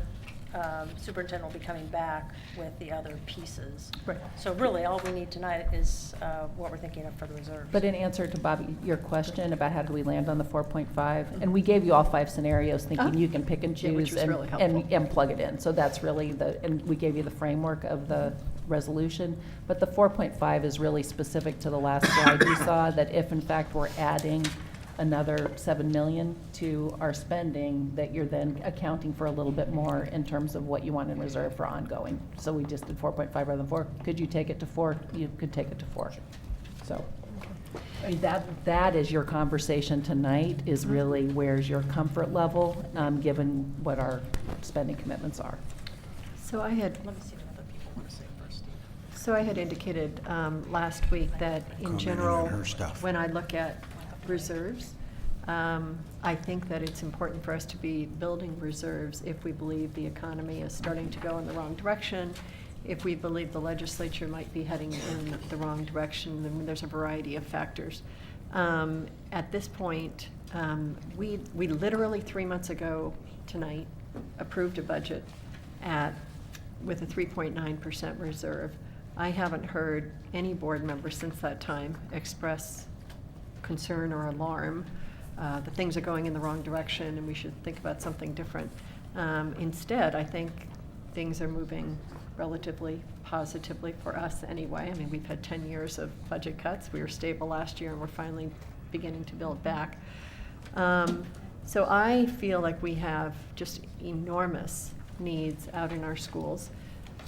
Speaker 1: superintendent will be coming back with the other pieces.
Speaker 3: Right.
Speaker 1: So really, all we need tonight is what we're thinking of for the reserves.
Speaker 3: But in answer to Bobby, your question about how do we land on the 4.5, and we gave you all 5 scenarios, thinking you can pick and
Speaker 6: Yeah, which
Speaker 3: choose
Speaker 6: was
Speaker 3: and,
Speaker 6: really helpful.
Speaker 3: and plug it in. So that's really and we gave you the framework of the resolution. But the 4.5 is really specific to the last slide you saw, that if in fact we're adding another 7 million to our spending, that you're then accounting for a little bit more in terms of what you want in reserve for ongoing. So we just did 4.5 rather than 4. Could you take it to 4? You could take it to 4. So I mean, that is your conversation tonight, is really where's your comfort level, given what our spending commitments are.
Speaker 6: So I had,
Speaker 1: Let me see what other people want to say first.
Speaker 6: so I had indicated last week that in
Speaker 23: Commenting
Speaker 6: general,
Speaker 23: on her stuff.
Speaker 6: when I look at reserves, I think that it's important for us to be building reserves if we believe the economy is starting to go in the wrong direction, if we believe the legislature might be heading in the wrong direction. I mean, there's a variety of factors. At this point, we literally 3 months ago tonight approved a budget with a 3.9% reserve. I haven't heard any board member since that time express concern or alarm that things are going in the wrong direction and we should think about something different. Instead, I think things are moving relatively positively for us anyway. I mean, we've had 10 years of budget cuts. We were stable last year and we're finally beginning to build back. So I feel like we have just enormous needs out in our schools.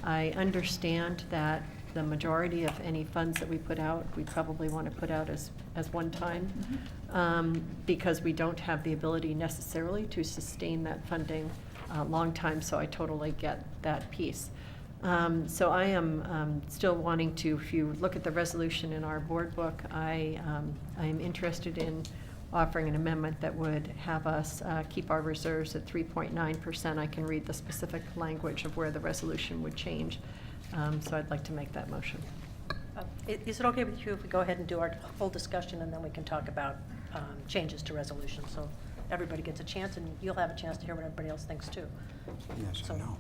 Speaker 6: I understand that the majority of any funds that we put out, we probably want to put out as one time, because we don't have the ability necessarily to sustain that funding a long time, so I totally get that piece. So I am still wanting to, if you look at the resolution in our board book, I am interested in offering an amendment that would have us keep our reserves at 3.9%. I can read the specific language of where the resolution would change. So I'd like to make that motion.
Speaker 1: Is it okay with you if we go ahead and do our full discussion and then we can talk about changes to resolution? So everybody gets a chance and you'll have a chance to hear what everybody else thinks too.
Speaker 23: Yes
Speaker 1: So-
Speaker 23: or no?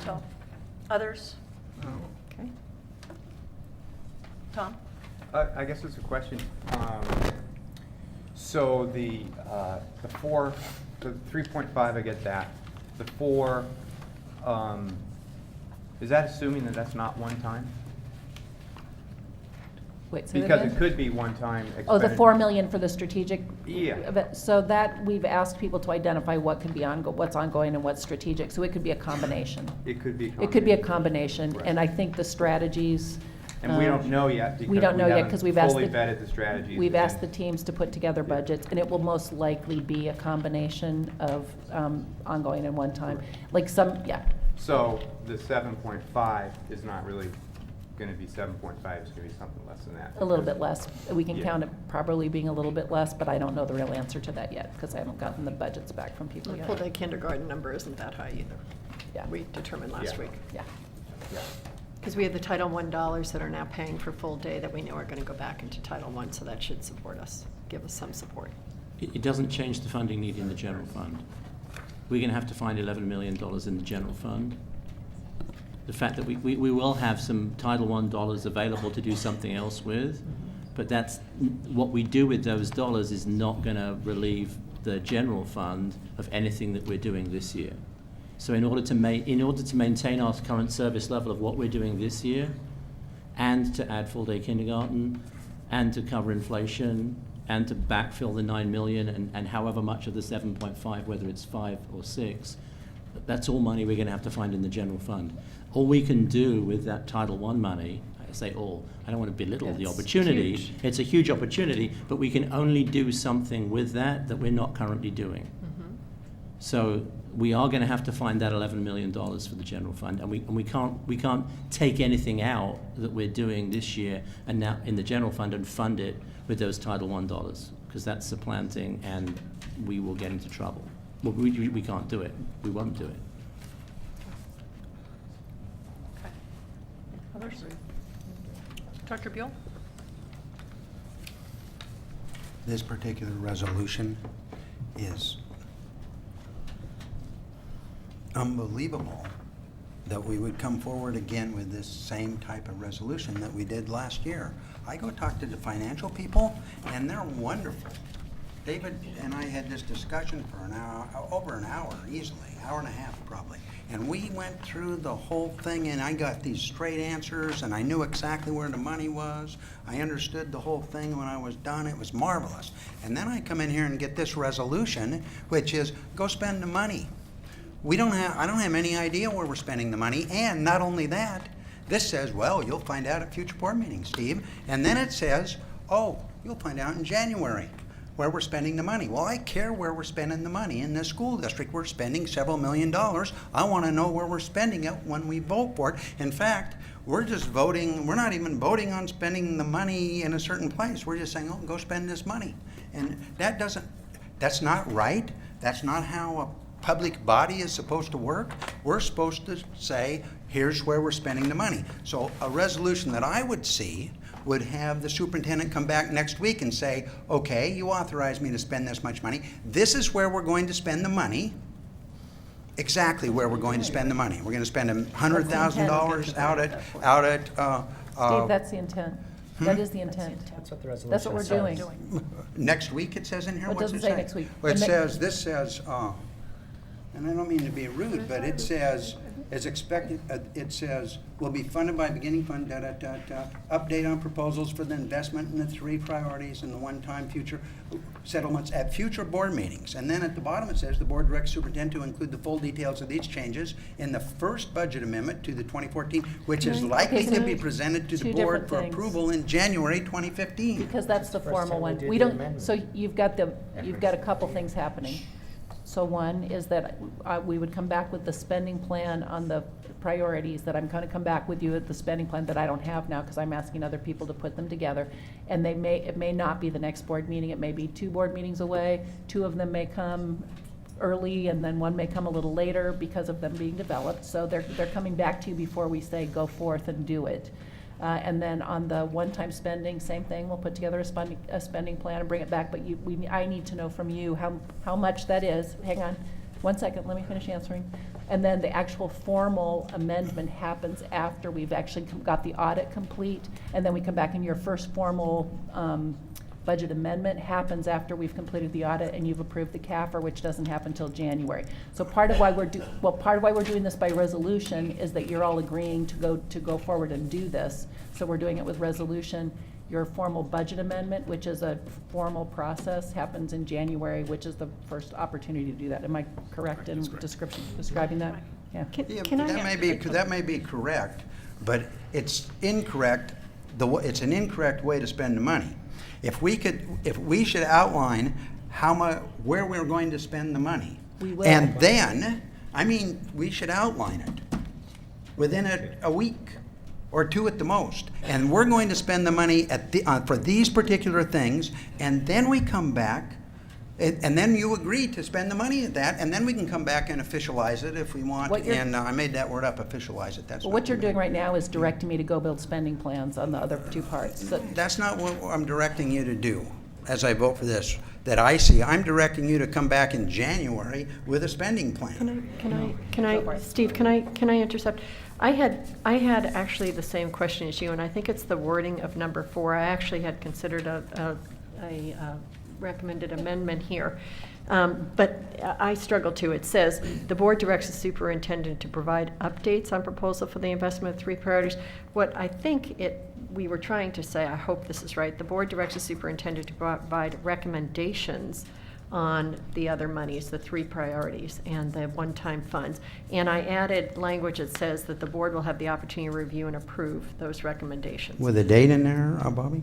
Speaker 1: So, others?
Speaker 6: Okay.
Speaker 1: Tom?
Speaker 15: I guess it's a question. So the 3.5, I get that. The 4, is that assuming that that's not one time?
Speaker 3: Wait, say that
Speaker 15: Because
Speaker 3: again?
Speaker 15: it could be one time.
Speaker 3: Oh, the
Speaker 15: expenditure.
Speaker 3: 4 million for the strategic?
Speaker 15: Yeah.
Speaker 3: So that, we've asked people to identify what can be what's ongoing and what's strategic, so it could be a combination.
Speaker 15: It could be.
Speaker 3: It could be a combination, and I think the strategies.
Speaker 15: And we don't know yet because
Speaker 3: We don't know yet, because we've asked.
Speaker 15: fully vetted the strategies.
Speaker 3: We've asked the teams to put together budgets, and it will most likely be a combination of ongoing and one time. Like yeah.
Speaker 15: So the 7.5 is not really going to be 7.5, it's going to be something less than that.
Speaker 3: A little bit less. We can
Speaker 15: Yeah.
Speaker 3: count it probably being a little bit less, but I don't know the real answer to that yet, because I haven't gotten the budgets back from people
Speaker 6: The
Speaker 3: yet.
Speaker 6: full-day kindergarten number isn't that high either.
Speaker 3: Yeah.
Speaker 6: We determined last
Speaker 15: Yeah.
Speaker 6: week.
Speaker 3: Yeah.
Speaker 15: Yeah.
Speaker 6: Because we have the Title I dollars that are now paying for full day that we know are going to go back into Title I, so that should support us, give us some support.
Speaker 17: It doesn't change the funding need in the general fund. We're going to have to find $11 million in the general fund. The fact that we will have some Title I dollars available to do something else with, but that's what we do with those dollars is not going to relieve the general fund of anything that we're doing this year. So in order to maintain our current service level of what we're doing this year, and to add full-day kindergarten, and to cover inflation, and to backfill the 9 million, and however much of the 7.5, whether it's 5 or 6, that's all money we're going to have to find in the general fund. All we can do with that Title I money, I say all, I don't want to belittle the
Speaker 6: It's
Speaker 17: opportunity.
Speaker 6: huge.
Speaker 17: It's a huge opportunity, but we can only do something with that we're not currently doing.
Speaker 6: Mm-hmm.
Speaker 17: So we are going to have to find that $11 million for the general fund, and we can't take anything out that we're doing this year and now in the general fund and fund it with those Title I dollars, because that's supplanting, and we will get into trouble. Well, we can't do it. We won't do it.
Speaker 1: Okay. Others? Dr. Buell?
Speaker 23: This particular resolution is unbelievable that we would come forward again with this same type of resolution that we did last year. I go talk to the financial people, and they're wonderful. David and I had this discussion for an hour, over an hour easily, hour and a half probably. And we went through the whole thing, and I got these straight answers, and I knew exactly where the money was. I understood the whole thing when I was done. It was marvelous. And then I come in here and get this resolution, which is go spend the money. I don't have any idea where we're spending the money, and not only that, this says, well, you'll find out at future board meetings, Steve. And then it says, oh, you'll find out in January where we're spending the money. Well, I care where we're spending the money. In this school district, we're spending several $1 million. I want to know where we're spending it when we vote for it. In fact, we're just voting, we're not even voting on spending the money in a certain place. We're just saying, oh, go spend this money. And that's not right. That's not how a public body is supposed to work. We're supposed to say, here's where we're spending the money. So a resolution that I would see would have the superintendent come back next week and say, okay, you authorized me to spend this much money. This is where we're going to spend the money. Exactly where we're going to spend the money. We're going to spend $100,000 out at.
Speaker 3: Steve, that's the intent. That is the intent.
Speaker 7: That's what the resolution
Speaker 3: That's what we're
Speaker 7: says.
Speaker 3: doing.
Speaker 23: Next week it says in here?
Speaker 3: It
Speaker 23: What's
Speaker 3: doesn't
Speaker 23: it
Speaker 3: say
Speaker 23: say?
Speaker 3: next week.
Speaker 23: Well, it
Speaker 3: And
Speaker 23: says, this says, and I don't mean to be rude, but it says, as expected, it says, will be funded by beginning fund, update on proposals for the investment in the 3 priorities and the one-time future settlements at future board meetings. And then at the bottom it says, the board directs superintendent to include the full details of these changes in the first budget amendment to the 2014, which is likely to be presented to the
Speaker 3: Two
Speaker 23: board
Speaker 3: different
Speaker 23: for
Speaker 3: things.
Speaker 23: approval in January 2015.
Speaker 3: Because that's the
Speaker 7: First
Speaker 3: formal
Speaker 7: time we
Speaker 3: one.
Speaker 7: did
Speaker 3: We
Speaker 7: the
Speaker 3: don't,
Speaker 7: amendment.
Speaker 3: so you've got a couple things happening. So one is that we would come back with the spending plan on the priorities, that I'm going to come back with you at the spending plan that I don't have now because I'm asking other people to put them together. And it may not be the next board meeting. It may be 2 board meetings away. 2 of them may come early and then one may come a little later because of them being developed. So they're coming back to you before we say go forth and do it. And then on the one-time spending, same thing. We'll put together a spending plan and bring it back. But I need to know from you how much that is. Hang on 1 second. Let me finish answering. And then the actual formal amendment happens after we've actually got the audit complete. And then we come back and your first formal budget amendment happens after we've completed the audit and you've approved the CAFR, which doesn't happen until January. So part of why we're doing this by resolution is that you're all agreeing to go forward and do this. So we're doing it with resolution. Your formal budget amendment, which is a formal process, happens in January, which is the first opportunity to do that. Am I correct in describing that? Yeah.
Speaker 23: Yeah, that may be correct, but it's incorrect. It's an incorrect way to spend the money. If we should outline where we're going to spend the money,
Speaker 3: We will.
Speaker 23: and then, we should outline it within a week or 2 at the most. And we're going to spend the money for these particular things, and then we come back, and then you agree to spend the money at that, and then we can come back and officialize it if we want. And I made that word up, officialize it. That's
Speaker 3: Well,
Speaker 23: not
Speaker 3: what you're doing right now is directing me to go build spending plans on the other 2 parts. So
Speaker 23: That's not what I'm directing you to do as I vote for this, that I see. I'm directing you to come back in January with a spending plan.
Speaker 6: Steve, can I intercept? I had actually the same question as you, and I think it's the wording of number 4. I actually had considered a recommended amendment here. But I struggle too. It says, the board directs the superintendent to provide updates on proposal for the investment of 3 priorities. What I think we were trying to say, I hope this is right, the board directs the superintendent to provide recommendations on the other monies, the 3 priorities and the one-time funds. And I added language that says that the board will have the opportunity to review and approve those recommendations.
Speaker 23: With a date in there, Bobby?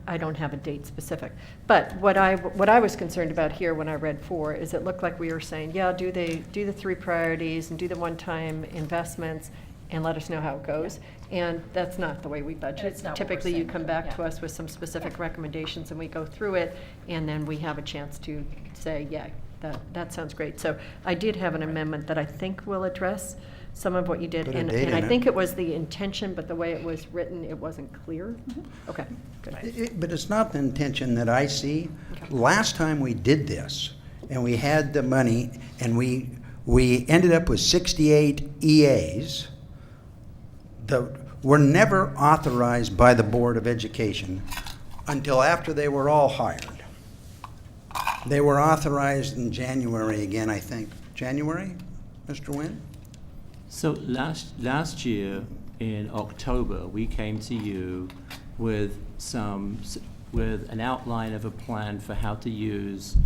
Speaker 6: I don't have a date specific. But what I was concerned about here when I read 4 is it looked like we were saying, yeah, do the 3 priorities and do the one-time investments and let us know how it goes. And that's not the way we budget.
Speaker 3: It's not what we're
Speaker 6: Typically, you
Speaker 3: saying.
Speaker 6: come back to
Speaker 3: Yeah.
Speaker 6: us with some specific recommendations and we go through it, and then we have a chance to say, yeah, that sounds great. So I did have an amendment that I think will address some of what you did.
Speaker 23: Put a
Speaker 6: And
Speaker 23: date
Speaker 6: I
Speaker 23: in it.
Speaker 6: think it was the intention, but the way it was written, it wasn't clear. Okay, good.
Speaker 23: But it's not the intention that I see. Last time we did this, and we had the money, and we We ended up with 68 EAs that were never authorized by the Board of Education until after they were all hired. They were authorized in January again, I think. January, Mr. Nguyen?
Speaker 17: So last year in October, we came to you with an outline of a plan for how to use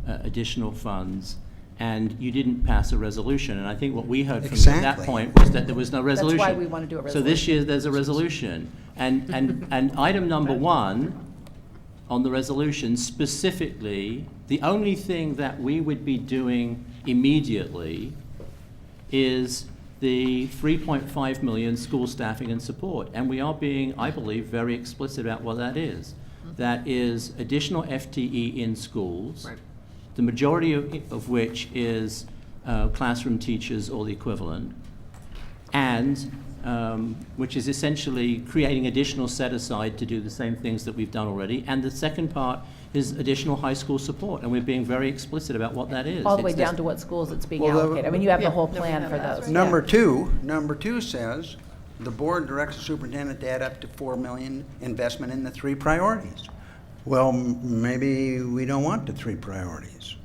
Speaker 17: additional funds, and you didn't pass a resolution. And I think what we heard from you at that point was that there was no resolution.
Speaker 3: That's why we want to do a resolution.
Speaker 17: So this year there's a resolution, and item number 1 on the resolution specifically, the only thing that we would be doing immediately is the 3.5 million school staffing and support. And we are being, I believe, very explicit about what that is. That is additional FTE in schools,
Speaker 1: Right.
Speaker 17: the majority of which is classroom teachers or the equivalent, and which is essentially creating additional set aside to do the same things that we've done already. And the second part is additional high school support, and we're being very explicit about what that is.
Speaker 3: All the way
Speaker 17: It's
Speaker 3: down
Speaker 17: this-
Speaker 3: to what schools it's being
Speaker 23: Well, the-
Speaker 3: allocated. I mean, you have the
Speaker 1: Yeah,
Speaker 3: whole
Speaker 1: no, we
Speaker 3: plan
Speaker 1: have
Speaker 3: for
Speaker 1: that.
Speaker 3: those.
Speaker 23: Number two says, the board directs the superintendent to add up to $4 million investment in the 3 priorities. Well, maybe we don't want the 3 priorities.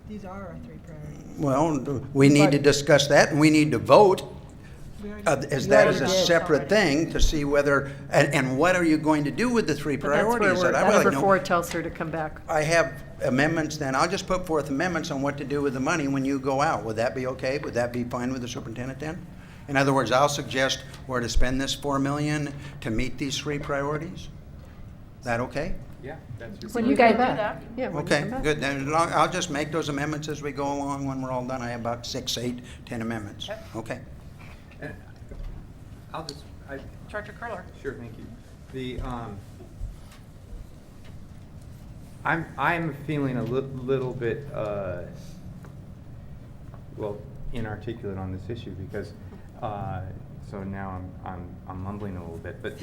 Speaker 5: These are our 3 priorities.
Speaker 23: Well, we need to discuss that, and we need to vote as that is a separate thing to see whether, and what are you going to do with the 3
Speaker 6: But that's where
Speaker 23: priorities?
Speaker 6: we're,
Speaker 23: that I would like
Speaker 6: number
Speaker 23: to know.
Speaker 6: 4 tells her to come back.
Speaker 23: I have amendments then. I'll just put forth amendments on what to do with the money when you go out. Would that be okay? Would that be fine with the superintendent then? In other words, I'll suggest where to spend this $4 million to meet these 3 priorities. That okay?
Speaker 15: Yeah, that's your.
Speaker 3: When you guys
Speaker 1: can do
Speaker 3: back.
Speaker 1: that.
Speaker 6: Yeah, when you
Speaker 23: Okay,
Speaker 6: come back.
Speaker 23: good. Then I'll just make those amendments as we go along. When we're all done, I have about 6, 8, 10 amendments. Okay.
Speaker 15: And I'll just,
Speaker 1: Director Curler.
Speaker 15: sure, thank you. I'm feeling a little bit, well, inarticulate on this issue because, so now I'm mumbling a little bit, but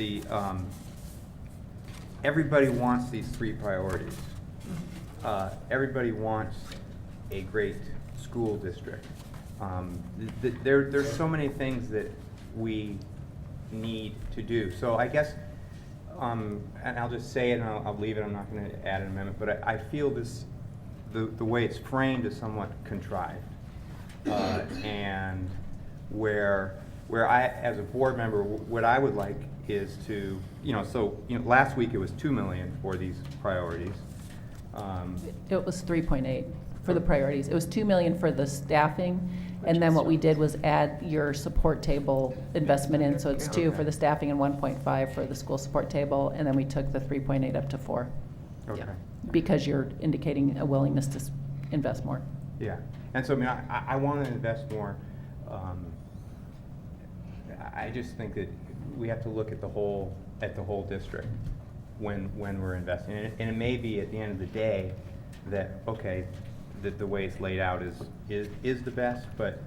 Speaker 15: everybody wants these 3 priorities. Everybody wants a great school district. There's so many things that we need to do. So I guess, and I'll just say it and I'll leave it, I'm not going to add an amendment, but I feel the way it's framed is somewhat contrived. And where I, as a board member, what I would like is to, last week it was 2 million for these priorities.
Speaker 3: It was 3.8 for the priorities. It was 2 million for the staffing, and then what we did was add your support table investment in, so it's 2 for the staffing and 1.5 for the school support table, and then we took the 3.8 up to 4.
Speaker 15: Okay.
Speaker 3: Because you're indicating a willingness to invest more.
Speaker 15: Yeah, and so I mean, I want to invest more. I just think that we have to look at the whole district when we're investing, and it may be at the end of the day that okay, that the way it's laid out is the best, but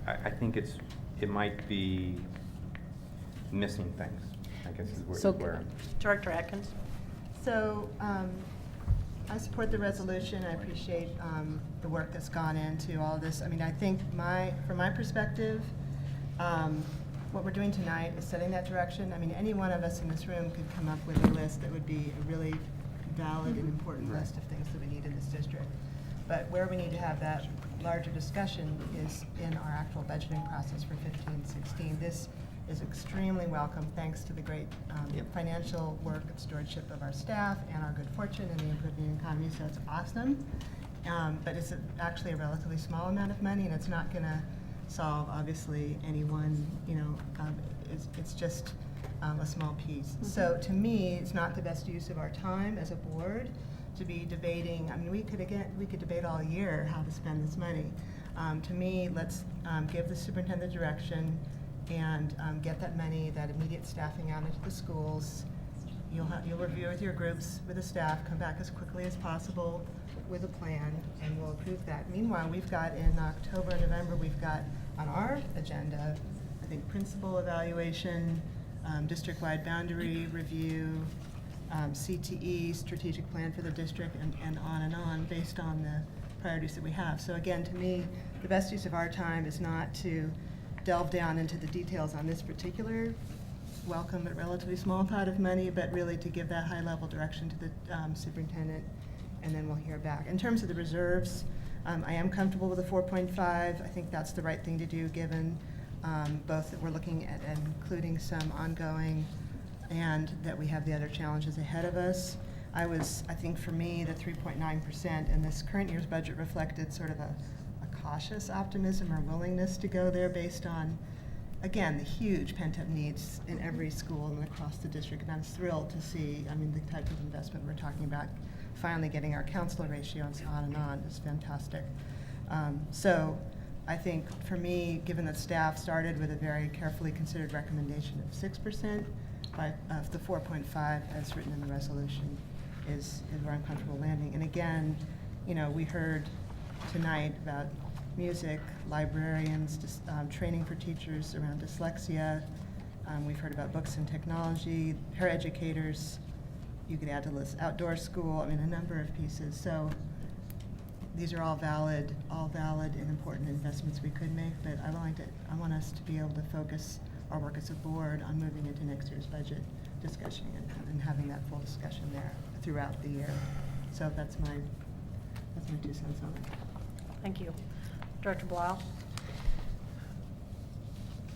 Speaker 15: I think it might be missing things. I guess is where
Speaker 1: Director Atkins.
Speaker 5: So, I support the resolution. I appreciate the work that's gone into all this. I mean, I think from my perspective, what we're doing tonight is setting that direction. I mean, any one of us in this room could come up with a list that would be a really valid and important list of things that we need in this district. But where we need to have that larger discussion is in our actual budgeting process for 15-16. This is extremely welcome, thanks to the great financial work and stewardship of our staff and our good fortune and the improving economy, so it's awesome. But it's actually a relatively small amount of money, and it's not going to solve, obviously, any one, it's just a small piece. So to me, it's not the best use of our time as a board to be debating. I mean, we could debate all year how to spend this money. To me, let's give the superintendent direction and get that money, that immediate staffing out into the schools. You'll review with your groups, with the staff, come back as quickly as possible with a plan, and we'll approve that. Meanwhile, we've got in October, November, we've got on our agenda, I think, principal evaluation, district-wide boundary review, CTE, strategic plan for the district, and on, based on the priorities that we have. So again, to me, the best use of our time is not to delve down into the details on this particular welcome but relatively small pot of money, but really to give that high-level direction to the superintendent, and then we'll hear back. In terms of the reserves, I am comfortable with the 4.5. I think that's the right thing to do, given both that we're looking at including some ongoing and that we have the other challenges ahead of us. I think for me, the 3.9% in this current year's budget reflected sort of a cautious optimism or willingness to go there based on, again, the huge pent-up needs in every school and across the district. And I was thrilled to see, the type of investment we're talking about, finally getting our counselor ratio and so on is fantastic. So I think for me, given that staff started with a very carefully considered recommendation of 6%, of the 4.5 as written in the resolution is where I'm comfortable landing. And again, we heard tonight about music, librarians, training for teachers around dyslexia. We've heard about books and technology, paraeducators. You could add to the list outdoor school. A number of pieces. So these are all valid and important investments we could make. But I want us to be able to focus our work as a board on moving into next year's budget discussion and having that full discussion there throughout the year. So that's my 2 cents on it.
Speaker 1: Thank you. Director Blau?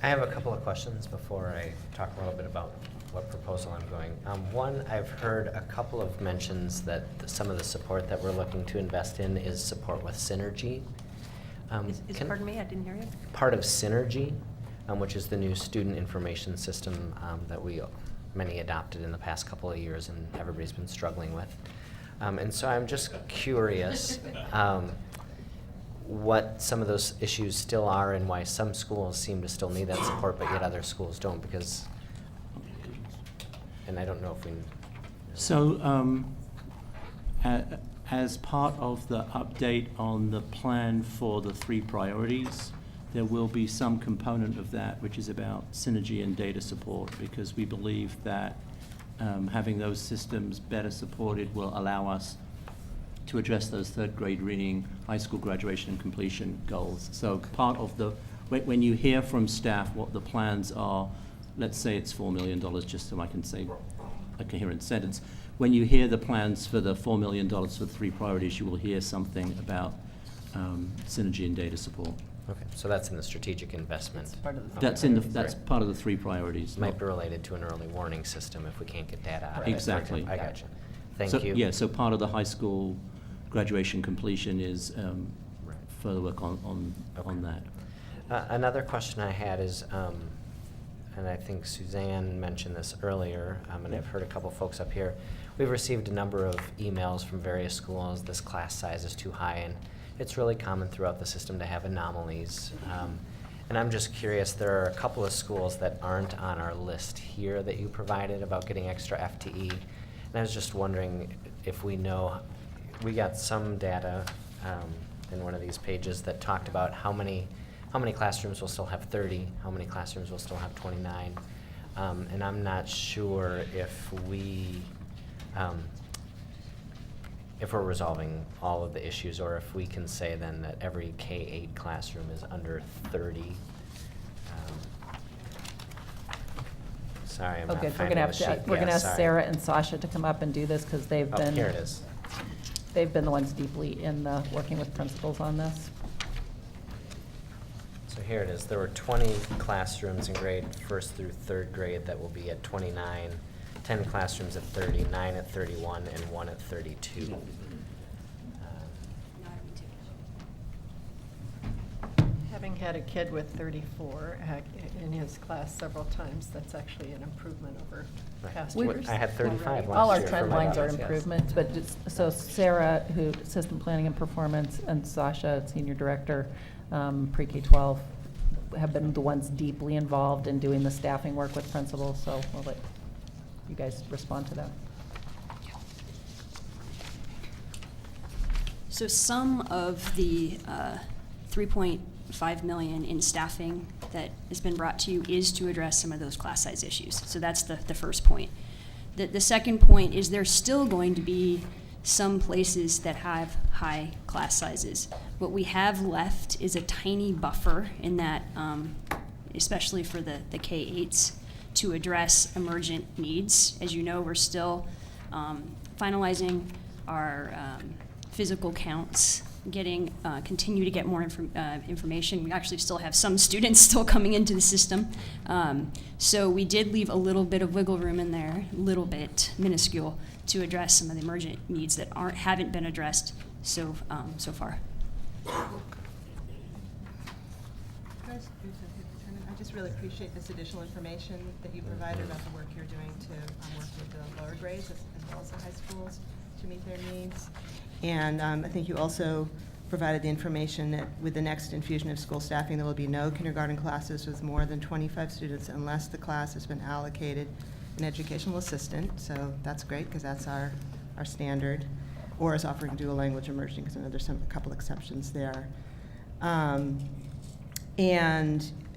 Speaker 7: I have a couple of questions before I talk a little bit about what proposal I'm going. One, I've heard a couple of mentions that some of the support that we're looking to invest in is support with Synergy.
Speaker 1: Pardon me, I didn't hear you.
Speaker 7: Part of Synergy, which is the new student information system that many adopted in the past couple of years and everybody's been struggling with. And so I'm just curious what some of those issues still are and why some schools seem to still need that support, but yet other schools don't, because, and I don't know if we...
Speaker 17: So, as part of the update on the plan for the 3 priorities, there will be some component of that which is about synergy and data support, because we believe that having those systems better supported will allow us to address those 3rd grade reading, high school graduation and completion goals. So part of when you hear from staff what the plans are, let's say it's $4 million, just so I can say a coherent sentence. When you hear the plans for the $4 million for the 3 priorities, you will hear something about synergy and data support.
Speaker 7: Okay, so that's in the strategic investment.
Speaker 17: That's part of the 3 priorities.
Speaker 7: Might be related to an early warning system if we can't get data out of it.
Speaker 17: Exactly.
Speaker 7: I gotcha. Thank you.
Speaker 17: Yeah, so part of the high school graduation completion is further work on that.
Speaker 7: Another question I had is, and I think Suzanne mentioned this earlier, and I've heard a couple folks up here. We've received a number of emails from various schools. This class size is too high, and it's really common throughout the system to have anomalies. And I'm just curious, there are a couple of schools that aren't on our list here that you provided about getting extra FTE. And I was just wondering if we got some data in one of these pages that talked about how many classrooms will still have 30, how many classrooms will still have 29. And I'm not sure if we're resolving all of the issues, or if we can say then that every K-8 classroom is under 30. Sorry, I'm not
Speaker 3: Good.
Speaker 7: finding the sheet.
Speaker 3: We're gonna
Speaker 7: Yeah,
Speaker 3: ask
Speaker 7: sorry.
Speaker 3: Sarah and Sasha to come up and do this, because they've been.
Speaker 7: Here it is.
Speaker 3: They've been the ones deeply in working with principals on this.
Speaker 7: So here it is. There were 20 classrooms in grade 1st through 3rd grade that will be at 29, 10 classrooms at 30, 9 at 31, and 1 at 32.
Speaker 6: Having had a kid with 34 in his class several times, that's actually an improvement over past years.
Speaker 7: I had 35
Speaker 6: already.
Speaker 7: last
Speaker 3: All our
Speaker 7: year for
Speaker 3: trend
Speaker 7: my
Speaker 3: lines are
Speaker 7: daughters, yes.
Speaker 3: improvements, but so Sarah, who Assistant Planning and Performance, and Sasha, Senior Director, Pre-K-12, have been the ones deeply involved in doing the staffing work with principals, so I'll let you guys respond to that.
Speaker 18: So some of the $3.5 million in staffing that has been brought to you is to address some of those class size issues. So that's the first point. The second point is there's still going to be some places that have high class sizes. What we have left is a tiny buffer in that, especially for the K-8s, to address emergent needs. As you know, we're still finalizing our physical counts, continue to get more information. We actually still have some students still coming into the system. So we did leave a little bit of wiggle room in there, a little bit, minuscule, to address some of the emergent needs that haven't been addressed so far.
Speaker 5: I just really appreciate this additional information that you provided about the work you're doing to work with the lower grades as well as the high schools to meet their needs. And I think you also provided the information that with the next infusion of school staffing, there will be no kindergarten classes with more than 25 students unless the class has been allocated an educational assistant. So that's great because that's our standard. Or is offering dual language immersion, because I know there's a couple exceptions there. And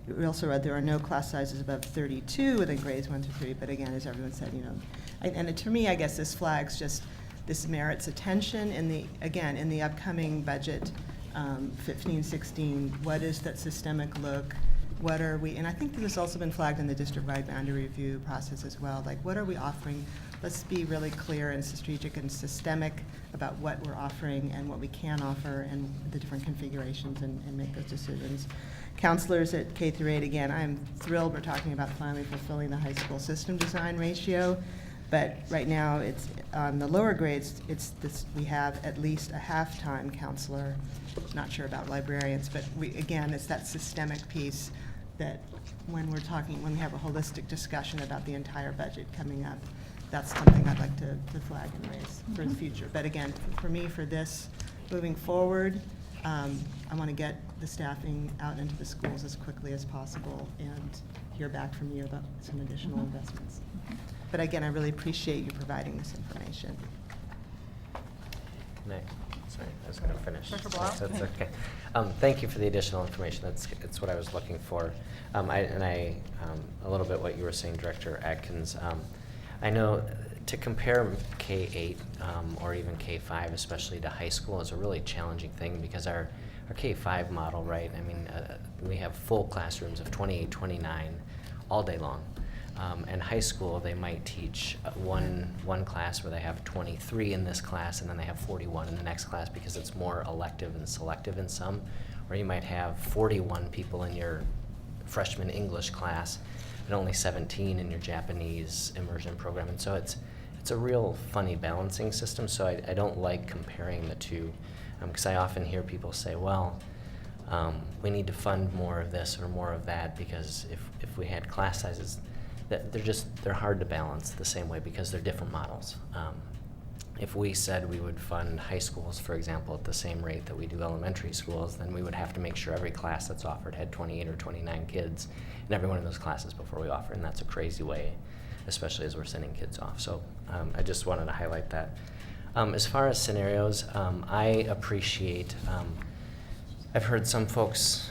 Speaker 5: we also read there are no class sizes above 32 within grades 1 through 3. But again, as everyone said, and to me, I guess this flags just this merits attention in the upcoming budget, 15-16. What is that systemic look? What are we? And I think this has also been flagged in the district-wide boundary review process as well. Like, what are we offering? Let's be really clear and strategic and systemic about what we're offering and what we can offer and the different configurations and make those decisions. Counselors at K through 8, again, I'm thrilled we're talking about finally fulfilling the high school system design ratio. But right now, it's on the lower grades, we have at least a half-time counselor. Not sure about librarians, but again, it's that systemic piece that when we have a holistic discussion about the entire budget coming up, that's something I'd like to flag and raise for the future. But again, for me, for this, moving forward, I want to get the staffing out into the schools as quickly as possible and hear back from you about some additional investments. But again, I really appreciate you providing this information.
Speaker 7: Sorry, I was going to finish.
Speaker 1: Dr. Blau?
Speaker 7: That's okay. Thank you for the additional information. It's what I was looking for. A little bit what you were saying, Director Adkins. I know to compare K-8 or even K-5, especially to high school, is a really challenging thing because our K-5 model, right? I mean, we have full classrooms of 28, 29 all day long. And high school, they might teach one class where they have 23 in this class and then they have 41 in the next class because it's more elective and selective in some. Or you might have 41 people in your freshman English class and only 17 in your Japanese immersion program. And so it's a real funny balancing system. So I don't like comparing the two because I often hear people say, well, we need to fund more of this or more of that because if we had class sizes, they're hard to balance the same way because they're different models. If we said we would fund high schools, for example, at the same rate that we do elementary schools, then we would have to make sure every class that's offered had 28 or 29 kids in every one of those classes before we offer, and that's a crazy way, especially as we're sending kids off. So I just wanted to highlight that. As far as scenarios, I appreciate, I've heard some folks,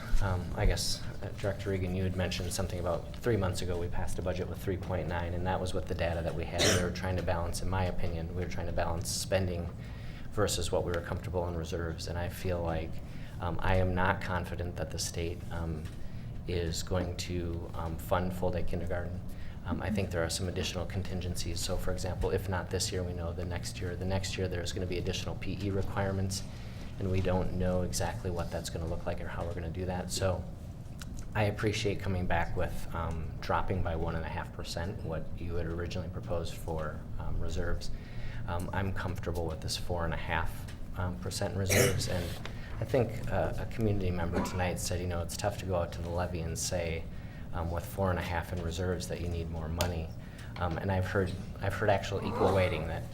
Speaker 7: I guess, Director Regan, you had mentioned something about 3 months ago we passed a budget with 3.9, and that was with the data that we had. We were trying to balance, in my opinion, we were trying to balance spending versus what we were comfortable in reserves, and I feel like I am not confident that the state is going to fund full-day kindergarten. I think there are some additional contingencies. So, for example, if not this year, we know the next year there's going to be additional PE requirements, and we don't know exactly what that's going to look like or how we're going to do that. So I appreciate coming back with dropping by 1.5% what you had originally proposed for reserves. I'm comfortable with this 4.5% reserves, and I think a community member tonight said, it's tough to go out to the levy and say with 4.5 in reserves that you need more money. And I've heard actual equal weighting that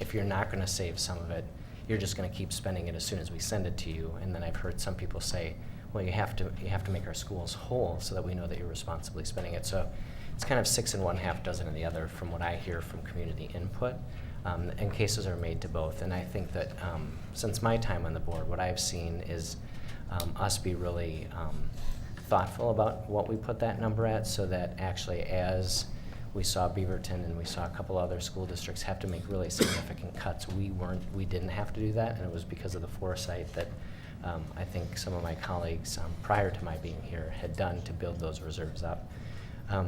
Speaker 7: if you're not going to save some of it, you're just going to keep spending it as soon as we send it to you. And then I've heard some people say, well, you have to make our schools whole so that we know that you're responsibly spending it. So it's kind of 6 in one, half dozen in the other from what I hear from community input. And cases are made to both. And I think that since my time on the board, what I've seen is us be really thoughtful about what we put that number at so that actually as we saw Beaverton and we saw a couple other school districts have to make really significant cuts. We didn't have to do that, and it was because of the foresight that I think some of my colleagues prior to my being here had done to build those reserves up. I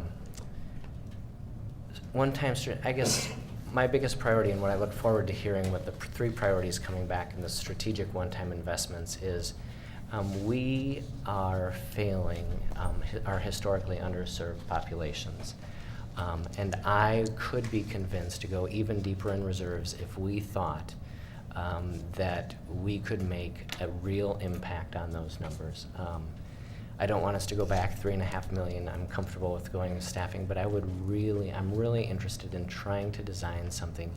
Speaker 7: guess my biggest priority and what I look forward to hearing with the three priorities coming back in the strategic one-time investments is we are failing our historically underserved populations. And I could be convinced to go even deeper in reserves if we thought that we could make a real impact on those numbers. I don't want us to go back $3.5 million. I'm comfortable with going with staffing, but I'm really interested in trying to design something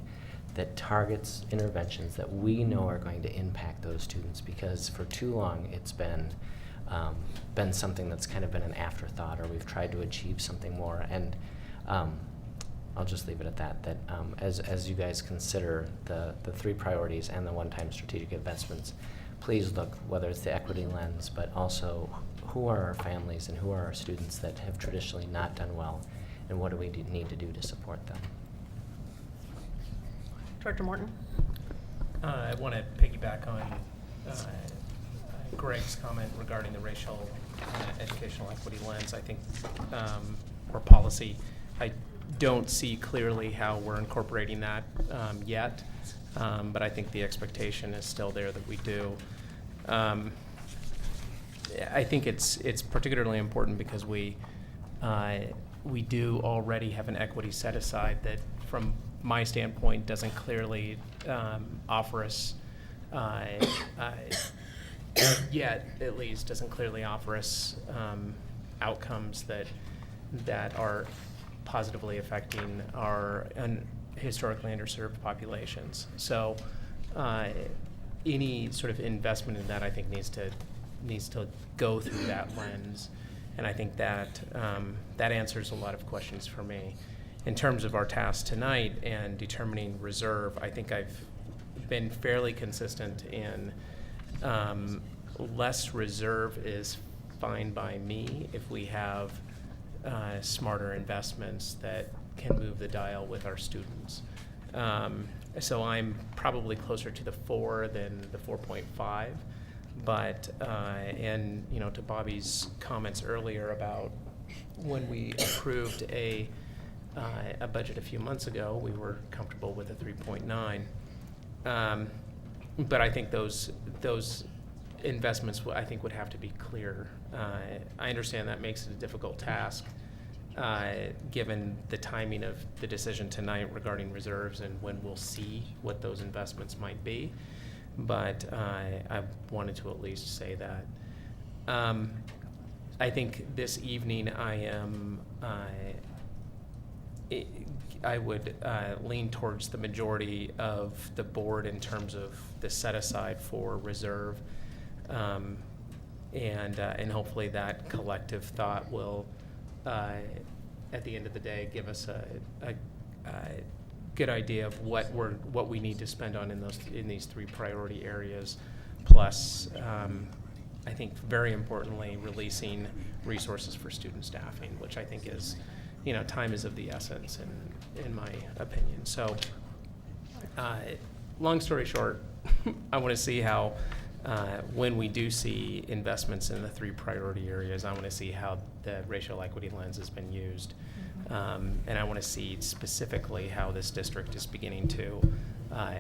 Speaker 7: that targets interventions that we know are going to impact those students, because for too long it's been something that's kind of been an afterthought, or we've tried to achieve something more. And I'll just leave it at that, as you guys consider the three priorities and the one-time strategic investments, please look, whether it's the equity lens, but also who are our families and who are our students that have traditionally not done well, and what do we need to do to support them.
Speaker 1: Director Morton?
Speaker 4: I want to piggyback on Greg's comment regarding the racial educational equity lens. I think, or policy, I don't see clearly how we're incorporating that yet, but I think the expectation is still there that we do. I think it's particularly important because we do already have an equity set aside that, from my standpoint, doesn't clearly offer us, yet at least, doesn't clearly offer us outcomes that are positively affecting our historically underserved populations. So any sort of investment in that, I think, needs to go through that lens, and I think that that answers a lot of questions for me. In terms of our task tonight and determining reserve, I think I've been fairly consistent in less reserve is fine by me if we have smarter investments that can move the dial with our students. So I'm probably closer to the 4 than the 4.5, but and to Bobby's comments earlier about when we approved a budget a few months ago, we were comfortable with a 3.9. But I think those investments I think would have to be clear. I understand that makes it a difficult task, given the timing of the decision tonight regarding reserves and when we'll see what those investments might be. But I wanted to at least say that. I think this evening I would lean towards the majority of the board in terms of the set aside for reserve, and hopefully that collective thought will, at the end of the day, give us a good idea of what we need to spend on in these three priority areas. Plus, I think very importantly, releasing resources for student staffing, which I think is, time is of the essence in my opinion. So, long story short, I want to see how, when we do see investments in the three priority areas, I want to see how the racial equity lens has been used. And I want to see specifically how this district is beginning to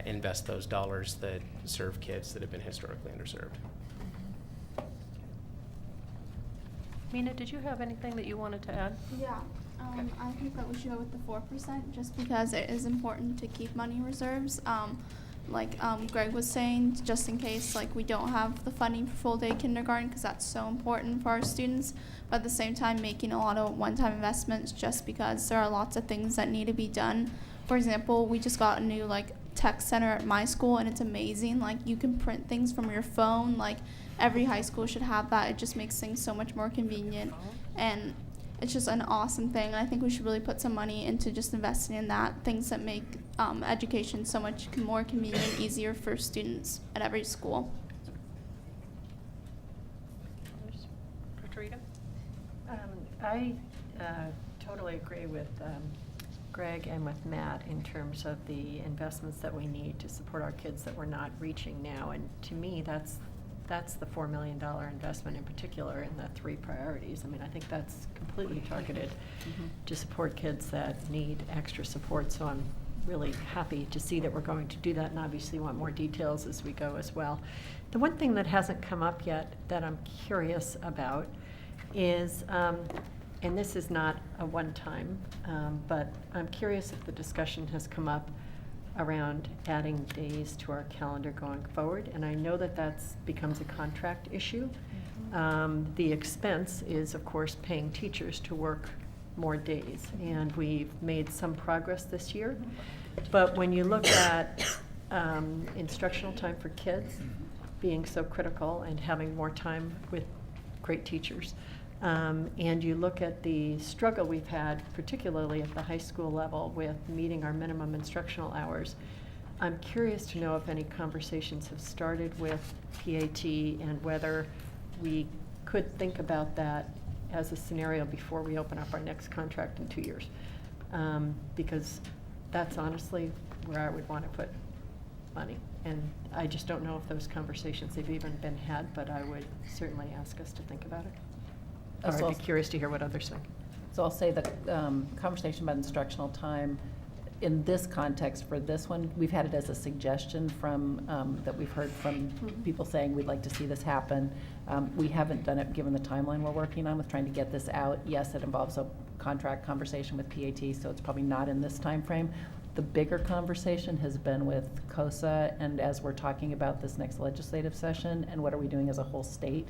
Speaker 4: invest those dollars that serve kids that have been historically underserved.
Speaker 1: Mina, did you have anything that you wanted to add?
Speaker 2: Yeah, I think that we should go with the 4% just because it is important to keep money in reserves. Like Greg was saying, just in case we don't have the funding for full day kindergarten, because that's so important for our students, but at the same time making a lot of one-time investments just because there are lots of things that need to be done. For example, we just got a new tech center at my school, and it's amazing. You can print things from your phone. Every high school should have that. It just makes things so much more convenient, and it's just an awesome thing. And I think we should really put some money into just investing in that, things that make education so much more convenient and easier for students at every school.
Speaker 1: Dr. Rita?
Speaker 6: I totally agree with Greg and with Matt in terms of the investments that we need to support our kids that we're not reaching now. And to me, that's the $4 million investment in particular in the 3 priorities. I mean, I think that's completely targeted to support kids that need extra support. So I'm really happy to see that we're going to do that, and obviously want more details as we go as well. The one thing that hasn't come up yet that I'm curious about is, and this is not a one-time, but I'm curious if the discussion has come up around adding days to our calendar going forward. And I know that that's becomes a contract issue. The expense is, of course, paying teachers to work more days, and we've made some progress this year. But when you look at instructional time for kids being so critical and having more time with great teachers, and you look at the struggle we've had, particularly at the high school level, with meeting our minimum instructional hours, I'm curious to know if any conversations have started with PAT and whether we could think about that as a scenario before we open up our next contract in 2 years. Because that's honestly where I would want to put money. And I just don't know if those conversations have even been had, but I would certainly ask us to think about it. Or I'd be curious to hear what others think.
Speaker 3: So I'll say the conversation about instructional time, in this context for this one, we've had it as a suggestion from, that we've heard from people saying we'd like to see this happen. We haven't done it given the timeline we're working on with trying to get this out. Yes, it involves a contract conversation with PAT, so it's probably not in this time frame. The bigger conversation has been with COSA, and as we're talking about this next legislative session, and what are we doing as a whole state.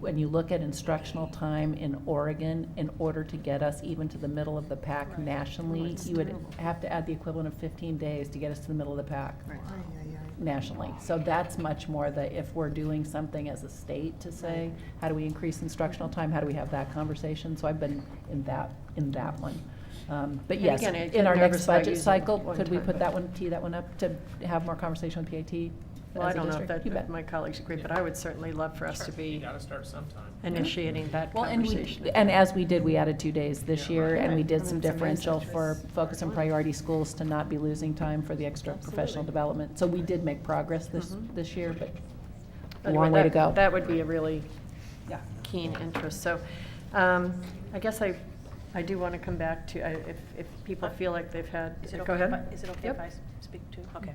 Speaker 3: When you look at instructional time in Oregon, in order to get us even to the middle of the pack nationally, you would have to add the equivalent of 15 days to get us to the middle of the pack nationally. So that's much more if we're doing something as a state to say, how do we increase instructional time? How do we have that conversation? So I've been in that one. But
Speaker 1: And
Speaker 3: yes,
Speaker 1: again,
Speaker 3: in our
Speaker 1: nervous
Speaker 3: next
Speaker 1: about
Speaker 3: budget
Speaker 1: using
Speaker 3: cycle,
Speaker 1: one
Speaker 3: could we
Speaker 1: time,
Speaker 3: put
Speaker 1: but-
Speaker 3: that one, tee that one up to have more conversation with PAT?
Speaker 1: Well, I
Speaker 3: as a
Speaker 1: don't know if
Speaker 3: district? You
Speaker 1: that,
Speaker 3: bet.
Speaker 1: my colleagues agree, but I would certainly love for us to
Speaker 4: You
Speaker 1: be
Speaker 4: gotta start sometime.
Speaker 1: initiating that
Speaker 3: Well, and
Speaker 1: conversation.
Speaker 3: and as we did, we added 2 days this year, and we did
Speaker 1: Right.
Speaker 3: some
Speaker 1: And it's
Speaker 3: differential
Speaker 1: amazing.
Speaker 3: for focus and priority schools to not be losing time for the extra professional development. So we did make progress this year, but a
Speaker 1: Anyway,
Speaker 3: long way to
Speaker 1: that-
Speaker 3: go.
Speaker 1: That would be a really keen interest. So I guess I do want to come back to, if people feel like they've had,
Speaker 19: Is it
Speaker 1: go
Speaker 19: okay
Speaker 1: ahead.
Speaker 19: Is it okay
Speaker 1: Yep.
Speaker 19: if I speak too? Okay.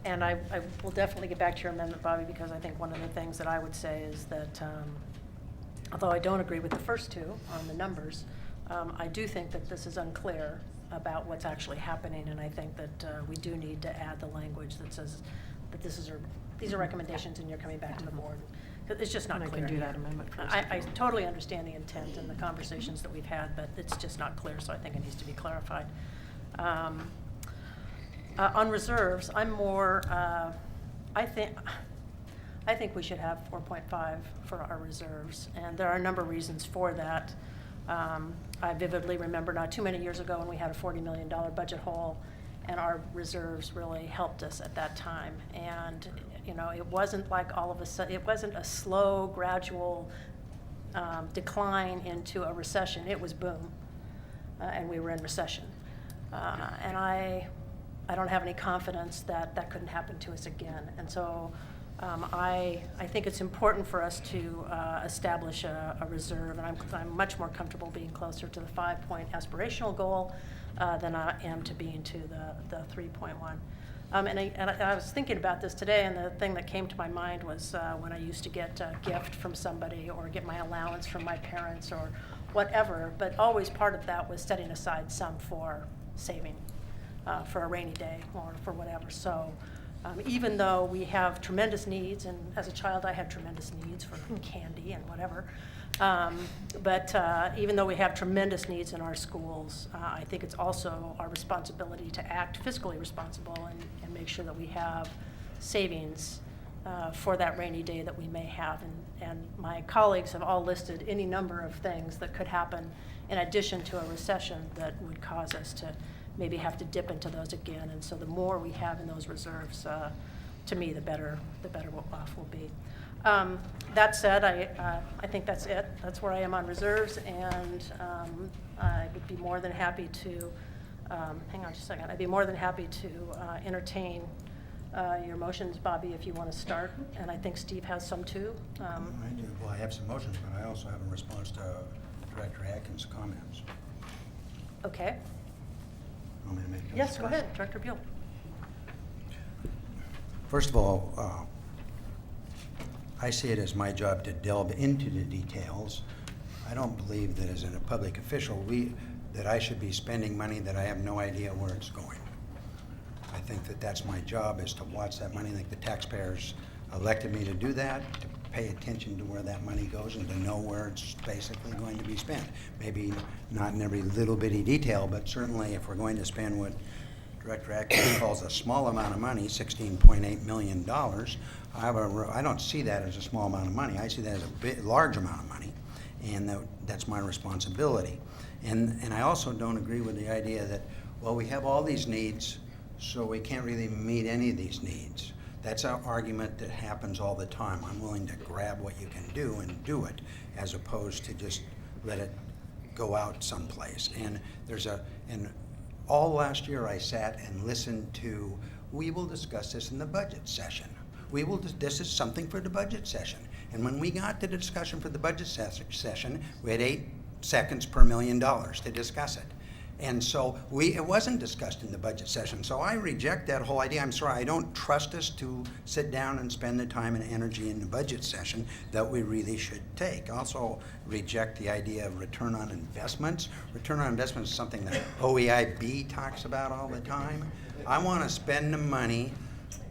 Speaker 1: And I will definitely get back to your amendment, Bobby, because I think one of the things that I would say is that, although I don't agree with the first two on the numbers, I do think that this is unclear about what's actually happening, and I think that we do need to add the language that says that these are recommendations and you're coming back to the board. 'Cause it's just not And I clear can do here. that amendment first. I totally understand the intent and the conversations that we've had, but it's just not clear, so I think it needs to be clarified. On reserves, I'm more, I think we should have 4.5 for our reserves, and there are a number of reasons for that. I vividly remember not too many years ago when we had a $40 million budget hole, and our reserves really helped us at that time. And, you know, it wasn't like all of a sudden, it wasn't a slow, gradual decline into a recession. It was boom, and we were in recession. And I don't have any confidence that that couldn't happen to us again. And so I think it's important for us to establish a reserve, and I'm much more comfortable being closer to the 5-point aspirational goal than I am to being to the 3.1. And I was thinking about this today, and the thing that came to my mind was when I used to get a gift from somebody or get my allowance from my parents or whatever, but always part of that was setting aside some for saving for a rainy day or for whatever. So even though we have tremendous needs, and as a child I had tremendous needs for candy and whatever, but even though we have tremendous needs in our schools, I think it's also our responsibility to act fiscally responsible and make sure that we have savings for that rainy day that we may have. And my colleagues have all listed any number of things that could happen in addition to a recession that would cause us to maybe have to dip into those again. And so the more we have in those reserves, to me, the better off we'll be. That said, I think that's it. That's where I am on reserves, and I would be more than happy to, hang on just a second, I'd be more than happy to entertain your motions, Bobby, if you want to start, and I think Steve has some too.
Speaker 23: I do. Well, I have some motions, but I also have a response to Director Atkins' comments.
Speaker 1: Okay.
Speaker 23: Want me to make those
Speaker 1: Yes, go
Speaker 23: first?
Speaker 1: ahead, Director Buell.
Speaker 23: First of all, I see it as my job to delve into the details. I don't believe that as a public official, that I should be spending money that I have no idea where it's going. I think that that's my job, is to watch that money. I think the taxpayers elected me to do that, to pay attention to where that money goes and to know where it's basically going to be spent. Maybe not in every little bitty detail, but certainly if we're going to spend what Director Atkins calls a small amount of money, $16.8 million, I don't see that as a small amount of money. I see that as a large amount of money, and that's my responsibility. And I also don't agree with the idea that, well, we have all these needs, so we can't really meet any of these needs. That's an argument that happens all the time. I'm willing to grab what you can do and do it, as opposed to just let it go out someplace. And all last year I sat and listened to, we will discuss this in the budget session. This is something for the budget session. And when we got to the discussion for the budget session, we had 8 seconds per $1 million to discuss it. And so it wasn't discussed in the budget session. So I reject that whole idea. I'm sorry, I don't trust us to sit down and spend the time and energy in the budget session that we really should take. I also reject the idea of return on investments. Return on investment is something that OEIB talks about all the time. I want to spend the money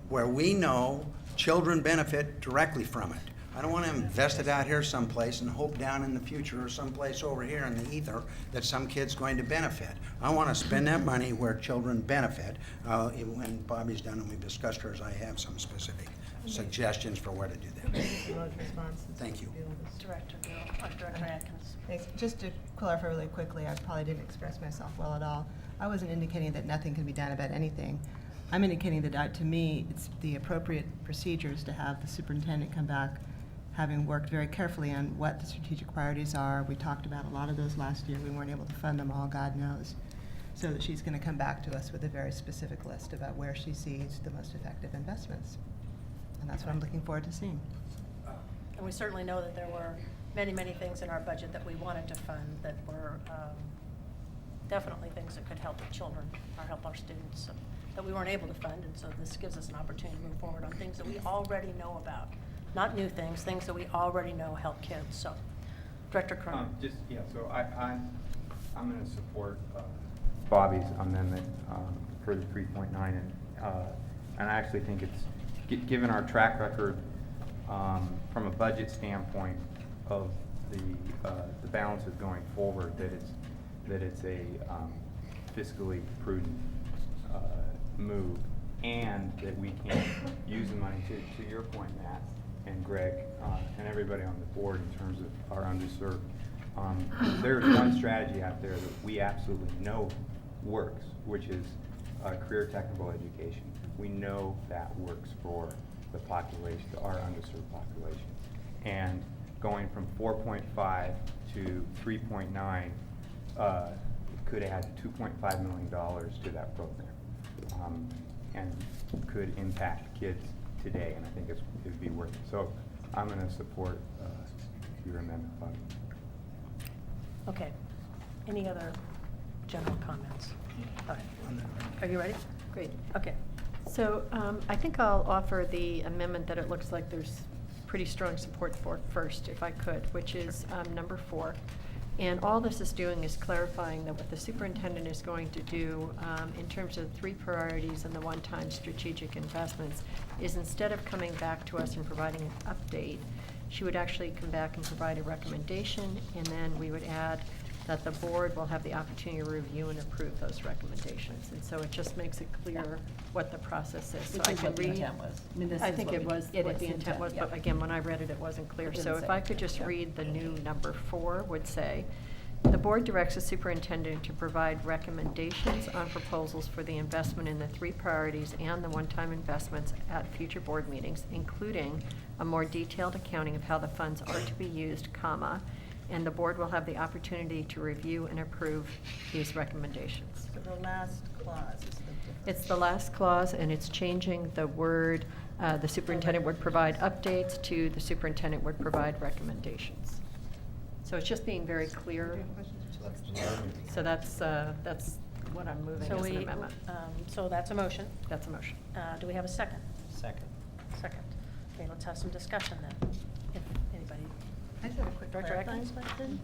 Speaker 23: where we know children benefit directly from it. I don't want to invest it out here someplace and hope down in the future or someplace over here in the ether that some kid's going to benefit. I want to spend that money where children benefit. When Bobby's done and we've discussed hers, I have some specific suggestions for where to do that. Thank you.
Speaker 1: Director Buell, Director Atkins.
Speaker 5: Thanks. Just to clarify really quickly, I probably didn't express myself well at all. I wasn't indicating that nothing can be done about anything. I'm indicating that to me, it's the appropriate procedures to have the superintendent come back, having worked very carefully on what the strategic priorities are. We talked about a lot of those last year. We weren't able to fund them all, God knows. So that she's going to come back to us with a very specific list about where she sees the most effective investments. And that's what I'm looking forward to seeing.
Speaker 1: And we certainly know that there were many, many things in our budget that we wanted to fund that were definitely things that could help the children or help our students that we weren't able to fund. And so this gives us an opportunity to move forward on things that we already know about. Not new things, things that we already know help kids. So, Director Cronin.
Speaker 15: So I'm going to support Bobby's amendment for the 3.9, and I actually think it's, given our track record from a budget standpoint of the balances going forward, that it's a fiscally prudent move, and that we can use the money to your point, Matt and Greg, and everybody on the board in terms of our underserved. There's one strategy out there that we absolutely know works, which is career technical education. We know that works for the population, our underserved population. And going from 4.5 to 3.9 could add $2.5 million to that program, and could impact kids today, and I think it would be worth it. So I'm going to support your amendment, Bobby.
Speaker 1: Okay. Any other general comments? All right. Are you ready?
Speaker 6: Great.
Speaker 1: Okay.
Speaker 6: So I think I'll offer the amendment that it looks like there's pretty strong support for first, if I could, which is number 4. And all this is doing is clarifying that what the superintendent is going to do in terms of 3 priorities and the one-time strategic investments is, instead of coming back to us and providing an update, she would actually come back and provide a recommendation, and then we would add that the board will have the opportunity to review and approve those recommendations. And so it just makes it clear what the process is.
Speaker 3: Which
Speaker 6: So I
Speaker 3: is
Speaker 6: can
Speaker 3: what the
Speaker 6: read.
Speaker 3: intent was. I mean, this
Speaker 6: I
Speaker 3: is
Speaker 6: think
Speaker 3: what
Speaker 6: it
Speaker 3: we-
Speaker 6: was
Speaker 3: it
Speaker 6: what
Speaker 3: is
Speaker 6: the intent
Speaker 3: intent,
Speaker 6: was,
Speaker 3: yeah.
Speaker 6: but again, when I read it, it wasn't clear.
Speaker 3: It
Speaker 6: So
Speaker 3: didn't
Speaker 6: if
Speaker 3: say
Speaker 6: I could
Speaker 3: intent,
Speaker 6: just
Speaker 3: yeah.
Speaker 6: read the new number 4 would say, The board directs the superintendent to provide recommendations on proposals for the investment in the 3 priorities and the one-time investments at future board meetings, including a more detailed accounting of how the funds are to be used, comma, and the board will have the opportunity to review and approve these recommendations.
Speaker 5: So the last clause is the difference.
Speaker 6: It's the last clause, and it's changing the word, the superintendent would provide updates to the superintendent would provide recommendations. So it's just being very clear. So that's what I'm moving
Speaker 1: So
Speaker 6: as an
Speaker 1: we,
Speaker 6: amendment.
Speaker 1: so that's a motion.
Speaker 6: That's a motion.
Speaker 1: Do we have a second?
Speaker 7: Second.
Speaker 1: Second. Okay, let's have some discussion then, if anybody.
Speaker 5: I just have a quick
Speaker 1: Director
Speaker 5: clarifying
Speaker 1: Atkins?
Speaker 5: question.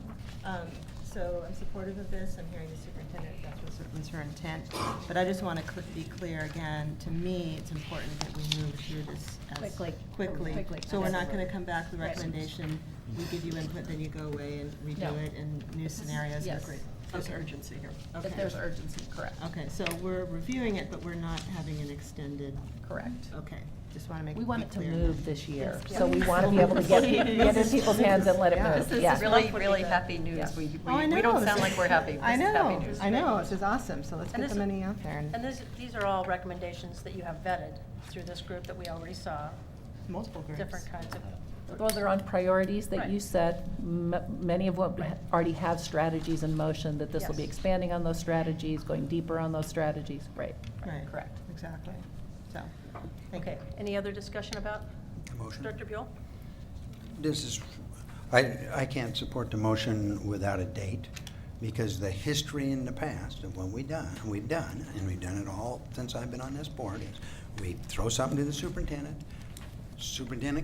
Speaker 5: So I'm supportive of this. I'm hearing the superintendent, that was her intent. But I just want to be clear again, to me, it's important that we move through this as quickly. So we're not going to come back with a recommendation, we give you input, then you go away and
Speaker 6: No.
Speaker 5: redo it in new scenarios.
Speaker 6: Yes, there's
Speaker 5: Okay.
Speaker 6: urgency here.
Speaker 5: Okay.
Speaker 6: There's urgency, correct.
Speaker 5: Okay, so we're reviewing it, but we're not having an extended.
Speaker 6: Correct.
Speaker 5: Okay, just want to make.
Speaker 6: We want it to
Speaker 5: clear.
Speaker 6: move this year,
Speaker 5: Yes.
Speaker 6: so we want to be able to get in people's hands and let it move.
Speaker 5: This
Speaker 6: Yeah.
Speaker 5: is
Speaker 6: really,
Speaker 5: really
Speaker 6: happy news.
Speaker 5: Yeah.
Speaker 6: We
Speaker 5: Oh, I know.
Speaker 6: don't
Speaker 5: This
Speaker 6: sound
Speaker 5: is-
Speaker 6: like we're happy.
Speaker 5: I
Speaker 6: This is happy
Speaker 5: know,
Speaker 6: news.
Speaker 5: I know, this is awesome, so let's
Speaker 1: And
Speaker 5: get
Speaker 1: this-
Speaker 5: the money out there.
Speaker 1: And these are all recommendations that you have vetted through this group that we already saw.
Speaker 5: Multiple groups.
Speaker 1: Different kinds of.
Speaker 3: Those are on priorities that
Speaker 1: Right.
Speaker 3: you set. Many of what already have strategies in motion, that this will be
Speaker 1: Yes.
Speaker 3: expanding on those strategies, going deeper on those strategies. Right.
Speaker 5: Right.
Speaker 3: Correct.
Speaker 5: Exactly, so, thank you.
Speaker 1: Okay, any other discussion about?
Speaker 23: Motion.
Speaker 1: Director Buell?
Speaker 23: This is, I can't support the motion without a date, because the history in the past of when we've done, and we've done it all since I've been on this board, is we throw something to the superintendent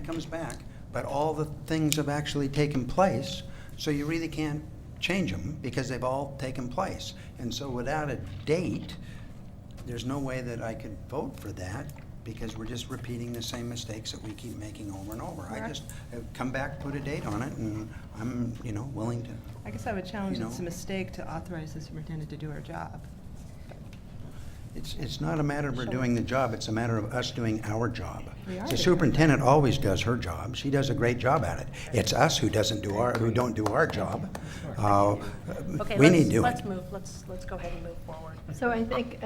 Speaker 23: comes back, but all the things have actually taken place, so you really can't change them because they've all taken place. And so without a date, there's no way that I could vote for that, because we're just repeating the same mistakes that we keep making over and over. I just come back, put a date on it, and I'm, willing to.
Speaker 5: I guess I would challenge,
Speaker 23: You
Speaker 5: it's a
Speaker 23: know.
Speaker 5: mistake to authorize the superintendent to do her job.
Speaker 23: It's not a matter of her doing the job, it's a matter of us doing our job.
Speaker 5: We are
Speaker 23: The
Speaker 5: doing
Speaker 23: superintendent always does her job, she does a great job at it. It's us who don't do our job.
Speaker 1: Okay,
Speaker 23: We need to do
Speaker 1: let's
Speaker 23: it.
Speaker 1: move, let's go ahead and move forward.
Speaker 6: So I think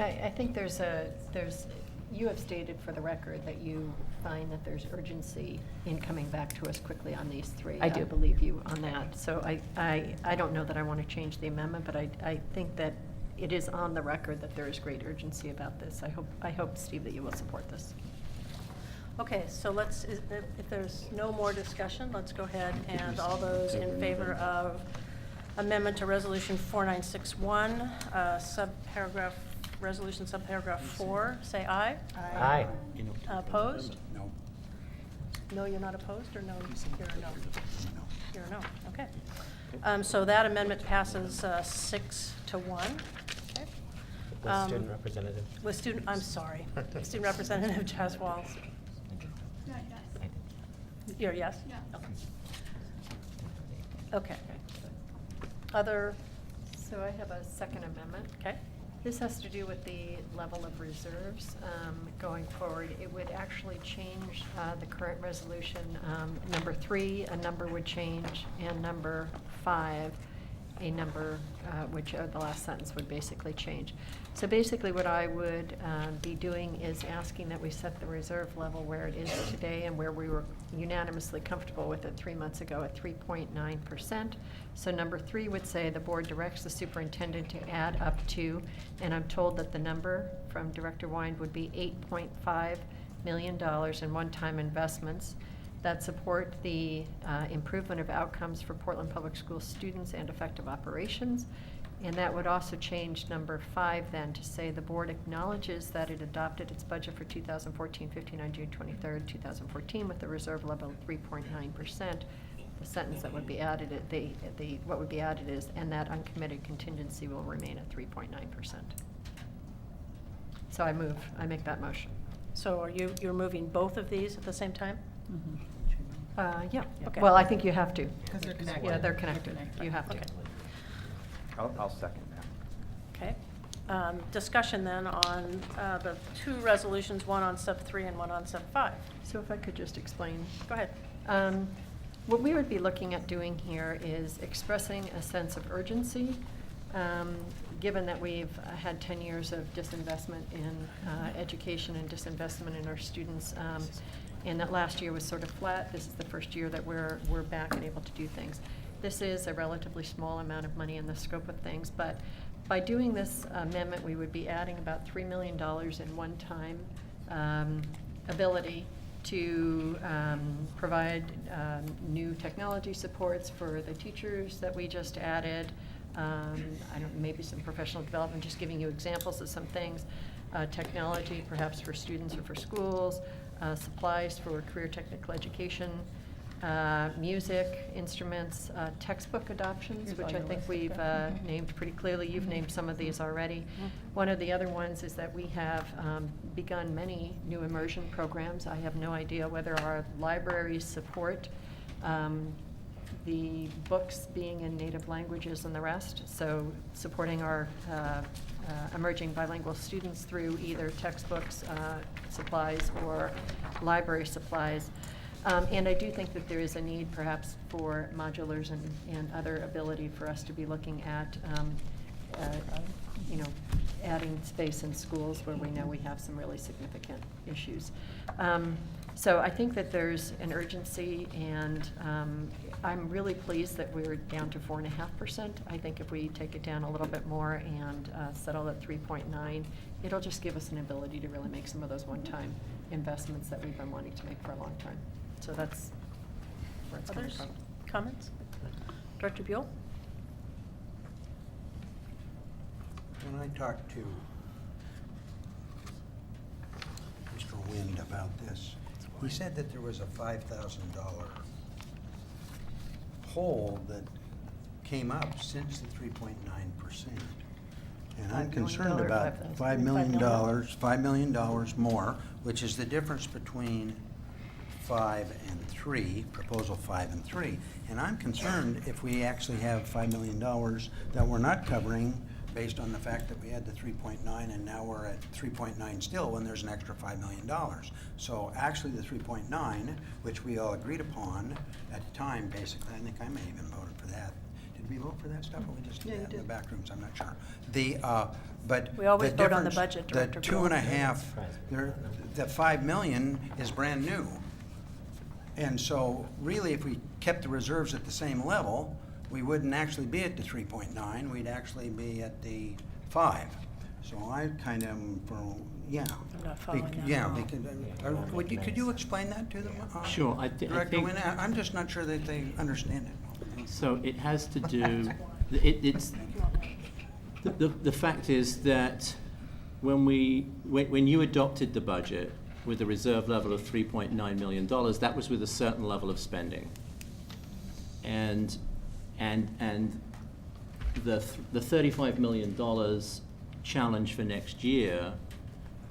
Speaker 6: you have stated for the record that you find that there's urgency in coming back to us quickly on these 3.
Speaker 3: I do.
Speaker 6: believe you on that. So I don't know that I want to change the amendment, but I think that it is on the record that there is great urgency about this. I hope, Steve, that you will support this.
Speaker 1: Okay, so if there's no more discussion, let's go ahead and all those in favor of amendment to Resolution 4961, Resolution subparagraph 4, say aye.
Speaker 7: Aye.
Speaker 1: Opposed?
Speaker 23: No.
Speaker 1: No, you're not opposed, or no, you're a no? You're a no, okay. So that amendment passes 6 to 1. Okay.
Speaker 7: With student representative.
Speaker 1: I'm sorry, Student Representative Jaswal. You're a yes?
Speaker 2: Yeah.
Speaker 1: Okay. Other,
Speaker 6: So I have a second amendment.
Speaker 1: okay,
Speaker 6: This has to do with the level of reserves going forward. It would actually change the current resolution. Number 3, a number would change, and number 5, a number, which the last sentence would basically change. So basically what I would be doing is asking that we set the reserve level where it is today and where we were unanimously comfortable with it 3 months ago at 3.9%. So number 3 would say the board directs the superintendent to add up to, and I'm told that the number from Director Wind would be $8.5 million in one-time investments that support the improvement of outcomes for Portland Public Schools students and effective operations. And that would also change number 5 then to say the board acknowledges that it adopted its budget for 2014-15 on June 23rd, 2014 with a reserve level of 3.9%. The sentence that would be added, what would be added is, and that uncommitted contingency will remain at 3.9%. So I make that motion.
Speaker 1: so you're moving both of these at the same time?
Speaker 6: Yeah.
Speaker 1: Okay.
Speaker 6: Well, I think you have to.
Speaker 5: Because they're connected.
Speaker 6: Yeah, they're connected. You have to.
Speaker 1: Okay.
Speaker 15: I'll second that.
Speaker 1: Okay. Discussion then on the 2 resolutions, one on sub 3 and one on sub 5.
Speaker 6: So if I could just explain.
Speaker 1: Go ahead.
Speaker 6: What we would be looking at doing here is expressing a sense of urgency, given that we've had 10 years of disinvestment in education and disinvestment in our students, and that last year was sort of flat. This is the first year that we're back and able to do things. This is a relatively small amount of money in the scope of things, but by doing this amendment, we would be adding about $3 million in one-time ability to provide new technology supports for the teachers that we just added. Maybe some professional development, just giving you examples of some things. Technology, perhaps for students or for schools. Supplies for career technical education. Music, instruments, textbook adoptions, which I think we've named pretty clearly. You've named some of these already. One of the other ones is that we have begun many new immersion programs. I have no idea whether our libraries support the books being in native languages and the rest, so supporting our emerging bilingual students through either textbooks, supplies, or library supplies. And I do think that there is a need perhaps for modulars and other ability for us to be looking at, adding space in schools where we know we have some really significant issues. So I think that there's an urgency, and I'm really pleased that we're down to 4.5%. I think if we take it down a little bit more and settle at 3.9, it'll just give us an ability to really make some of those one-time investments that we've been wanting to make for a long time. So that's where it's coming
Speaker 1: Others?
Speaker 6: from.
Speaker 1: Comments? Director Buell?
Speaker 23: When I talked to Mr. Wind about this, he said that there was a $5,000 hole that came up since the 3.9%. And I'm concerned about $5 million more, which is the difference between 5 and 3, proposal 5 and 3. And I'm concerned if we actually have $5 million that we're not covering based on the fact that we had the 3.9 and now we're at 3.9 still when there's an extra $5 million. So actually the 3.9, which we all agreed upon at the time, basically, I think I may even voted for that. Did we vote for that stuff, or we just did that in the back rooms? I'm not sure. But
Speaker 1: We always
Speaker 23: the
Speaker 1: vote on the
Speaker 23: difference-
Speaker 1: budget, Director
Speaker 23: The
Speaker 1: Buell.
Speaker 23: 2.5, the $5 million is brand new. And so really, if we kept the reserves at the same level, we wouldn't actually be at the 3.9, we'd actually be at the 5. So I kind of, yeah.
Speaker 1: I'm not following that
Speaker 23: Yeah,
Speaker 1: at all.
Speaker 23: because, could you explain that to them?
Speaker 17: Sure, I
Speaker 23: Director
Speaker 17: think-
Speaker 23: Wynn, I'm just not sure that they understand it.
Speaker 17: So it has to do, the fact is that when you adopted the budget with a reserve level of $3.9 million, that was with a certain level of spending. And the $35 million challenge for next year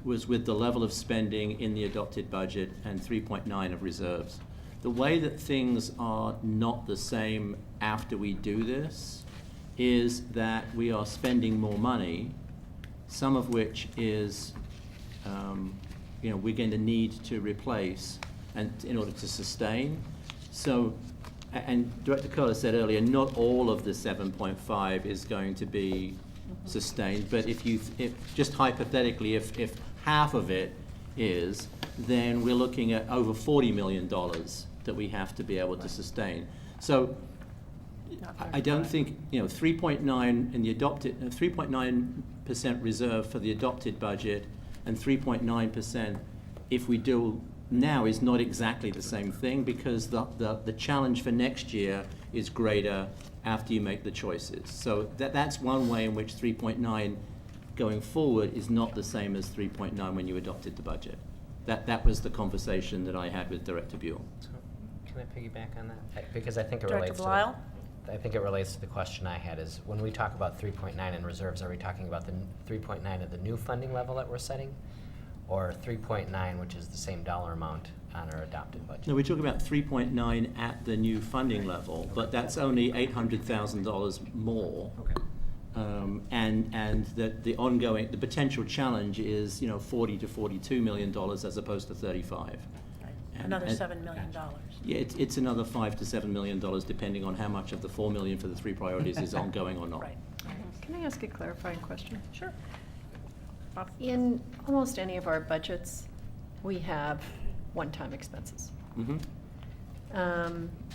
Speaker 17: was with the level of spending in the adopted budget and 3.9 of reserves. The way that things are not the same after we do this is that we are spending more money, some of which is, we're going to need to replace and in order to sustain. So, and Director Kohler said earlier, not all of the 7.5 is going to be sustained, but if just hypothetically, if half of it is, then we're looking at over $40 million that we have to be able to sustain. So I don't think, 3.9 in the adopted, 3.9% reserve for the adopted budget and 3.9% if we do now is not exactly the same thing, because the challenge for next year is greater after you make the choices. So that's one way in which 3.9 going forward is not the same as 3.9 when you adopted the budget. That was the conversation that I had with Director Buell.
Speaker 7: So, can I piggyback on that? Because I think it
Speaker 1: Director
Speaker 7: relates
Speaker 1: Belial?
Speaker 7: I think it relates to the question I had, is when we talk about 3.9 in reserves, are we talking about the 3.9 at the new funding level that we're setting, or 3.9, which is the same dollar amount on our adopted budget?
Speaker 17: No, we're talking about 3.9 at the new funding level, but that's only $800,000 more.
Speaker 7: Okay.
Speaker 17: And the potential challenge is, $40 to $42 million as opposed to 35.
Speaker 1: Another
Speaker 17: and-
Speaker 1: $7 million.
Speaker 17: Yeah, it's another $5 to $7 million, depending on how much of the $4 million for the 3 priorities is ongoing or not.
Speaker 1: Right.
Speaker 6: Can I ask a clarifying question?
Speaker 1: Sure.
Speaker 6: In almost any of our budgets, we have one-time expenses.
Speaker 17: Mhm.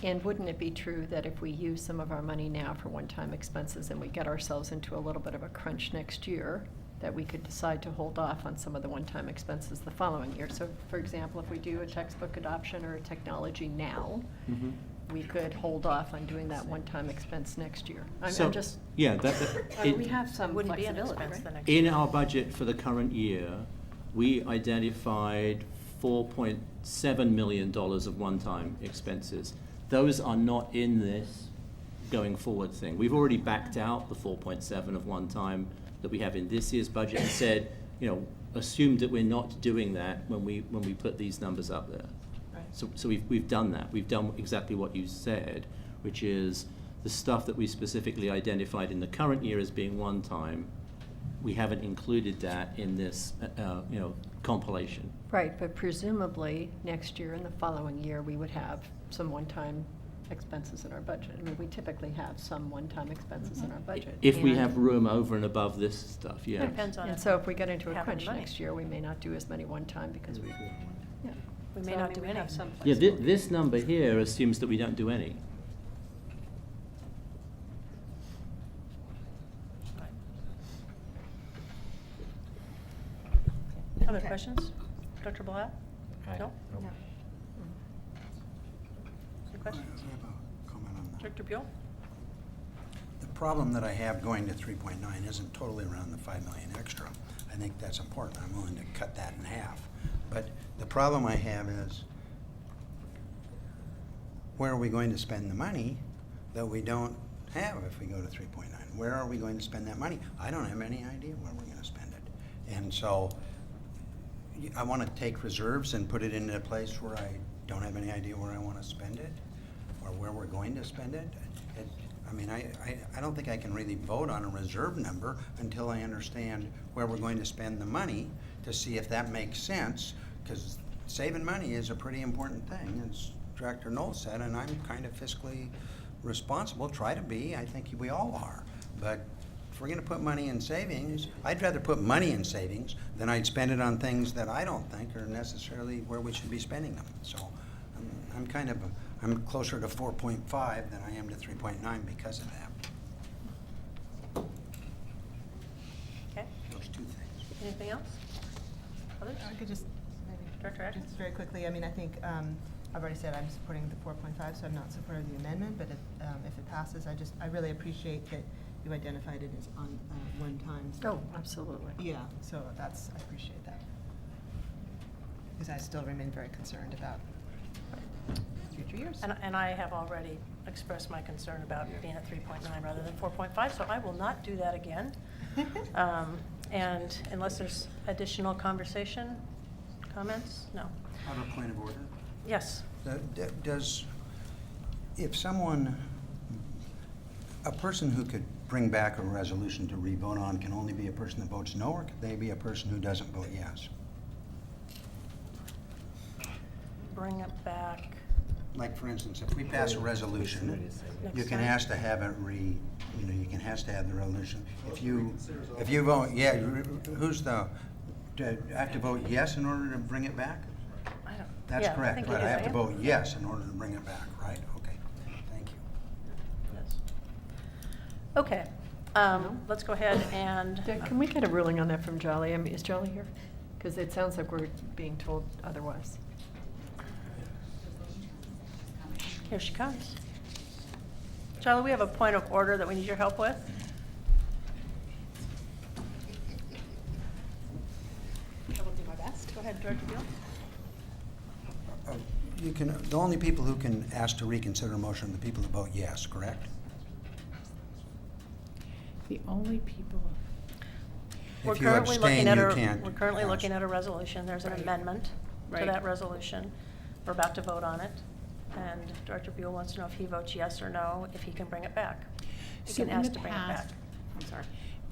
Speaker 6: And wouldn't it be true that if we use some of our money now for one-time expenses and we get ourselves into a little bit of a crunch next year, that we could decide to hold off on some of the one-time expenses the following year? So, for example, if we do a textbook adoption or a technology now,
Speaker 17: Mhm.
Speaker 6: we could hold off on doing that one-time expense next year. I'm
Speaker 17: So,
Speaker 6: just,
Speaker 17: yeah,
Speaker 6: we have some
Speaker 1: Wouldn't be an
Speaker 6: flexibility,
Speaker 1: expense the
Speaker 6: right?
Speaker 1: next
Speaker 17: In
Speaker 1: year.
Speaker 17: our budget for the current year, we identified $4.7 million of one-time expenses. Those are not in this going forward thing. We've already backed out the 4.7 of one-time that we have in this year's budget and said, assumed that we're not doing that when we put these numbers up there.
Speaker 1: Right.
Speaker 17: So we've done that. We've done exactly what you said, which is the stuff that we specifically identified in the current year as being one-time. We haven't included that in this, compilation.
Speaker 6: Right, but presumably, next year and the following year, we would have some one-time expenses in our budget. I mean, we typically have some one-time expenses in our budget.
Speaker 17: If we
Speaker 6: And-
Speaker 17: have room over and above this stuff, yeah.
Speaker 1: Depends on
Speaker 6: And
Speaker 1: if
Speaker 6: so if we get into a
Speaker 1: have
Speaker 6: crunch
Speaker 1: money.
Speaker 6: next year, we may not do as many one-time because we, yeah.
Speaker 1: We may
Speaker 6: So, I
Speaker 1: not
Speaker 6: mean,
Speaker 1: do
Speaker 6: we
Speaker 1: any.
Speaker 6: have some
Speaker 17: Yeah,
Speaker 6: flexibility.
Speaker 17: this number here assumes that we don't do any.
Speaker 1: Other questions? Dr. Blatt?
Speaker 7: Aye.
Speaker 1: No?
Speaker 7: Nope.
Speaker 1: Any questions?
Speaker 23: I have a comment on that.
Speaker 1: Dr. Buell?
Speaker 23: The problem that I have going to 3.9 isn't totally around the 5 million extra. I think that's important. I'm willing to cut that in half. But the problem I have is, where are we going to spend the money that we don't have if we go to 3.9? Where are we going to spend that money? I don't have any idea where we're going to spend it. And so I want to take reserves and put it into a place where I don't have any idea where I want to spend it or where we're going to spend it. I don't think I can really vote on a reserve number until I understand where we're going to spend the money to see if that makes sense, because saving money is a pretty important thing, as Director Knoll said, and I'm kind of fiscally responsible, try to be, I think we all are. But if we're going to put money in savings, I'd rather put money in savings than I'd spend it on things that I don't think are necessarily where we should be spending them. So I'm closer to 4.5 than I am to 3.9 because of that.
Speaker 1: Okay.
Speaker 23: Those two things.
Speaker 1: Anything else? Others?
Speaker 5: I could just, maybe,
Speaker 1: Director Atkins?
Speaker 5: just very quickly, I think, I've already said I'm supporting the 4.5, so I'm not supporting the amendment, but if it passes, I really appreciate that you identified it as on one time.
Speaker 6: Oh, absolutely.
Speaker 5: Yeah, so I appreciate that. Because I still remain very concerned about future years.
Speaker 1: And I have already expressed my concern about being at 3.9 rather than 4.5, so I will not do that again. And unless there's additional conversation, comments? No.
Speaker 23: I have a point of order.
Speaker 1: Yes.
Speaker 23: If someone, a person who could bring back a resolution to re-vote on can only be a person that votes no, or could they be a person who doesn't vote yes?
Speaker 1: Bring it back.
Speaker 23: Like, for instance, if we pass a resolution, you
Speaker 1: Next
Speaker 23: can
Speaker 1: time.
Speaker 23: ask to have it you can ask to have the resolution. If you vote, yeah, do I have to vote yes in order to bring it back?
Speaker 1: I don't.
Speaker 23: That's
Speaker 1: yeah, I
Speaker 23: correct,
Speaker 1: think
Speaker 23: right?
Speaker 1: it
Speaker 23: I
Speaker 1: is,
Speaker 23: have to
Speaker 1: Ann.
Speaker 23: vote yes in order to bring it back, right? Okay, thank you.
Speaker 1: Yes. Okay. Let's go ahead and.
Speaker 6: Can we get a ruling on that from Jolly? Is Jolly here? Because it sounds like we're being told otherwise.
Speaker 1: Here she comes. Charlie, we have a point of order that we need your help with. I will do my best. Go ahead, Director Buell.
Speaker 23: The only people who can ask to reconsider a motion are the people that vote yes, correct?
Speaker 6: The only people.
Speaker 23: If you abstain, you can't.
Speaker 1: We're currently
Speaker 23: ask.
Speaker 1: looking at a resolution. There's an
Speaker 6: Right.
Speaker 1: amendment to
Speaker 6: Right.
Speaker 1: that resolution. We're about to vote on it. And Director Buell wants to know if he votes yes or no, if he can bring it back. He
Speaker 13: So
Speaker 1: can
Speaker 13: in
Speaker 1: ask
Speaker 13: the
Speaker 1: to bring it
Speaker 13: past-
Speaker 1: back.
Speaker 13: I'm sorry.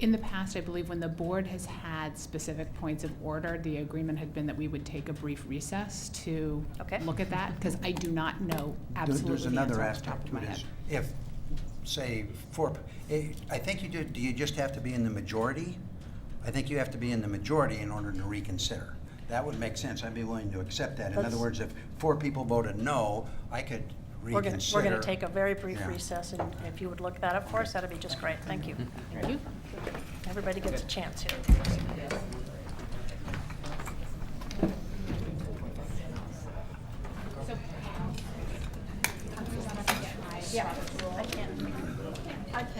Speaker 19: In the past, I believe when the board has had specific points of order, the agreement had been that we would take a brief recess to look at that, because I do not know absolutely
Speaker 23: There's
Speaker 19: the
Speaker 23: another
Speaker 19: answer off the top
Speaker 23: aspect
Speaker 19: of
Speaker 23: to
Speaker 19: my
Speaker 23: it
Speaker 19: head.
Speaker 23: is, if, say, I think do you just have to be in the majority? I think you have to be in the majority in order to reconsider. That would make sense. I'd be willing to accept that. In other words, if 4 people voted no, I could reconsider.
Speaker 1: We're going to take a very brief
Speaker 23: Yeah.
Speaker 1: recess, and if you would look that up for us, that'd be just great. Thank you.
Speaker 19: Thank you.
Speaker 1: Everybody gets a chance here. Yeah, I can't remember.
Speaker 7: At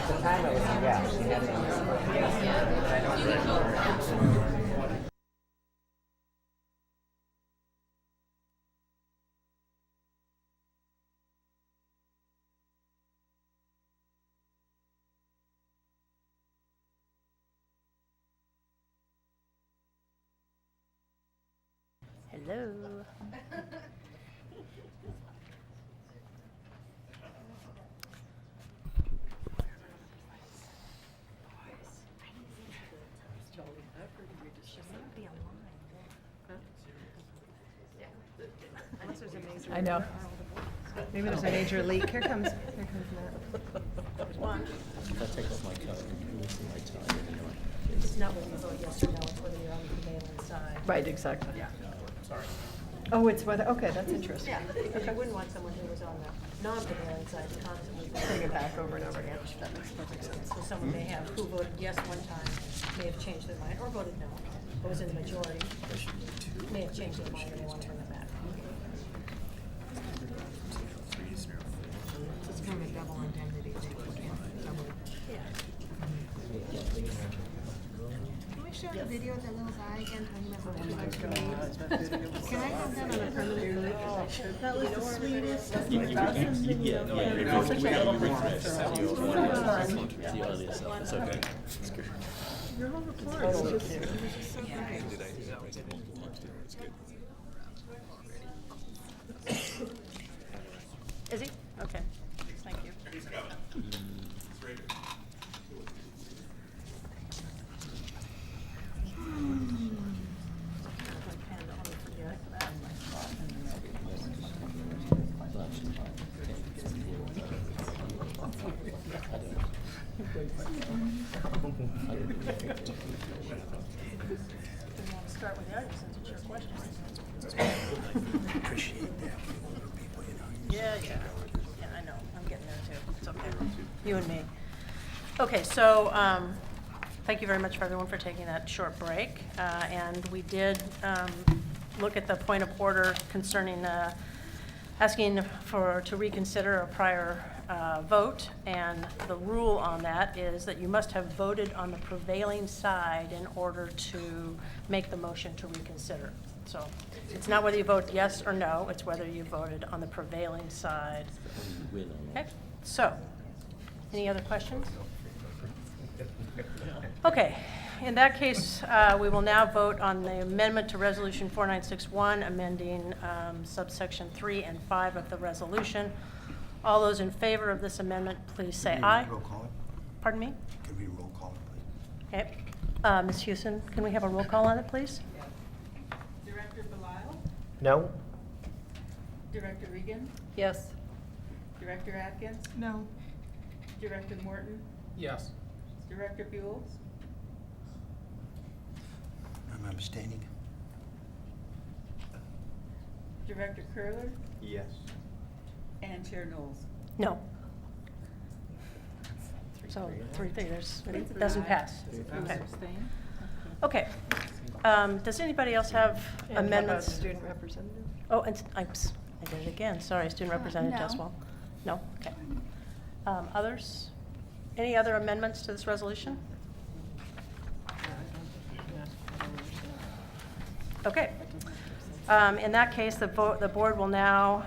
Speaker 7: the time, I was, yeah, she had it on but I don't remember.
Speaker 1: Hello.
Speaker 6: I know. Maybe there's a major leak. Here comes Matt.
Speaker 1: If
Speaker 20: I take off my coat, you will see my tie anyway.
Speaker 1: It's not whether you vote yes or no, it's whether you're on the prevailing side.
Speaker 6: Right, exactly.
Speaker 1: Yeah.
Speaker 4: Sorry.
Speaker 6: Oh, it's whether, okay, that's interesting.
Speaker 1: Yeah, because you wouldn't want someone who was on the non-prevailing side to constantly
Speaker 6: Bring it back over and over again.
Speaker 1: That makes perfect sense. So someone may have, who voted yes one time, may have changed their mind, or voted no, or was in the majority, may have changed their mind and they want to bring it back.
Speaker 5: It's kind of a double indemnity thing.
Speaker 21: Can we show the video of that little guy again talking about how much he likes to read? Can I have that on a permanent record? That was the sweetest.
Speaker 20: It's okay.
Speaker 21: Your whole report is just so great.
Speaker 1: Is he? Okay, thank you. Start with the item since it's your question.
Speaker 23: Appreciate that.
Speaker 1: Yeah, I know, I'm getting there too, it's okay, you and me. Okay, so, thank you very much for everyone for taking that short break, and we did, look at the point of order concerning, asking to reconsider a prior, vote, and the rule on that is that you must have voted on the prevailing side in order to make the motion to reconsider. So it's not whether you vote yes or no, it's whether you voted on the prevailing side. Okay, so, any other questions? Okay, in that case, we will now vote on the amendment to Resolution 4961, amending subsection 3 and 5 of the resolution. All those in favor of this amendment, please say aye.
Speaker 23: Roll call it.
Speaker 1: Pardon me?
Speaker 23: Can we roll call it, please?
Speaker 1: Okay. Ms. Houston, can we have a roll call on it, please?
Speaker 10: Director Belisle?
Speaker 7: No?
Speaker 10: Director Regan?
Speaker 6: Yes.
Speaker 10: Director Atkins?
Speaker 5: No.
Speaker 10: Director Morton?
Speaker 4: Yes.
Speaker 10: Director Buell?
Speaker 23: I'm abstaining.
Speaker 10: Director Curler?
Speaker 15: Yes.
Speaker 10: And Chair Knowles?
Speaker 1: No. So, 3-3, it doesn't pass. Okay. Okay. Does anybody else have
Speaker 6: And how about
Speaker 1: amendments?
Speaker 6: student representative?
Speaker 1: Oh, and I did it again, sorry, student representative
Speaker 2: no.
Speaker 1: Tesswell. No, okay. Others? Any other amendments to this resolution? Okay. In that case, the board will now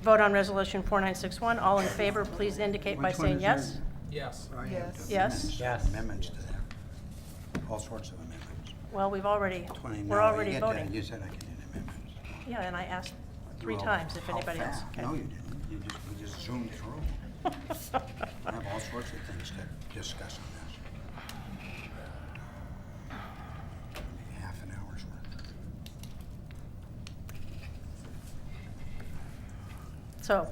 Speaker 1: vote on Resolution 4961. All in favor, please indicate by
Speaker 23: Which one
Speaker 1: saying
Speaker 23: is
Speaker 1: yes.
Speaker 4: Yes.
Speaker 23: I have
Speaker 1: Yes.
Speaker 23: amendments-
Speaker 7: Yes.
Speaker 23: Amendments to that. All sorts of amendments.
Speaker 1: Well, we're already
Speaker 23: No, you
Speaker 1: voting.
Speaker 23: You said I can do amendments.
Speaker 1: Yeah, and I asked 3
Speaker 23: Well,
Speaker 1: times if
Speaker 23: how
Speaker 1: anybody else.
Speaker 23: fast?
Speaker 1: Okay.
Speaker 23: No, you didn't. We just zoomed through. I have all sorts of things to discuss on this. Maybe half an hour's worth.
Speaker 1: So,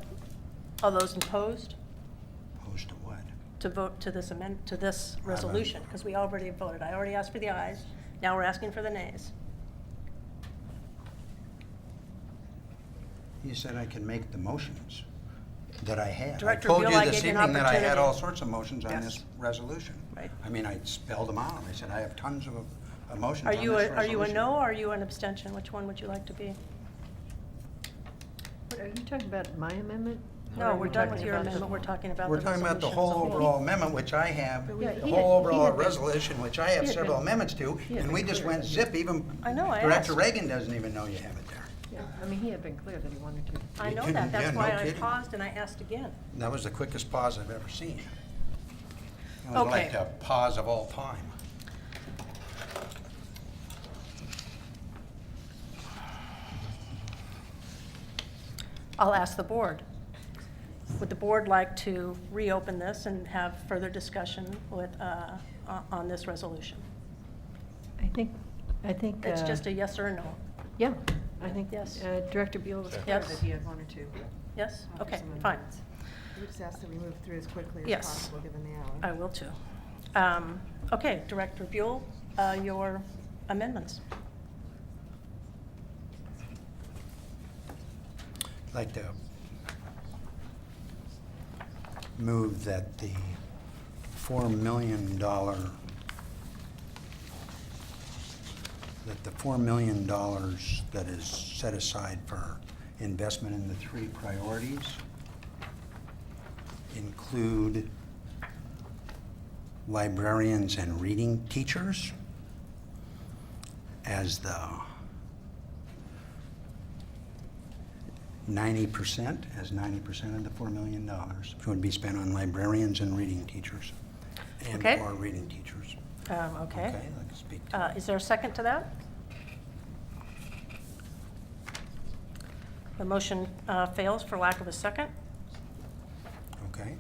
Speaker 1: all those opposed
Speaker 23: Opposed to what?
Speaker 1: to vote to this to this resolution? Because we already voted. I already asked for the ayes. Now we're asking for the nays.
Speaker 23: You said I could make the motions that I had.
Speaker 1: Director
Speaker 23: I told
Speaker 1: Buell,
Speaker 23: you
Speaker 1: I
Speaker 23: this
Speaker 1: gave you an
Speaker 23: evening that I had
Speaker 1: opportunity.
Speaker 23: all sorts of motions on
Speaker 1: Yes.
Speaker 23: this resolution.
Speaker 1: Right.
Speaker 23: I mean, I spelled them out. I said I have tons of motions
Speaker 1: Are
Speaker 23: on
Speaker 1: you
Speaker 23: this
Speaker 1: are you a
Speaker 23: resolution.
Speaker 1: no or are you an abstention? Which one would you like to be?
Speaker 6: What, are you talking about my amendment? Or
Speaker 1: No,
Speaker 6: are
Speaker 1: we're
Speaker 6: you
Speaker 1: done
Speaker 6: talking
Speaker 1: with your
Speaker 6: about the-
Speaker 1: amendment. We're talking about
Speaker 23: We're
Speaker 1: the
Speaker 23: talking about the
Speaker 1: resolution as
Speaker 23: whole
Speaker 1: a
Speaker 23: overall amendment, which I have,
Speaker 6: Yeah,
Speaker 23: the
Speaker 6: he
Speaker 23: whole
Speaker 6: had- he
Speaker 23: overall
Speaker 6: had been-
Speaker 23: resolution, which I have
Speaker 6: he had
Speaker 23: several
Speaker 6: been-
Speaker 23: amendments to,
Speaker 6: he had
Speaker 23: and we
Speaker 6: been
Speaker 23: just
Speaker 6: clear
Speaker 23: went
Speaker 6: that
Speaker 23: zip. Even
Speaker 1: I know, I
Speaker 23: Director
Speaker 1: asked.
Speaker 23: Reagan doesn't even know you have it there.
Speaker 6: Yeah, I mean, he had been clear that he wanted to.
Speaker 1: I know
Speaker 23: Yeah,
Speaker 1: that. That's
Speaker 23: no
Speaker 1: why I
Speaker 23: kidding.
Speaker 1: paused and I asked again.
Speaker 23: That was the quickest pause I've ever seen. It was
Speaker 1: Okay.
Speaker 23: like the pause of all time.
Speaker 1: I'll ask the board. Would the board like to reopen this and have further discussion with, on this resolution?
Speaker 6: I think.
Speaker 1: It's just a yes or a no.
Speaker 6: Yeah, I think.
Speaker 1: Yes.
Speaker 6: Director Buell was clear
Speaker 1: Yes.
Speaker 6: that he had wanted to.
Speaker 1: Yes?
Speaker 6: offer
Speaker 1: Okay,
Speaker 6: some
Speaker 1: fine.
Speaker 6: amendments.
Speaker 5: We just ask that we move through as quickly as
Speaker 1: Yes.
Speaker 5: possible, given the hour.
Speaker 1: I will too. Okay, Director Buell, your amendments.
Speaker 23: I'd like to move that the $4 million, that is set aside for investment in the 3 priorities include librarians and reading teachers as the 90%, as 90% of the $4 million would be spent on librarians and reading teachers, and
Speaker 1: Okay.
Speaker 23: or reading teachers.
Speaker 1: Okay.
Speaker 23: Okay, I'd like to speak to
Speaker 1: Is there a second to that? The motion fails for lack of a second.
Speaker 23: Okay.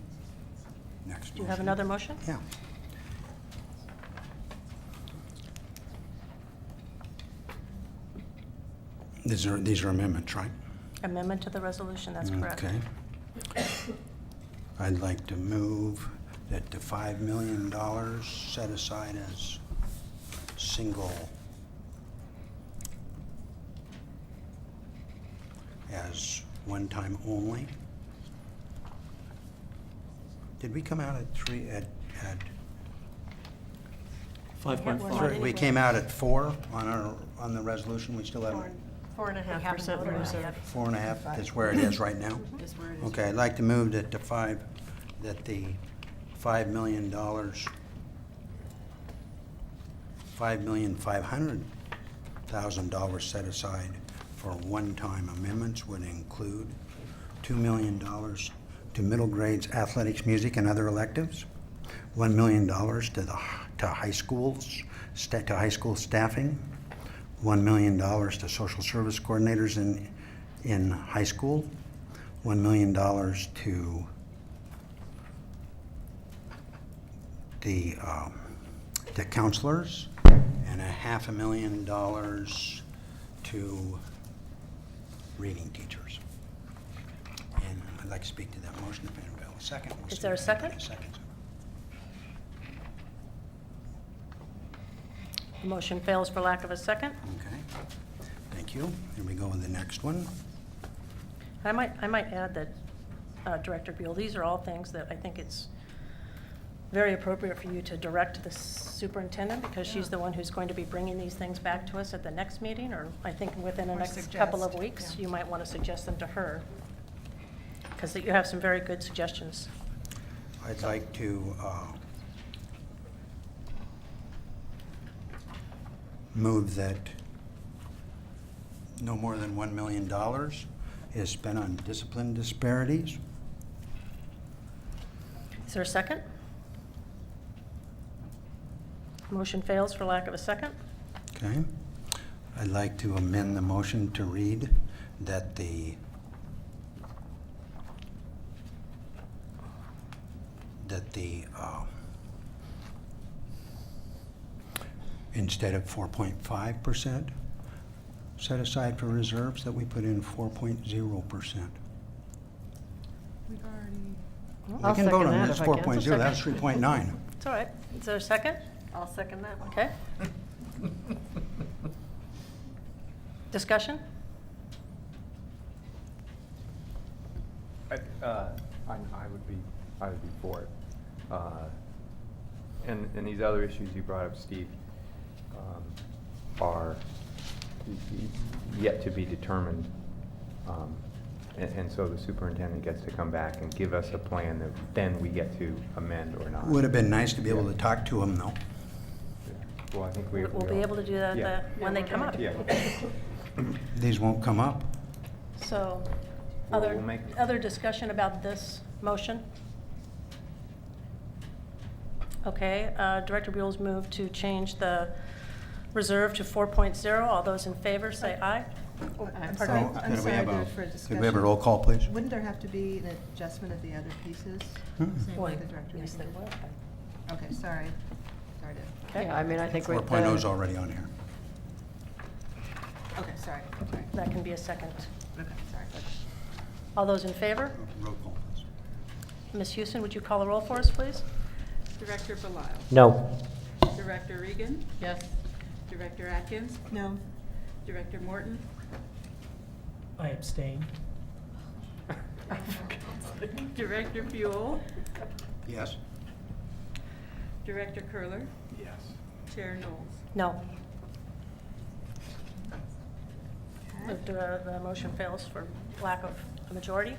Speaker 23: Next
Speaker 1: Do you have
Speaker 23: motion.
Speaker 1: another motion?
Speaker 23: Yeah. These are amendments, right?
Speaker 1: Amendment to the resolution, that's correct.
Speaker 23: Okay. I'd like to move that the $5 million set aside as single, as one time only. Did we come out at 3, at
Speaker 17: 5.5.
Speaker 23: we came out at 4 on the resolution? We still haven't?
Speaker 6: 4.5% reserve.
Speaker 23: 4.5 is where it is right now?
Speaker 6: Is where it is.
Speaker 23: Okay, I'd like to move that the $5 million, $5,500,000 set aside for one-time amendments would include $2 million to middle grades athletics, music, and other electives, $1 million to high schools, to high school staffing, $1 million to social service coordinators in high school, $1 million to the counselors, and $500,000 to reading teachers. And I'd like to speak to that motion if anybody will second. We'll
Speaker 1: Is
Speaker 23: see
Speaker 1: there a
Speaker 23: if anybody
Speaker 1: second?
Speaker 23: seconds it.
Speaker 1: The motion fails for lack of a second.
Speaker 23: Okay, thank you. Here we go with the next one.
Speaker 1: I might add that, Director Buell, these are all things that I think it's very appropriate for you to direct the superintendent, because she's the one who's going to be bringing these things back to us at the next meeting, or I think within the
Speaker 5: Or
Speaker 1: next couple of
Speaker 5: suggest,
Speaker 1: weeks.
Speaker 5: yeah.
Speaker 1: You might want to suggest them to her, because you have some very good suggestions.
Speaker 23: I'd like to move that no more than $1 million is spent on discipline disparities.
Speaker 1: Is there a second? Motion fails for lack of a second.
Speaker 23: Okay. I'd like to amend the motion to read that the instead of 4.5% set aside for reserves, that we put in 4.0%.
Speaker 5: We've already.
Speaker 23: We can vote on this, 4.0, that's 3.9.
Speaker 1: It's all right. Is there a second?
Speaker 6: I'll second that one.
Speaker 1: Okay. Discussion?
Speaker 15: I would be for it. And these other issues you brought up, Steve, are yet to be determined. And so the superintendent gets to come back and give us a plan that then we get to amend or not.
Speaker 23: Would have been nice to be able to talk to them, though.
Speaker 15: Well, I think we.
Speaker 1: We'll be able to do that
Speaker 15: Yeah.
Speaker 1: when they come up.
Speaker 15: Yeah.
Speaker 23: These won't come up.
Speaker 1: So,
Speaker 15: Well, we'll make-
Speaker 1: other discussion about this motion? Okay, Director Buell's moved to change the reserve to 4.0. All those in favor, say aye. Oh,
Speaker 5: I'm
Speaker 1: pardon
Speaker 5: sorry,
Speaker 1: me?
Speaker 5: I'm
Speaker 23: Could we
Speaker 5: sorry,
Speaker 23: have
Speaker 5: do
Speaker 23: a-
Speaker 5: it for
Speaker 23: could
Speaker 5: discussion.
Speaker 23: we have a roll call, please?
Speaker 5: Wouldn't there have to be an adjustment of the other pieces?
Speaker 23: Hmm.
Speaker 5: Same
Speaker 1: Well,
Speaker 5: with the director?
Speaker 1: yes, there
Speaker 5: Regan?
Speaker 1: will.
Speaker 5: Okay, sorry. Sorry to.
Speaker 1: Okay.
Speaker 6: Yeah, I mean, I think.
Speaker 23: 4.0 is already on here.
Speaker 5: Okay, sorry.
Speaker 1: That can be a second.
Speaker 5: Okay, sorry.
Speaker 1: All those in favor?
Speaker 23: Roll call, please.
Speaker 1: Ms. Houston, would you call the roll for us, please?
Speaker 10: Director Belisle?
Speaker 7: No.
Speaker 10: Director Regan?
Speaker 6: Yes.
Speaker 10: Director Atkins?
Speaker 5: No.
Speaker 10: Director Morton?
Speaker 11: I abstain.
Speaker 10: Director Buell?
Speaker 23: Yes.
Speaker 10: Director Curler?
Speaker 15: Yes.
Speaker 10: Chair Knowles?
Speaker 1: No. The motion fails for lack of a majority.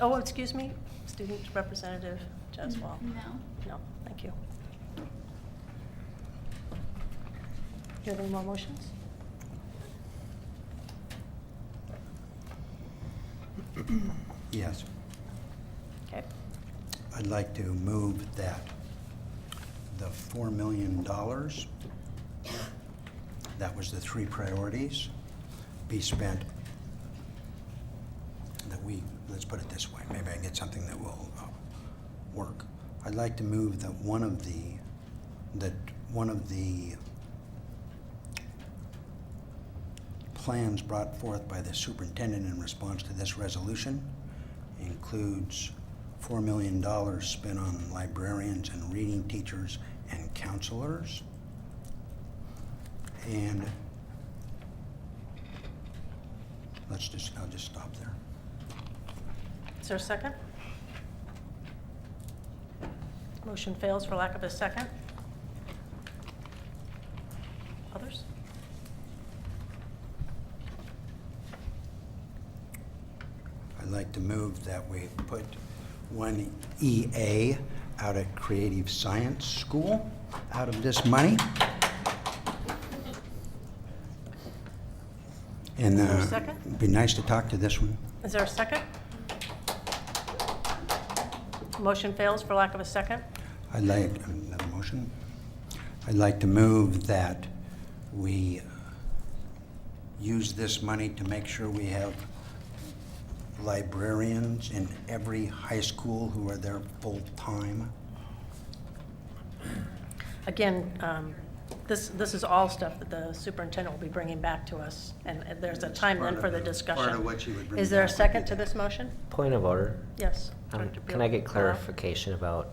Speaker 1: Oh, excuse me, Student Representative Jeswell.
Speaker 2: No.
Speaker 1: No, thank you. Do you have any more motions?
Speaker 23: Yes.
Speaker 1: Okay.
Speaker 23: I'd like to move that the $4 million, that was the three priorities, be spent, that we, let's put it this way, maybe I can get something that will work. I'd like to move that one of the plans brought forth by the superintendent in response to this resolution includes $4 million spent on librarians and reading teachers and counselors. And I'll just stop there.
Speaker 1: Is there a second? Motion fails for lack of a second. Others?
Speaker 23: I'd like to move that we put one EA out at Creative Science School out of this money. And
Speaker 1: Is there a second?
Speaker 23: it'd be nice to talk to this one.
Speaker 1: Is there a second? Motion fails for lack of a second.
Speaker 23: I'd like, another motion? I'd like to move that we use this money to make sure we have librarians in every high school who are there full-time.
Speaker 1: Again, this is all stuff that the superintendent will be bringing back to us, and there's a time then for the discussion.
Speaker 23: Part of what you would bring
Speaker 1: Is there a
Speaker 23: back would
Speaker 1: second
Speaker 23: be
Speaker 1: to
Speaker 23: that.
Speaker 1: this motion?
Speaker 7: Point of order.
Speaker 1: Yes. Director
Speaker 7: Can I
Speaker 1: Buell.
Speaker 7: get clarification about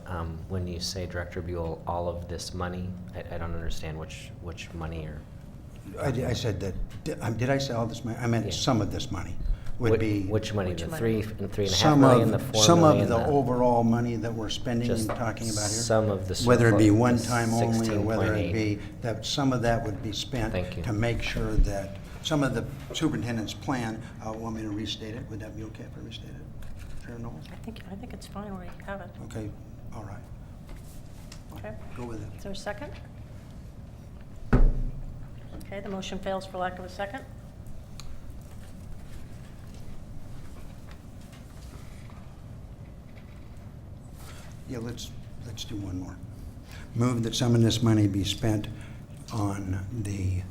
Speaker 7: when you say, Director Buell, all of this money? I don't understand which money or.
Speaker 23: I said that, did I say all this money? I meant
Speaker 7: Yeah.
Speaker 23: some of this money would be.
Speaker 7: Which money?
Speaker 1: Which
Speaker 7: The
Speaker 1: money?
Speaker 7: 3.5
Speaker 23: Some
Speaker 7: million, the
Speaker 23: of,
Speaker 7: 4
Speaker 23: some
Speaker 7: million?
Speaker 23: of the overall money that we're spending and
Speaker 7: Just
Speaker 23: talking about here.
Speaker 7: some of the
Speaker 23: Whether it be
Speaker 7: surplus,
Speaker 23: one
Speaker 7: the
Speaker 23: time only or whether it
Speaker 7: 16.8.
Speaker 23: be, that some of that would be spent
Speaker 7: Thank you.
Speaker 23: to make sure that, some of the superintendent's plan, want me to restate it? Would that be okay if I restate it? Chair Knowles?
Speaker 1: I think it's fine where you have it.
Speaker 23: Okay, all right,
Speaker 1: Okay.
Speaker 23: go with it.
Speaker 1: Is there a second? Okay, the motion fails for lack of a second.
Speaker 23: Yeah, let's do one more. Move that some of this money be spent on the.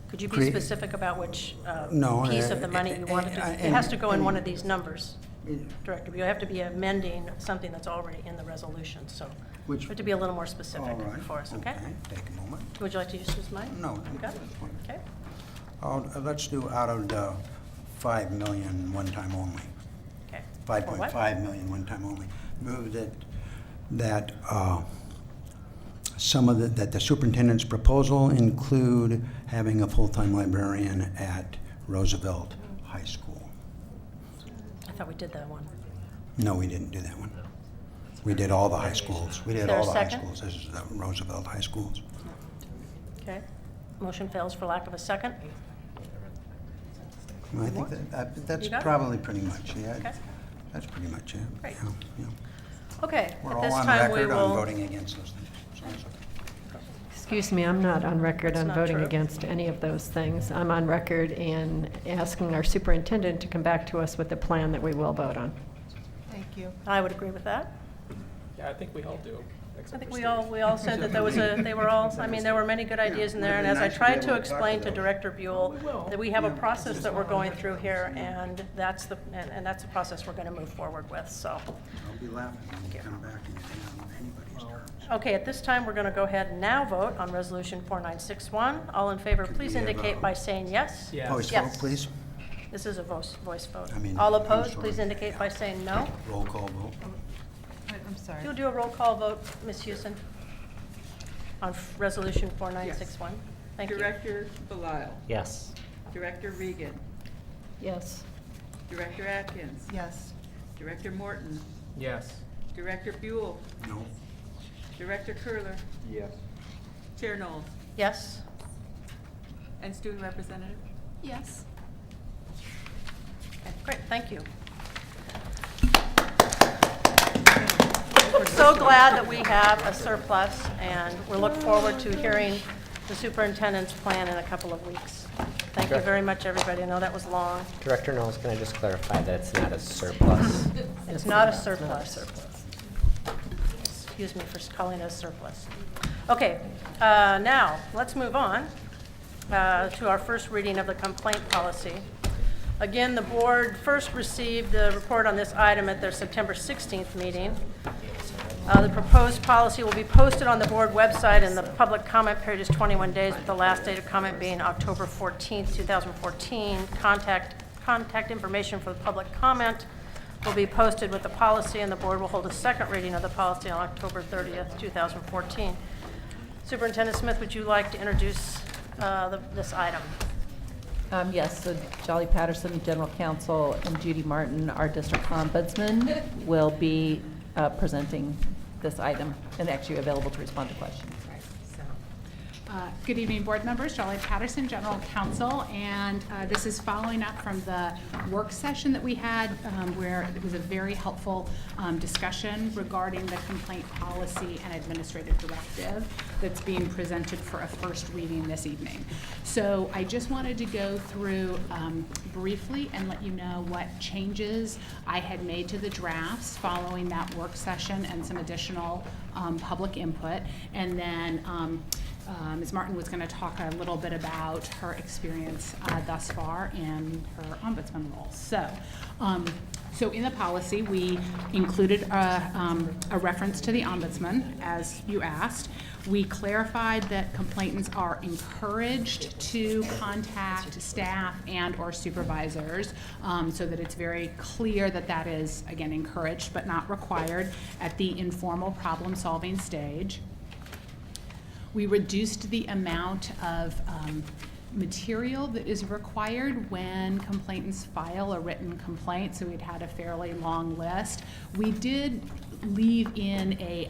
Speaker 1: Could you be
Speaker 23: Crea-
Speaker 1: specific about which
Speaker 23: No,
Speaker 1: piece of the money you want it to? It has to go in one of these numbers,
Speaker 23: Yeah.
Speaker 1: Director. You have to be amending something that's already in the resolution, so
Speaker 23: Which-
Speaker 1: We have to be a little more specific
Speaker 23: All right.
Speaker 1: for us, okay?
Speaker 23: Take a moment.
Speaker 1: Would you like to use this mic?
Speaker 23: No.
Speaker 1: Okay.
Speaker 23: that's fine.
Speaker 1: Okay.
Speaker 23: Let's do out of the 5 million one time only.
Speaker 1: Okay.
Speaker 23: 5.5 million one time only. Move that some of that the superintendent's proposal include having a full-time librarian at Roosevelt High School.
Speaker 1: I thought we did that one.
Speaker 23: No, we didn't do that one. We did all the high schools. We
Speaker 1: Is
Speaker 23: did
Speaker 1: there a
Speaker 23: all the high
Speaker 1: second?
Speaker 23: schools. This is the Roosevelt High Schools.
Speaker 1: Okay. Motion fails for lack of a second.
Speaker 23: Well, I think that's
Speaker 1: You got it?
Speaker 23: probably pretty much, yeah.
Speaker 1: Okay.
Speaker 23: That's pretty much it.
Speaker 1: Great.
Speaker 23: Yeah, yeah.
Speaker 1: Okay,
Speaker 23: We're
Speaker 1: at
Speaker 23: all
Speaker 1: this
Speaker 23: on
Speaker 1: time we
Speaker 23: record on
Speaker 1: will.
Speaker 23: voting against those things. So it's okay.
Speaker 6: Excuse me, I'm not on record
Speaker 1: That's
Speaker 6: on
Speaker 1: not
Speaker 6: voting
Speaker 1: true.
Speaker 6: against any of those things. I'm on record in asking our superintendent to come back to us with a plan that we will vote on.
Speaker 5: Thank you.
Speaker 1: I would agree with that.
Speaker 4: Yeah, I think we all do.
Speaker 1: I think we all said that there was they were all, I mean, there were many good ideas in there, and as I tried to explain to Director Buell, that we have a process that we're going through here, and that's the process we're gonna move forward with, so.
Speaker 23: I'll be laughing when you come back and you think on anybody's terms.
Speaker 1: Okay, at this time, we're gonna go ahead and now vote on Resolution 4961. All in favor, please
Speaker 23: we have
Speaker 1: indicate
Speaker 23: a
Speaker 1: by saying yes.
Speaker 4: Yes.
Speaker 23: Voice vote,
Speaker 1: Yes.
Speaker 23: please.
Speaker 1: This is a voice vote.
Speaker 23: I mean,
Speaker 1: All
Speaker 23: I'm
Speaker 1: opposed,
Speaker 23: sorry.
Speaker 1: please indicate by saying no.
Speaker 23: Roll call vote.
Speaker 5: I'm sorry.
Speaker 1: You'll do a roll call vote, Ms. Houston, on Resolution 4961. Thank you.
Speaker 10: Director Belisle.
Speaker 7: Yes.
Speaker 10: Director Regan.
Speaker 6: Yes.
Speaker 10: Director Atkins.
Speaker 5: Yes.
Speaker 10: Director Morton.
Speaker 4: Yes.
Speaker 10: Director Buell.
Speaker 23: No.
Speaker 10: Director Curler.
Speaker 15: Yes.
Speaker 10: Chair Knowles.
Speaker 1: Yes?
Speaker 10: And student representative.
Speaker 2: Yes.
Speaker 1: Okay, great, thank you. We're so glad that we have a surplus, and we look forward to hearing the superintendent's plan in a couple of weeks. Thank you very much, everybody. I know that was long.
Speaker 7: Director Knowles, can I just clarify that it's not a surplus?
Speaker 1: It's not a surplus. Excuse me for calling it a surplus. Okay, now, let's move on to our first reading of the complaint policy. Again, the board first received the report on this item at their September 16th meeting. The proposed policy will be posted on the board website, and the public comment period is 21 days, with the last date of comment being October 14th, 2014. Contact information for the public comment will be posted with the policy, and the board will hold a second reading of the policy on October 30th, 2014. Superintendent Smith, would you like to introduce this item?
Speaker 3: Yes, so Jolly Patterson, General Counsel, and Judy Martin, our district ombudsman, will be presenting this item and actually available to respond to questions.
Speaker 19: Good evening, board members. Jolly Patterson, General Counsel, and this is following up from the work session that we had where it was a very helpful discussion regarding the complaint policy and administrative directive that's being presented for a first reading this evening. So I just wanted to go through briefly and let you know what changes I had made to the drafts following that work session and some additional public input, and then Ms. Martin was going to talk a little bit about her experience thus far in her ombudsman role. So in the policy, we included a reference to the ombudsman, as you asked. We clarified that complainants are encouraged to contact staff and/or supervisors, so that it's very clear that that is, again, encouraged but not required at the informal problem-solving stage. We reduced the amount of material that is required when complainants file a written complaint, so we'd had a fairly long list. We did leave in a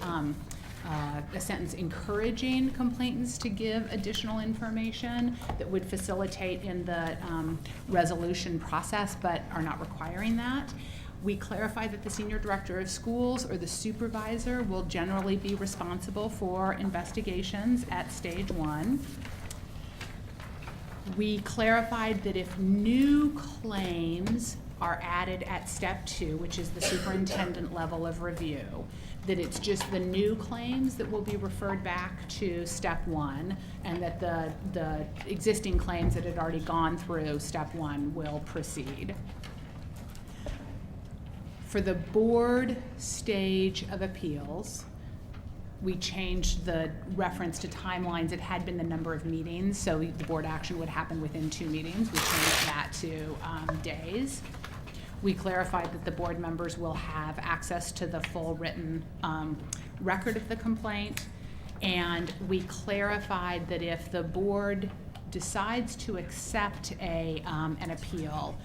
Speaker 19: sentence encouraging complainants to give additional information that would facilitate in the resolution process, but are not requiring that. We clarified that the senior director of schools or the supervisor will generally be responsible for investigations at stage 1. We clarified that if new claims are added at step 2, which is the superintendent level of review, that it's just the new claims that will be referred back to step 1, and that the existing claims that had already gone through step 1 will proceed. For the board stage of appeals, we changed the reference to timelines. It had been the number of meetings, so the board action would happen within 2 meetings. We changed that to days. We clarified that the board members will have access to the full written record of the complaint. And we clarified that if the board decides to accept an appeal,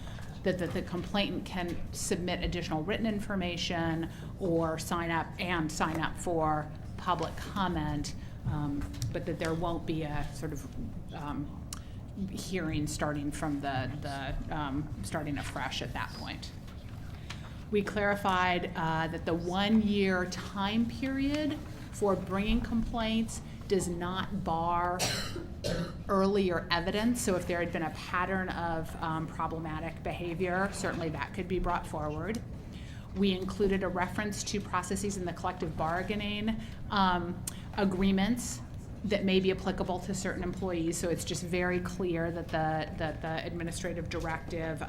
Speaker 19: that the complainant can submit additional written information or sign up for public comment, but that there won't be a sort of hearing starting from starting afresh at that point. We clarified that the 1-year time period for bringing complaints does not bar earlier evidence. So if there had been a pattern of problematic behavior, certainly that could be brought forward. We included a reference to processes in the collective bargaining agreements that may be applicable to certain employees. So it's just very clear that the administrative directive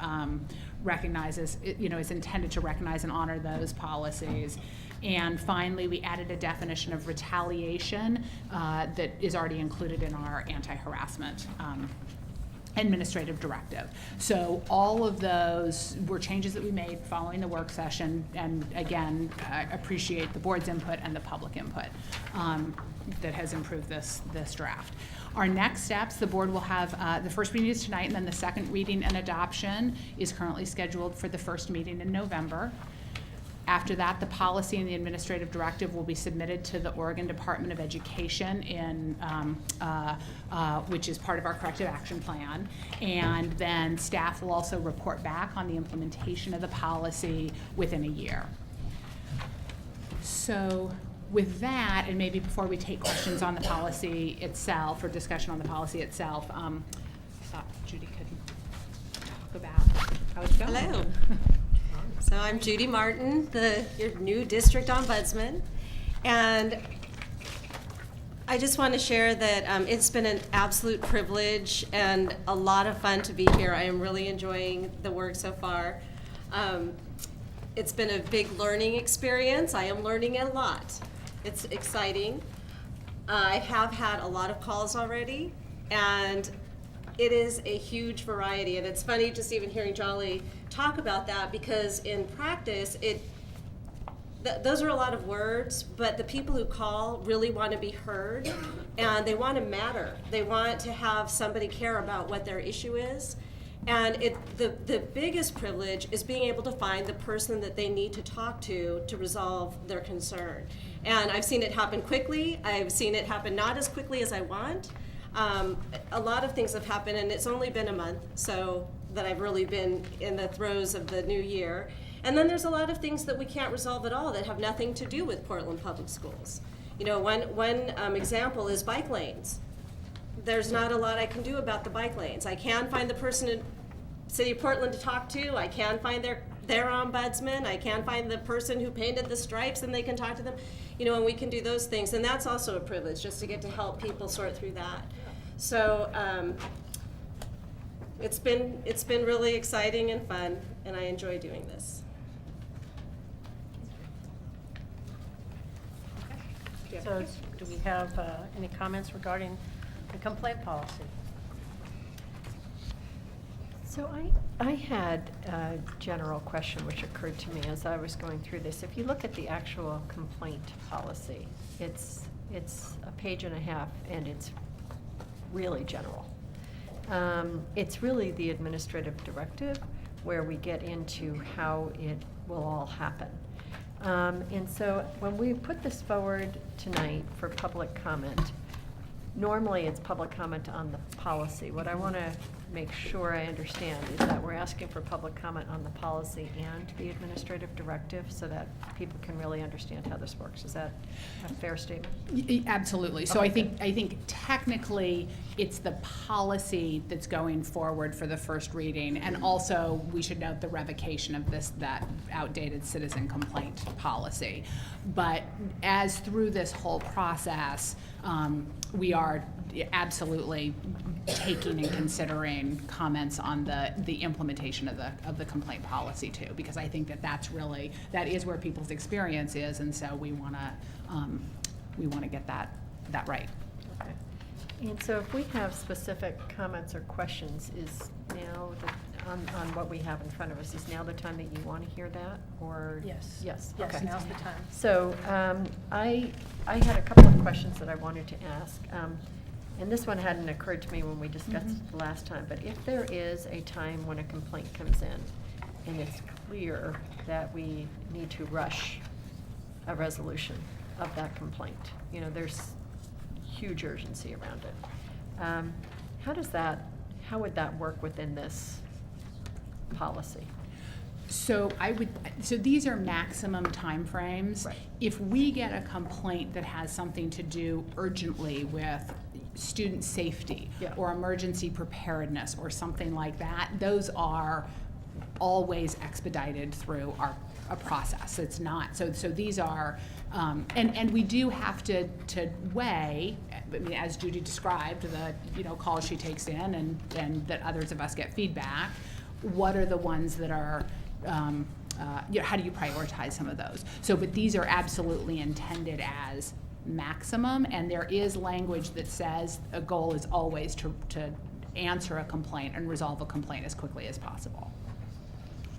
Speaker 19: recognizes, is intended to recognize and honor those policies. And finally, we added a definition of retaliation that is already included in our anti-harassment administrative directive. So all of those were changes that we made following the work session, and again, I appreciate the board's input and the public input that has improved this draft. Our next steps, the board will have, the first reading is tonight, and then the second reading and adoption is currently scheduled for the first meeting in November. After that, the policy and the administrative directive will be submitted to the Oregon Department of Education which is part of our corrective action plan. And then staff will also report back on the implementation of the policy within a year. So with that, and maybe before we take questions on the policy itself or discussion on the policy itself, I thought Judy could talk about how it's going.
Speaker 8: Hello. So I'm Judy Martin, your new district ombudsman, and I just want to share that it's been an absolute privilege and a lot of fun to be here. I am really enjoying the work so far. It's been a big learning experience. I am learning a lot. It's exciting. I have had a lot of calls already, and it is a huge variety, and it's funny just even hearing Jolly talk about that, because in practice, those are a lot of words, but the people who call really want to be heard, and they want to matter. They want to have somebody care about what their issue is, and the biggest privilege is being able to find the person that they need to talk to resolve their concern. And I've seen it happen quickly. I've seen it happen not as quickly as I want. A lot of things have happened, and it's only been a month, so that I've really been in the throes of the new year. And then there's a lot of things that we can't resolve at all that have nothing to do with Portland Public Schools. One example is bike lanes. There's not a lot I can do about the bike lanes. I can find the person in City of Portland to talk to. I can find their ombudsman. I can find the person who painted the stripes, and they can talk to them. And we can do those things, and that's also a privilege, just to get to help people sort through that. So it's been really exciting and fun, and I enjoy doing this.
Speaker 1: So do we have any comments regarding the complaint policy?
Speaker 6: So I had a general question which occurred to me as I was going through this. If you look at the actual complaint policy, it's a page and a half, and it's really general. It's really the administrative directive where we get into how it will all happen. And so when we put this forward tonight for public comment, normally it's public comment on the policy. What I want to make sure I understand is that we're asking for public comment on the policy and the administrative directive so that people can really understand how this works. Is that a fair statement?
Speaker 19: Absolutely. So
Speaker 6: Okay,
Speaker 19: I think technically it's the policy that's going forward for the first reading, and also we should note the revocation of that outdated citizen complaint policy. But as through this whole process, we are absolutely taking and considering comments on the implementation of the complaint policy too, because I think that is where people's experience is, and so we want to want to get that right.
Speaker 6: Okay. And so if we have specific comments or questions, is now, on what we have in front of us, is now the time that you want to hear that, or?
Speaker 1: Yes.
Speaker 6: Yes,
Speaker 1: Yes,
Speaker 6: okay.
Speaker 1: now's the time.
Speaker 6: So, I had a couple of questions that I wanted to ask. And this one hadn't occurred to me when we discussed it the last time, but if there is a time when a complaint comes in, and it's clear that we need to rush a resolution of that complaint, you know, there's huge urgency around it. How would that work within this policy?
Speaker 19: So these are maximum timeframes.
Speaker 6: Right.
Speaker 19: If we get a complaint that has something to do urgently with student safety
Speaker 6: Yeah.
Speaker 19: or emergency preparedness or something like that, those are always expedited through a process. It's not, so these are, and we do have to weigh, I mean, as Judy described, the, you know, calls she takes in and that others of us get feedback. What are the ones that are, you know, how do you prioritize some of those? So, but these are absolutely intended as maximum, and there is language that says a goal is always to answer a complaint and resolve a complaint as quickly as possible.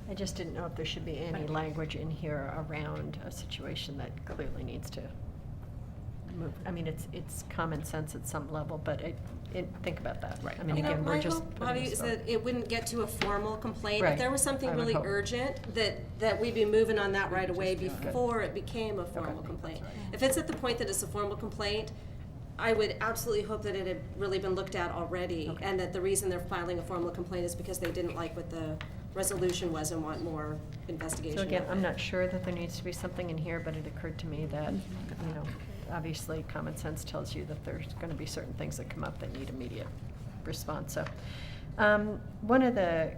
Speaker 6: I just didn't know if there should be any language in here around a situation that clearly needs to move. I mean, it's common sense at some level, but think about that.
Speaker 19: Right.
Speaker 6: I mean,
Speaker 8: You know,
Speaker 6: again, we're
Speaker 8: my
Speaker 6: just
Speaker 8: hope,
Speaker 6: putting
Speaker 8: Bobby,
Speaker 6: this
Speaker 8: is
Speaker 6: forward.
Speaker 8: that it wouldn't get to a formal complaint.
Speaker 6: Right.
Speaker 8: If there was something
Speaker 6: I would
Speaker 8: really
Speaker 6: hope.
Speaker 8: urgent, that we'd be moving on that right away before it became a formal
Speaker 6: Okay.
Speaker 8: complaint. If it's at the point that it's a formal complaint, I would absolutely hope that it had really been looked at already,
Speaker 6: Okay.
Speaker 8: and that the reason they're filing a formal complaint is because they didn't like what the resolution was and want more investigation.
Speaker 6: So again,
Speaker 8: of
Speaker 6: I'm
Speaker 8: it.
Speaker 6: not sure that there needs to be something in here, but it occurred to me that, you know, obviously common sense tells you that there's gonna be certain things that come up that need immediate response. So, one of the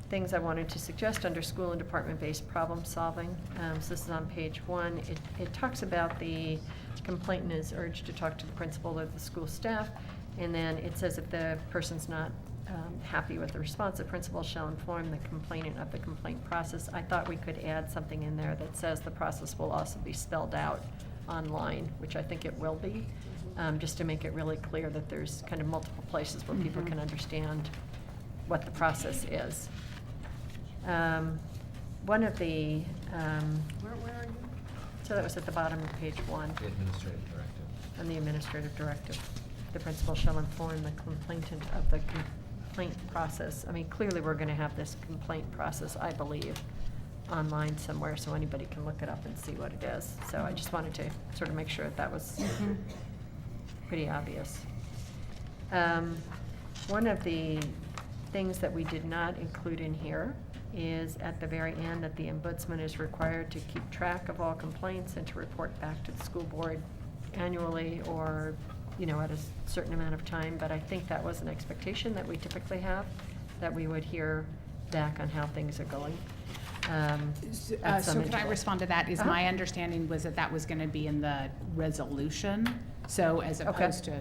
Speaker 6: things I wanted to suggest under school and department-based problem solving, so this is on page 1, it talks about the complainant is urged to talk to the principal or the school staff, and then it says if the person's not happy with the response, the principal shall inform the complainant of the complaint process. I thought we could add something in there that says the process will also be spelled out online, which I think it will be, just to make it really clear that there's kind of multiple places where people can understand what the process is. One of the,
Speaker 1: Where are you?
Speaker 6: so that was at the bottom of page 1.
Speaker 7: The administrative directive.
Speaker 6: On the administrative directive. The principal shall inform the complainant of the complaint process. I mean, clearly, we're gonna have this complaint process, I believe, online somewhere, so anybody can look it up and see what it is. So I just wanted to sort of make sure that was pretty obvious. One of the things that we did not include in here is at the very end that the ombudsman is required to keep track of all complaints and to report back to the school board annually or, you know, at a certain amount of time. But I think that was an expectation that we typically have, that we would hear back on how things are going. at some
Speaker 19: So could I
Speaker 6: interval.
Speaker 19: respond to that? Is
Speaker 6: Uh-huh.
Speaker 19: my understanding was that was gonna be in the resolution, so as
Speaker 6: Okay.
Speaker 19: opposed to,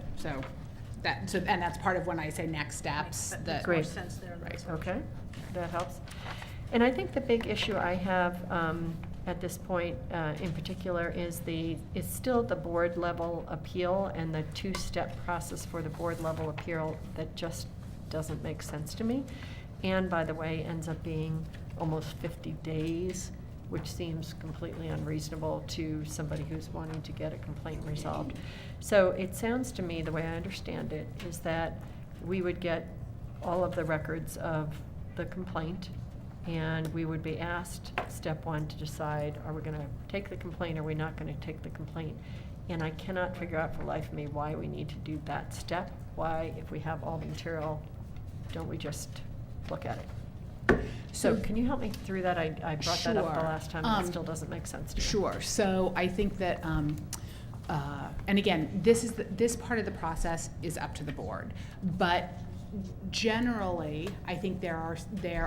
Speaker 19: and that's part of when I say next steps,
Speaker 1: That
Speaker 19: that.
Speaker 1: makes more
Speaker 6: Great.
Speaker 1: sense there. than
Speaker 19: Right.
Speaker 1: this one.
Speaker 6: Okay, that helps. And I think the big issue I have at this point in particular is still the board level appeal and the two-step process for the board level appeal that just doesn't make sense to me. And by the way, ends up being almost 50 days, which seems completely unreasonable to somebody who's wanting to get a complaint resolved. So it sounds to me, the way I understand it, is that we would get all of the records of the complaint, and we would be asked, step 1, to decide, are we gonna take the complaint, or are we not gonna take the complaint? And I cannot figure out for the life of me why we need to do that step. Why, if we have all the material, don't we just look at it? So can you help me through that? I brought that up the
Speaker 19: Sure.
Speaker 6: last time, and it still doesn't make sense to me.
Speaker 19: Sure, so I think that, and again, this part of the process is up to the board. But generally, I think there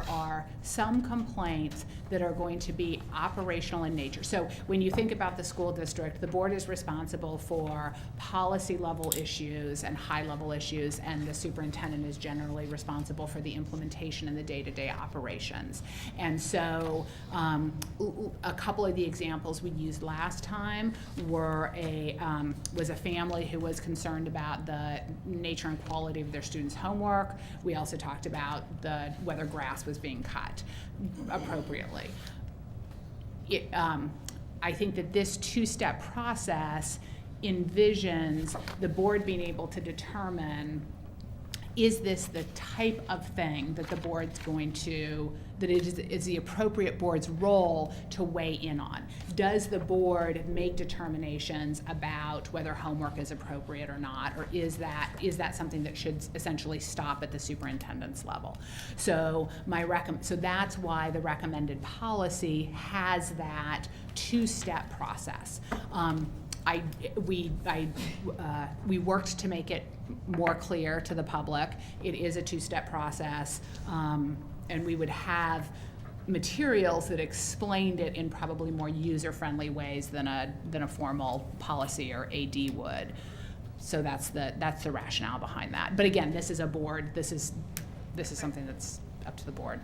Speaker 19: are some complaints that are going to be operational in nature. So when you think about the school district, the board is responsible for policy level issues and high level issues, and the superintendent is generally responsible for the implementation and the day-to-day operations. And so a couple of the examples we used last time were was a family who was concerned about the nature and quality of their students' homework. We also talked about whether grass was being cut appropriately. I think that this two-step process envisions the board being able to determine, is this the type of thing that the board's going to, that it is the appropriate board's role to weigh in on? Does the board make determinations about whether homework is appropriate or not, or is that something that should essentially stop at the superintendent's level? So so that's why the recommended policy has that two-step process. We worked to make it more clear to the public. It is a two-step process, and we would have materials that explained it in probably more user-friendly ways than a formal policy or AD would. So that's the rationale behind that. But again, this is a board. This is something that's up to the board.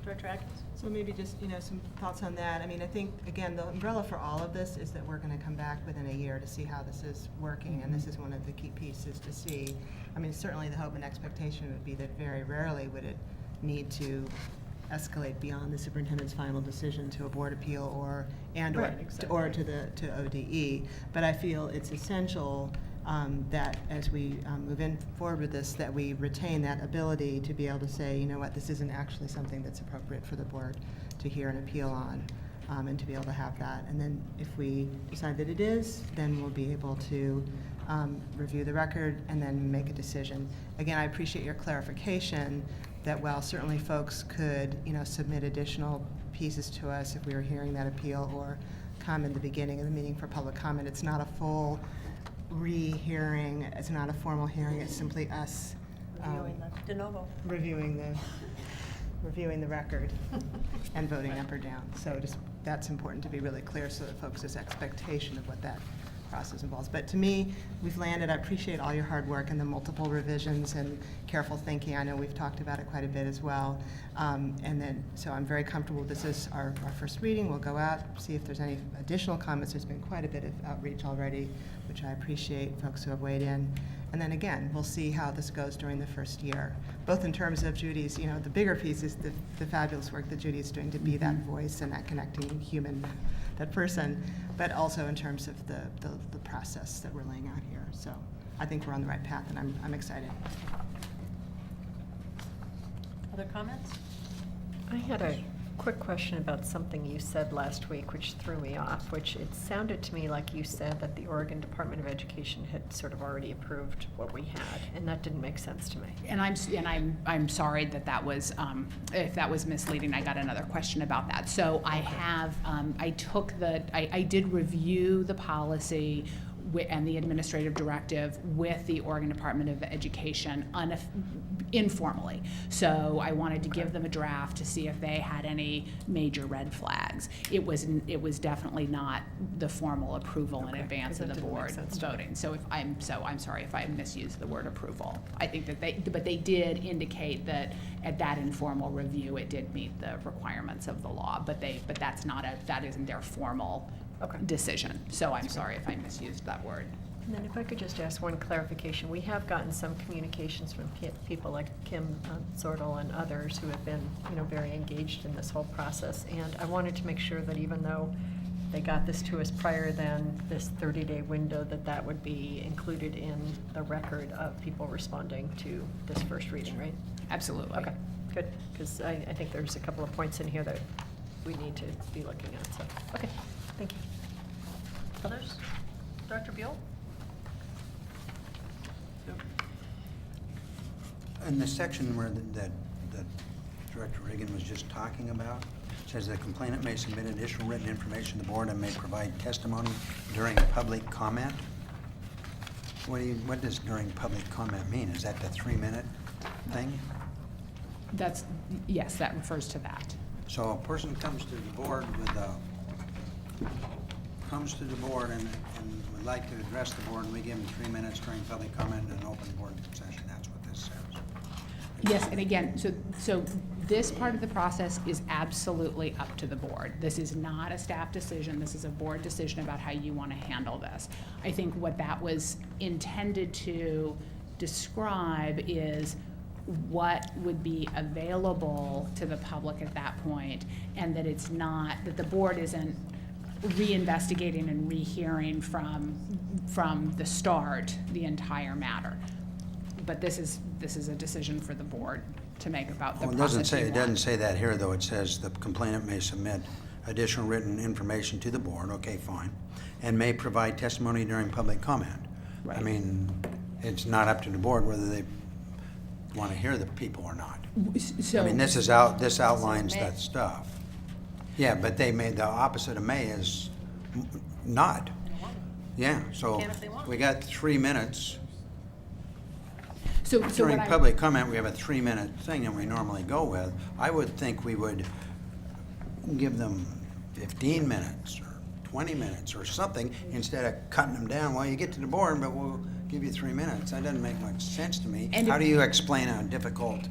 Speaker 5: Director Atkins? So maybe just, some thoughts on that. I mean, I think, again, the umbrella for all of this is that we're going to come back within a year to see how this is working, and this is one of the key pieces to see. I mean, certainly the hope and expectation would be that very rarely would it need to escalate beyond the superintendent's final decision to a board appeal or to ODE. But I feel it's essential that as we move forward with this, that we retain that ability to be able to say, you know what, this isn't actually something that's appropriate for the board to hear an appeal on, and to be able to have that. And then if we decide that it is, then we'll be able to review the record and then make a decision. Again, I appreciate your clarification that while certainly folks could, submit additional pieces to us if we were hearing that appeal or come in the beginning of the meeting for public comment, it's not a full rehearing, it's not a formal hearing, it's simply us reviewing the record and voting up or down. So that's important to be really clear so that folks' expectation of what that process involves. But to me, we've landed. I appreciate all your hard work and the multiple revisions and careful thinking. I know we've talked about it quite a bit as well. So I'm very comfortable. This is our first reading. We'll go out, see if there's any additional comments. There's been quite a bit of outreach already, which I appreciate, folks who have weighed in. And then again, we'll see how this goes during the first year, both in terms of Judy's, the bigger piece is the fabulous work that Judy is doing to be that voice and that connecting human, that person, but also in terms of the process that we're laying out here. So I think we're on the right path, and I'm excited.
Speaker 1: Other comments?
Speaker 6: I had a quick question about something you said last week, which threw me off, which it sounded to me like you said that the Oregon Department of Education had sort of already approved what we had, and that didn't make sense to me.
Speaker 19: And I'm sorry that was if that was misleading. I got another question about that. So I have I did review the policy and the administrative directive with the Oregon Department of Education informally. So I wanted to give them a draft to see if they had any major red flags. It was definitely not the formal approval in advance of the board voting. So I'm sorry if I misused the word approval. I think that they did indicate that at that informal review it did meet the requirements of the law, but that isn't their formal decision. So I'm sorry if I misused that word.
Speaker 6: And then if I could just ask one clarification. We have gotten some communications from people like Kim Zordel and others who have been, very engaged in this whole process. And I wanted to make sure that even though they got this to us prior than this 30-day window, that would be included in the record of people responding to this first reading, right?
Speaker 19: Absolutely.
Speaker 6: Okay, good. Because I think there's a couple of points in here that we need to be looking at. So, okay, thank you.
Speaker 1: Others? Dr. Buell?
Speaker 23: In the section where that Director Reagan was just talking about, it says the complainant may submit additional written information to the board and may provide testimony during public comment. What does during public comment mean? Is that the 3-minute thing?
Speaker 19: That's, yes, that refers to that.
Speaker 23: So a person comes to the board with and would like to address the board, and we give them 3 minutes during public comment and an open board session. That's what this says.
Speaker 19: Yes, and again, so this part of the process is absolutely up to the board. This is not a staff decision, this is a board decision about how you want to handle this. I think what that was intended to describe is what would be available to the public at that point, and that it's not, that the board isn't reinvestigating and rehearing from the start the entire matter. But this is a decision for the board to make about the
Speaker 23: Well,
Speaker 19: process you
Speaker 23: it
Speaker 19: want.
Speaker 23: doesn't say that here, though. It says the complainant may submit additional written information to the board, okay, fine, and may provide testimony during public comment. I
Speaker 19: Right.
Speaker 23: mean, it's not up to the board whether they want to hear the people or not.
Speaker 19: So,
Speaker 23: I mean, this outlines that stuff. Yeah, but they made, the opposite of may is not. Yeah, so
Speaker 1: can if they want.
Speaker 23: we got 3 minutes.
Speaker 19: so what
Speaker 23: During
Speaker 19: I-
Speaker 23: public comment, we have a 3-minute thing that we normally go with. I would think we would give them 15 minutes or 20 minutes or something instead of cutting them down. Well, you get to the board, but we'll give you 3 minutes. That doesn't make much sense to me.
Speaker 19: And
Speaker 23: How
Speaker 19: if-
Speaker 23: do you explain a difficult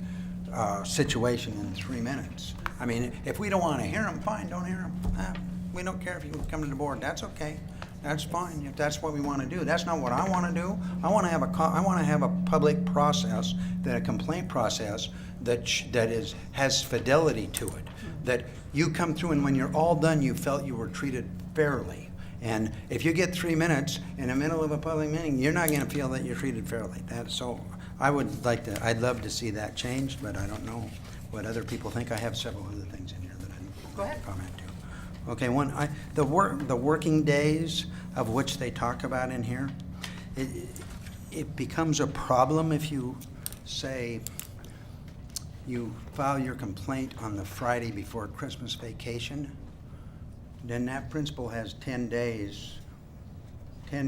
Speaker 23: situation in 3 minutes? I mean, if we don't want to hear them, fine, don't hear them. We don't care if you come to the board. That's okay. That's fine, if that's what we want to do. That's not what I want to do. I want to have a public process, a complaint process that has fidelity to it. That you come through and when you're all done, you felt you were treated fairly. And if you get 3 minutes in the middle of a public meeting, you're not going to feel that you're treated fairly. So I'd love to see that changed, but I don't know what other people think. I have several other things in here that I want to comment to. Okay, the working days of which they talk about in here, it becomes a problem if you say you file your complaint on the Friday before Christmas vacation. Then that principal has 10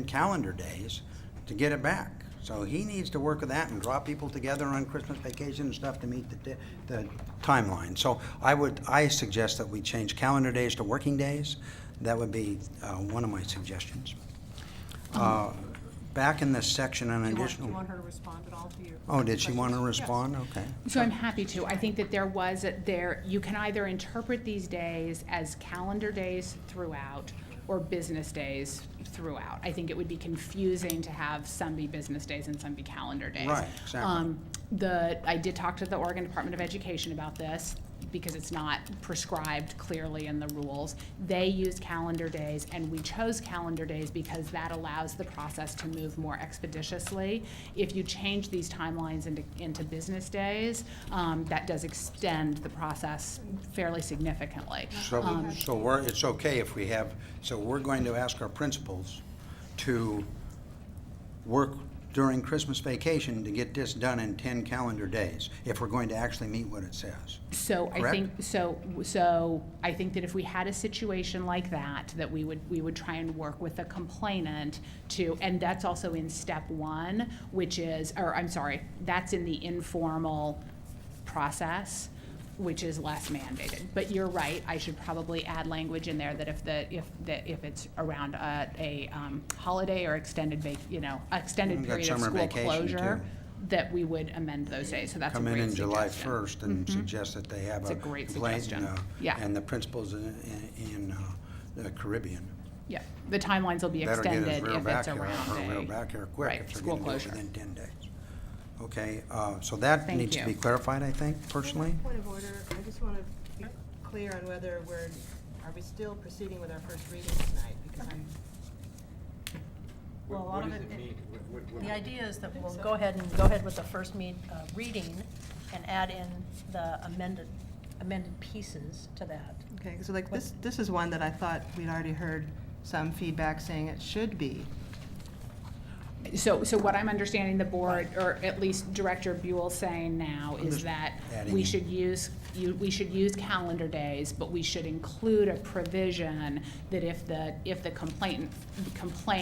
Speaker 23: calendar days to get it back. So he needs to work with that and draw people together on Christmas vacation and stuff to meet the timeline. So I suggest that we change calendar days to working days. That would be one of my suggestions. Back in this section on additional.
Speaker 10: Do you want her to respond at all to your?
Speaker 23: Oh, did she want to
Speaker 10: questions?
Speaker 23: respond? Okay.
Speaker 19: So I'm happy to. I think that you can either interpret these days as calendar days throughout or business days throughout. I think it would be confusing to have some be business days and some be calendar days.
Speaker 23: Right, exactly.
Speaker 19: I did talk to the Oregon Department of Education about this because it's not prescribed clearly in the rules. They use calendar days, and we chose calendar days because that allows the process to move more expeditiously. If you change these timelines into business days, that does extend the process fairly significantly.
Speaker 23: It's okay if we have, so we're going to ask our principals to work during Christmas vacation to get this done in 10 calendar days, if we're going to actually meet what it says.
Speaker 19: So I
Speaker 23: Correct?
Speaker 19: think, so I think that if we had a situation like that we would try and work with the complainant to, and that's also in step 1, that's in the informal process, which is less mandated. But you're right, I should probably add language in there that if it's around a holiday or extended
Speaker 23: We've got
Speaker 19: period of
Speaker 23: summer
Speaker 19: school
Speaker 23: vacation,
Speaker 19: closure,
Speaker 23: too.
Speaker 19: that we would amend those days, so that's a
Speaker 23: Come
Speaker 19: great
Speaker 23: in July
Speaker 19: suggestion.
Speaker 23: 1st and
Speaker 19: Mhm.
Speaker 23: suggest that they have
Speaker 19: It's
Speaker 23: a
Speaker 19: a great
Speaker 23: complaint,
Speaker 19: suggestion. Yeah.
Speaker 23: and the principals in the Caribbean.
Speaker 19: Yeah, the timelines will be
Speaker 23: Better get
Speaker 19: extended
Speaker 23: his rear
Speaker 19: if
Speaker 23: back
Speaker 19: it's
Speaker 23: here,
Speaker 19: around
Speaker 23: her rear
Speaker 19: a,
Speaker 23: back here quick
Speaker 19: right,
Speaker 23: if they're
Speaker 19: school
Speaker 23: going to do it
Speaker 19: closure.
Speaker 23: within 10 days. Okay, so that
Speaker 19: Thank
Speaker 23: needs to
Speaker 19: you.
Speaker 23: be clarified, I think, personally.
Speaker 5: Point of order, I just want to be clear on whether are we still proceeding with our first reading tonight? Because
Speaker 1: Well, a lot of it, the idea is that we'll go ahead with the first reading and add in the amended pieces to that.
Speaker 5: Okay, so like this is one that I thought we'd already heard some feedback saying it should be.
Speaker 19: So what I'm understanding the board, or at least Director Buell saying now,
Speaker 23: I'm
Speaker 19: is
Speaker 23: just
Speaker 19: that
Speaker 23: adding
Speaker 19: we
Speaker 23: in.
Speaker 19: should use we should use calendar days, but we should include a provision that if the complaint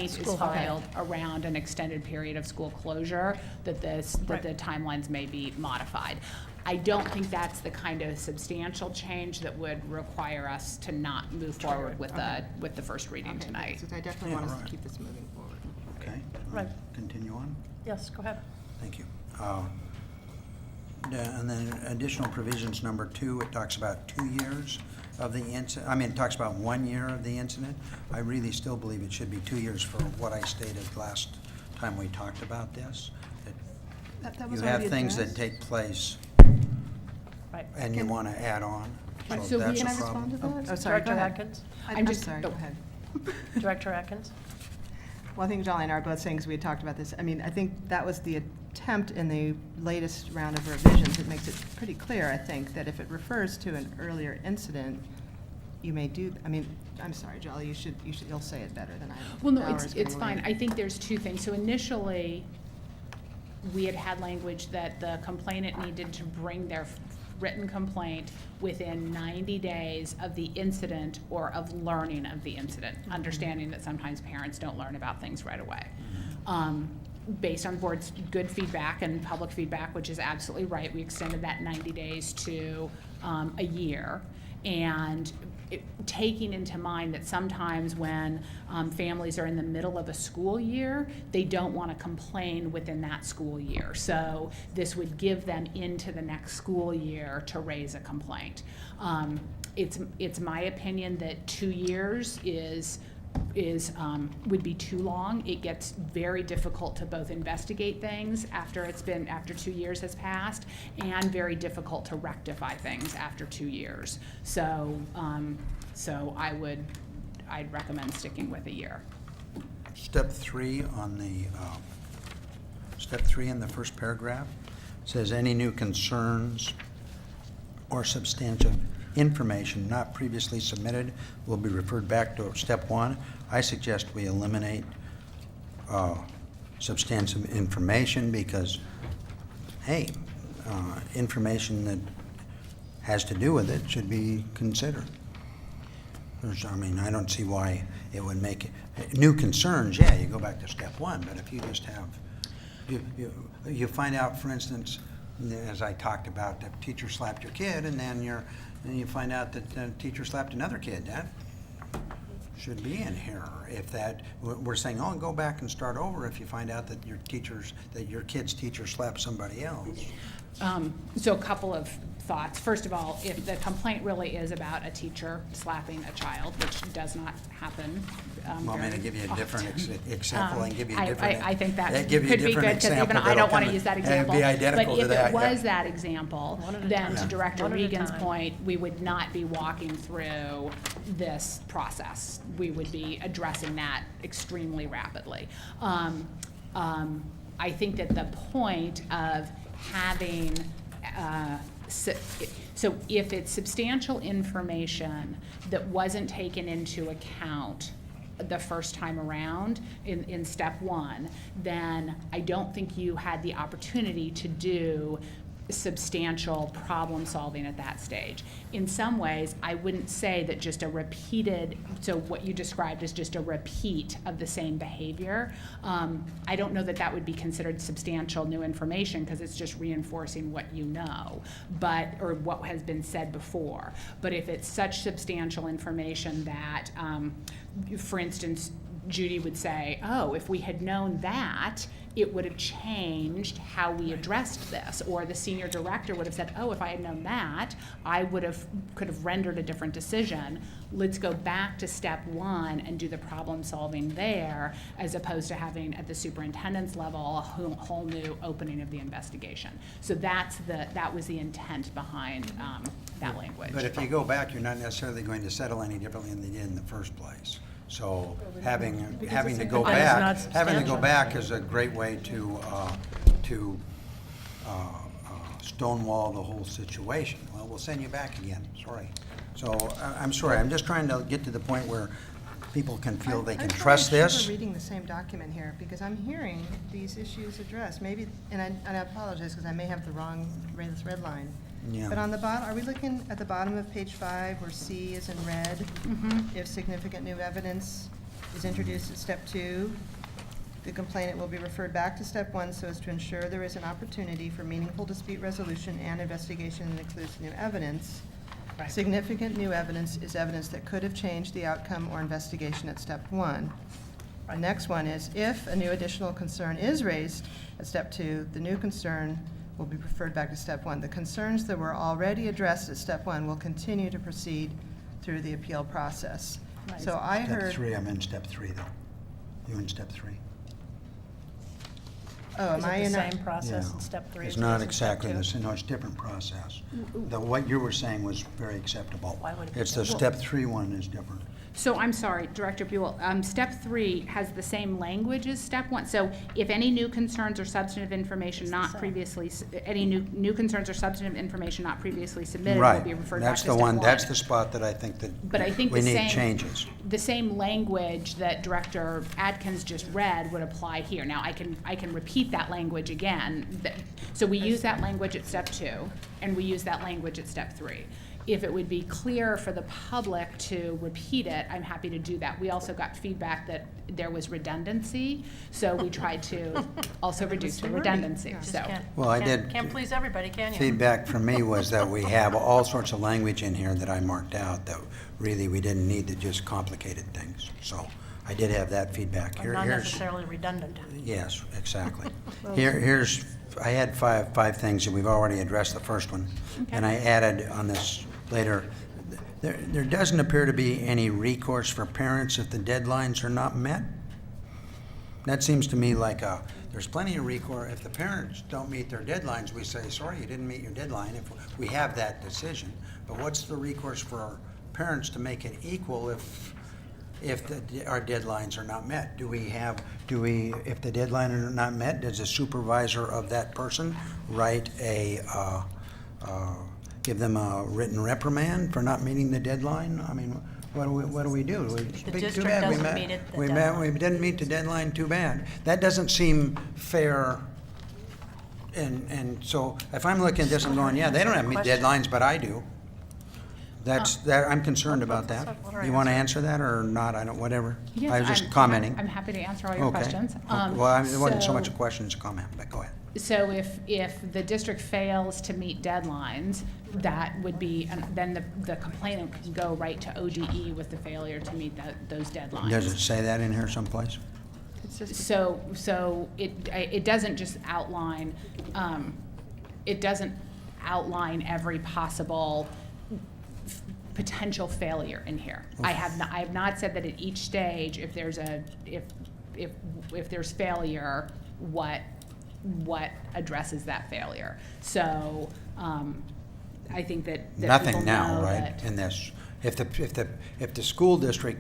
Speaker 19: is
Speaker 1: School
Speaker 19: filed around an extended period of school closure, that the timelines may be modified. I don't think that's the kind of substantial change that would require us to not move forward with the first reading tonight.
Speaker 5: So I definitely want us to keep this moving forward.
Speaker 23: Okay.
Speaker 1: Right.
Speaker 23: Continue on.
Speaker 1: Yes, go ahead.
Speaker 23: Thank you. And then additional provisions, number 2, it talks about 2 years of the incident. I mean, it talks about 1 year of the incident. I really still believe it should be 2 years for what I stated last time we talked about this.
Speaker 5: That was
Speaker 23: You have
Speaker 5: already
Speaker 23: things that
Speaker 5: addressed.
Speaker 23: take place
Speaker 1: Right.
Speaker 23: and you want to add on.
Speaker 19: Right,
Speaker 23: So
Speaker 19: so
Speaker 23: that's
Speaker 5: Can
Speaker 23: a
Speaker 5: I respond to
Speaker 23: problem.
Speaker 5: that? Oh, sorry, go
Speaker 1: Director
Speaker 5: ahead.
Speaker 1: Atkins?
Speaker 5: I'm sorry, go ahead.
Speaker 1: Director Atkins?
Speaker 5: Well, I think Jolly and I are both saying, because we had talked about this, I mean, I think that was the attempt in the latest round of revisions. It makes it pretty clear, I think, that if it refers to an earlier incident, you may do, I mean, I'm sorry, Jolly, you'll say it better than I am.
Speaker 19: Well, no,
Speaker 5: Hours
Speaker 19: it's
Speaker 5: getting
Speaker 19: fine.
Speaker 5: late.
Speaker 19: I think there's 2 things. So initially, we had language that the complainant needed to bring their written complaint within 90 days of the incident or of learning of the incident, understanding that sometimes parents don't learn about things right away. Based on the board's good feedback and public feedback, which is absolutely right, we extended that 90 days to a year. And taking into mind that sometimes when families are in the middle of a school year, they don't want to complain within that school year. So this would give them into the next school year to raise a complaint. It's my opinion that 2 years would be too long. It gets very difficult to both investigate things after 2 years has passed, and very difficult to rectify things after 2 years. So I'd recommend sticking with a year.
Speaker 23: Step 3 on the, step 3 in the first paragraph says any new concerns or substantial information not previously submitted will be referred back to step 1. I suggest we eliminate substantive information because, hey, information that has to do with it should be considered. I don't see why it would make it. New concerns, yeah, you go back to step 1, but if you just have, you find out, for instance, as I talked about, the teacher slapped your kid, and then you find out that the teacher slapped another kid. That should be in here. If that, we're saying, oh, go back and start over if you find out that your kid's teacher slapped somebody else.
Speaker 19: So a couple of thoughts. First of all, if the complaint really is about a teacher slapping a child, which does not happen.
Speaker 23: Want me to give you a different example and give you a
Speaker 19: I
Speaker 23: different...
Speaker 19: think that
Speaker 23: give you a
Speaker 19: could be
Speaker 23: different
Speaker 19: good, because even
Speaker 23: example
Speaker 19: I don't
Speaker 23: that'll
Speaker 19: want to
Speaker 23: come-
Speaker 19: use that
Speaker 23: it'd
Speaker 19: example.
Speaker 23: be identical to
Speaker 19: But
Speaker 23: that,
Speaker 19: if it was
Speaker 23: yeah.
Speaker 19: that example,
Speaker 1: One at a
Speaker 19: then
Speaker 1: time.
Speaker 19: to Director
Speaker 1: One at a
Speaker 19: Regan's
Speaker 1: time.
Speaker 19: point, we would not be walking through this process. We would be addressing that extremely rapidly. I think that the point of having, so if it's substantial information that wasn't taken into account the first time around in step 1, then I don't think you had the opportunity to do substantial problem solving at that stage. In some ways, I wouldn't say that just a repeated, so what you described is just a repeat of the same behavior. I don't know that that would be considered substantial new information, because it's just reinforcing what you know, or what has been said before. But if it's such substantial information that, for instance, Judy would say, oh, if we had known that, it would have changed how we addressed this. Or the senior director would have said, oh, if I had known that, I could have rendered a different decision. Let's go back to step 1 and do the problem solving there, as opposed to having at the superintendent's level a whole new opening of the investigation. So that was the intent behind that language.
Speaker 23: But if you go back, you're not necessarily going to settle any differently than they did in the first place. So having to go back is a great way to stonewall the whole situation. Well, we'll send you back again. Sorry. So I'm sorry. I'm just trying to get to the point where people can feel they can trust
Speaker 5: I'm
Speaker 23: this.
Speaker 5: sure we're reading the same document here, because I'm hearing these issues addressed. Maybe, and I apologize because I may have the wrong red line.
Speaker 23: Yeah.
Speaker 5: But on the bottom, are we looking at the bottom of page 5 where C is in red?
Speaker 19: Mhm.
Speaker 5: If significant new evidence is introduced at step 2, the complainant will be referred back to step 1 so as to ensure there is an opportunity for meaningful dispute resolution and investigation that includes new evidence.
Speaker 1: Right.
Speaker 5: Significant new evidence is evidence that could have changed the outcome or investigation at step 1. The next one is, if a new additional concern is raised at step 2, the new concern will be referred back to step 1. The concerns that were already addressed at step 1 will continue to proceed through the appeal process.
Speaker 19: Right.
Speaker 5: So I
Speaker 23: Step
Speaker 5: heard.
Speaker 23: 3, I'm in step 3, though. You in step 3?
Speaker 5: Oh, am
Speaker 1: Is
Speaker 5: I
Speaker 1: it
Speaker 5: in?
Speaker 1: the
Speaker 5: a-
Speaker 1: same process
Speaker 23: Yeah.
Speaker 1: in step 3?
Speaker 23: It's
Speaker 1: as it
Speaker 23: not
Speaker 1: is in step
Speaker 23: exactly
Speaker 1: 2?
Speaker 23: the same, no, it's a different process. What you were saying was very acceptable.
Speaker 1: Why would it be
Speaker 23: It's the
Speaker 1: different?
Speaker 23: step 3 one is different.
Speaker 19: So I'm sorry, Director Buell, step 3 has the same language as step 1. So if any new concerns or substantive information not previously, any new concerns or substantive information not previously submitted will
Speaker 23: Right,
Speaker 19: be referred back
Speaker 23: that's
Speaker 19: to
Speaker 23: the
Speaker 19: step 1.
Speaker 23: one, that's the spot that I think that
Speaker 19: But I think
Speaker 23: we
Speaker 19: the
Speaker 23: need
Speaker 19: same.
Speaker 23: changes.
Speaker 19: The same language that Director Atkins just read would apply here. Now, I can repeat that language again. So we use that language at step 2, and we use that language at step 3. If it would be clear for the public to repeat it, I'm happy to do that. We also got feedback that there was redundancy, so we tried to also reduce the redundancy,
Speaker 1: Just
Speaker 19: so.
Speaker 23: Well, I did.
Speaker 1: Can't please everybody, can you?
Speaker 23: Feedback from me was that we have all sorts of language in here that I marked out that really we didn't need to just complicated things. So I did have that feedback.
Speaker 1: But
Speaker 23: Here,
Speaker 1: not
Speaker 23: here's,
Speaker 1: necessarily redundant.
Speaker 23: yes, exactly. Here's, I had five things, and we've already addressed the first one. And I added on this later, there doesn't appear to be any recourse for parents if the deadlines are not met. That seems to me like there's plenty of recourse. If the parents don't meet their deadlines, we say, sorry, you didn't meet your deadline, if we have that decision. But what's the recourse for parents to make it equal if our deadlines are not met? If the deadline are not met, does the supervisor of that person write give them a written reprimand for not meeting the deadline? I mean, what do we do?
Speaker 1: The
Speaker 23: Too
Speaker 1: district
Speaker 23: bad we
Speaker 1: doesn't
Speaker 23: met-
Speaker 1: meet it, the
Speaker 23: we
Speaker 1: deadline.
Speaker 23: we didn't meet the deadline, too bad. That doesn't seem fair. And so if I'm looking at this, I'm going, yeah, they don't have to meet deadlines, but I do. I'm concerned about that. You want to answer that or not? I don't, whatever.
Speaker 19: Yes,
Speaker 23: I was just
Speaker 19: I'm
Speaker 23: commenting.
Speaker 19: happy to answer all your
Speaker 23: Okay.
Speaker 19: questions.
Speaker 23: Well, it wasn't so
Speaker 19: so-
Speaker 23: much a question as a comment, but go ahead.
Speaker 19: So if the district fails to meet deadlines, that would be, then the complainant can go right to ODE with the failure to meet those deadlines.
Speaker 23: Does it say that in here someplace?
Speaker 19: So it doesn't just outline, it doesn't outline every possible potential failure in here. I have not said that at each stage, if there's if there's failure, what addresses that failure. So, I think that people
Speaker 23: Nothing now,
Speaker 19: know
Speaker 23: right,
Speaker 19: that-
Speaker 23: in this? If the school district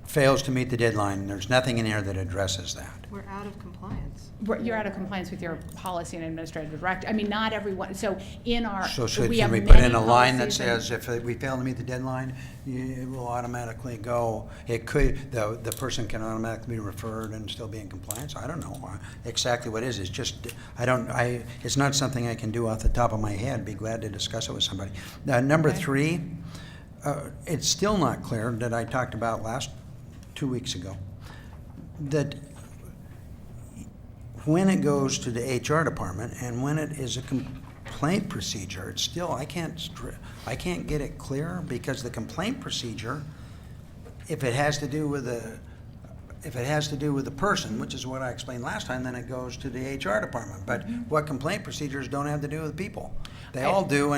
Speaker 23: fails to meet the deadline, there's nothing in here that addresses that.
Speaker 5: We're out of compliance.
Speaker 19: You're out of compliance with your policy and administrative director. I mean, not everyone, so in our,
Speaker 23: So
Speaker 19: we
Speaker 23: should
Speaker 19: have
Speaker 23: we put in
Speaker 19: many
Speaker 23: a line that
Speaker 19: policies and-
Speaker 23: says if we fail to meet the deadline, it will automatically go, it could, the person can automatically be referred and still be in compliance? I don't know exactly what it is. It's just, it's not something I can do off the top of my head. Be glad to discuss it with somebody. Number 3, it's still not clear that I talked about 2 weeks ago, that when it goes to the HR department and when it is a complaint procedure, it's still, I can't get it clear, because the complaint procedure, if it has to do with the person, which is what I explained last time, then it goes to the HR department. But what complaint procedures don't have to do with people? They all do,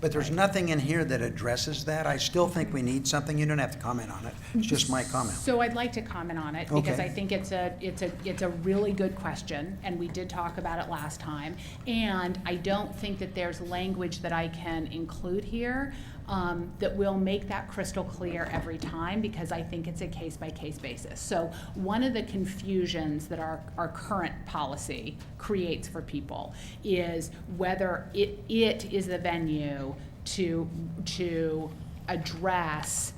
Speaker 23: but there's nothing in here that addresses that. I still think we need something. You don't have to comment on it. It's just my comment.
Speaker 19: So I'd like to comment on it, because
Speaker 23: Okay.
Speaker 19: I think it's a really good question, and we did talk about it last time. And I don't think that there's language that I can include here that will make that crystal clear every time, because I think it's a case-by-case basis. So one of the confusions that our current policy creates for people is whether it is the venue to address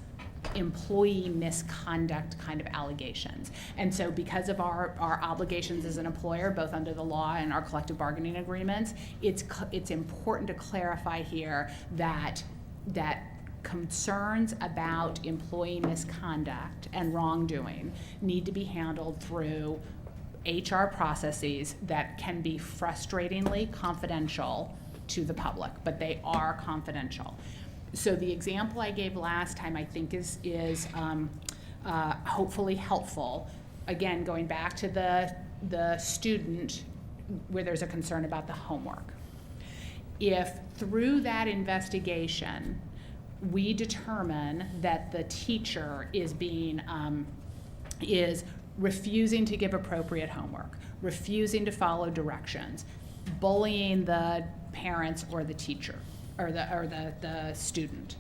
Speaker 19: employee misconduct kind of allegations. And so because of our obligations as an employer, both under the law and our collective bargaining agreements, it's important to clarify here that concerns about employee misconduct and wrongdoing need to be handled through HR processes that can be frustratingly confidential to the public, but they are confidential. So the example I gave last time, I think, is hopefully helpful. Again, going back to the student where there's a concern about the homework. If through that investigation we determine that the teacher is refusing to give appropriate homework, refusing to follow directions, bullying the parents or the teacher or the student,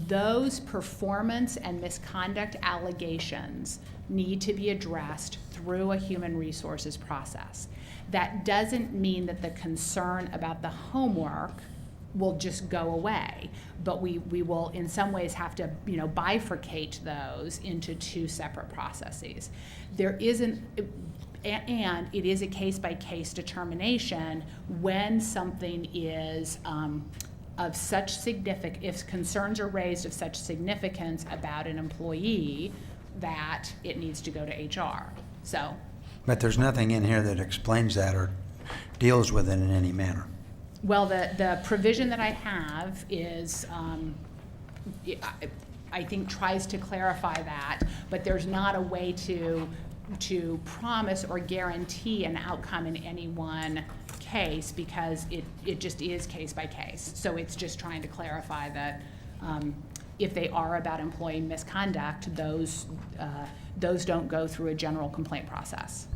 Speaker 19: those performance and misconduct allegations need to be addressed through a human resources process. That doesn't mean that the concern about the homework will just go away, but we will in some ways have to bifurcate those into two separate processes. And it is a case-by-case determination when something is of such significance, if concerns are raised of such significance about an employee, that it needs to go to HR. So.
Speaker 23: But there's nothing in here that explains that or deals with it in any manner.
Speaker 19: Well, the provision that I have is, I think, tries to clarify that, but there's not a way to promise or guarantee an outcome in any one case because it just is case by case. So it's just trying to clarify that if they are about employee misconduct, those don't go through a general complaint process.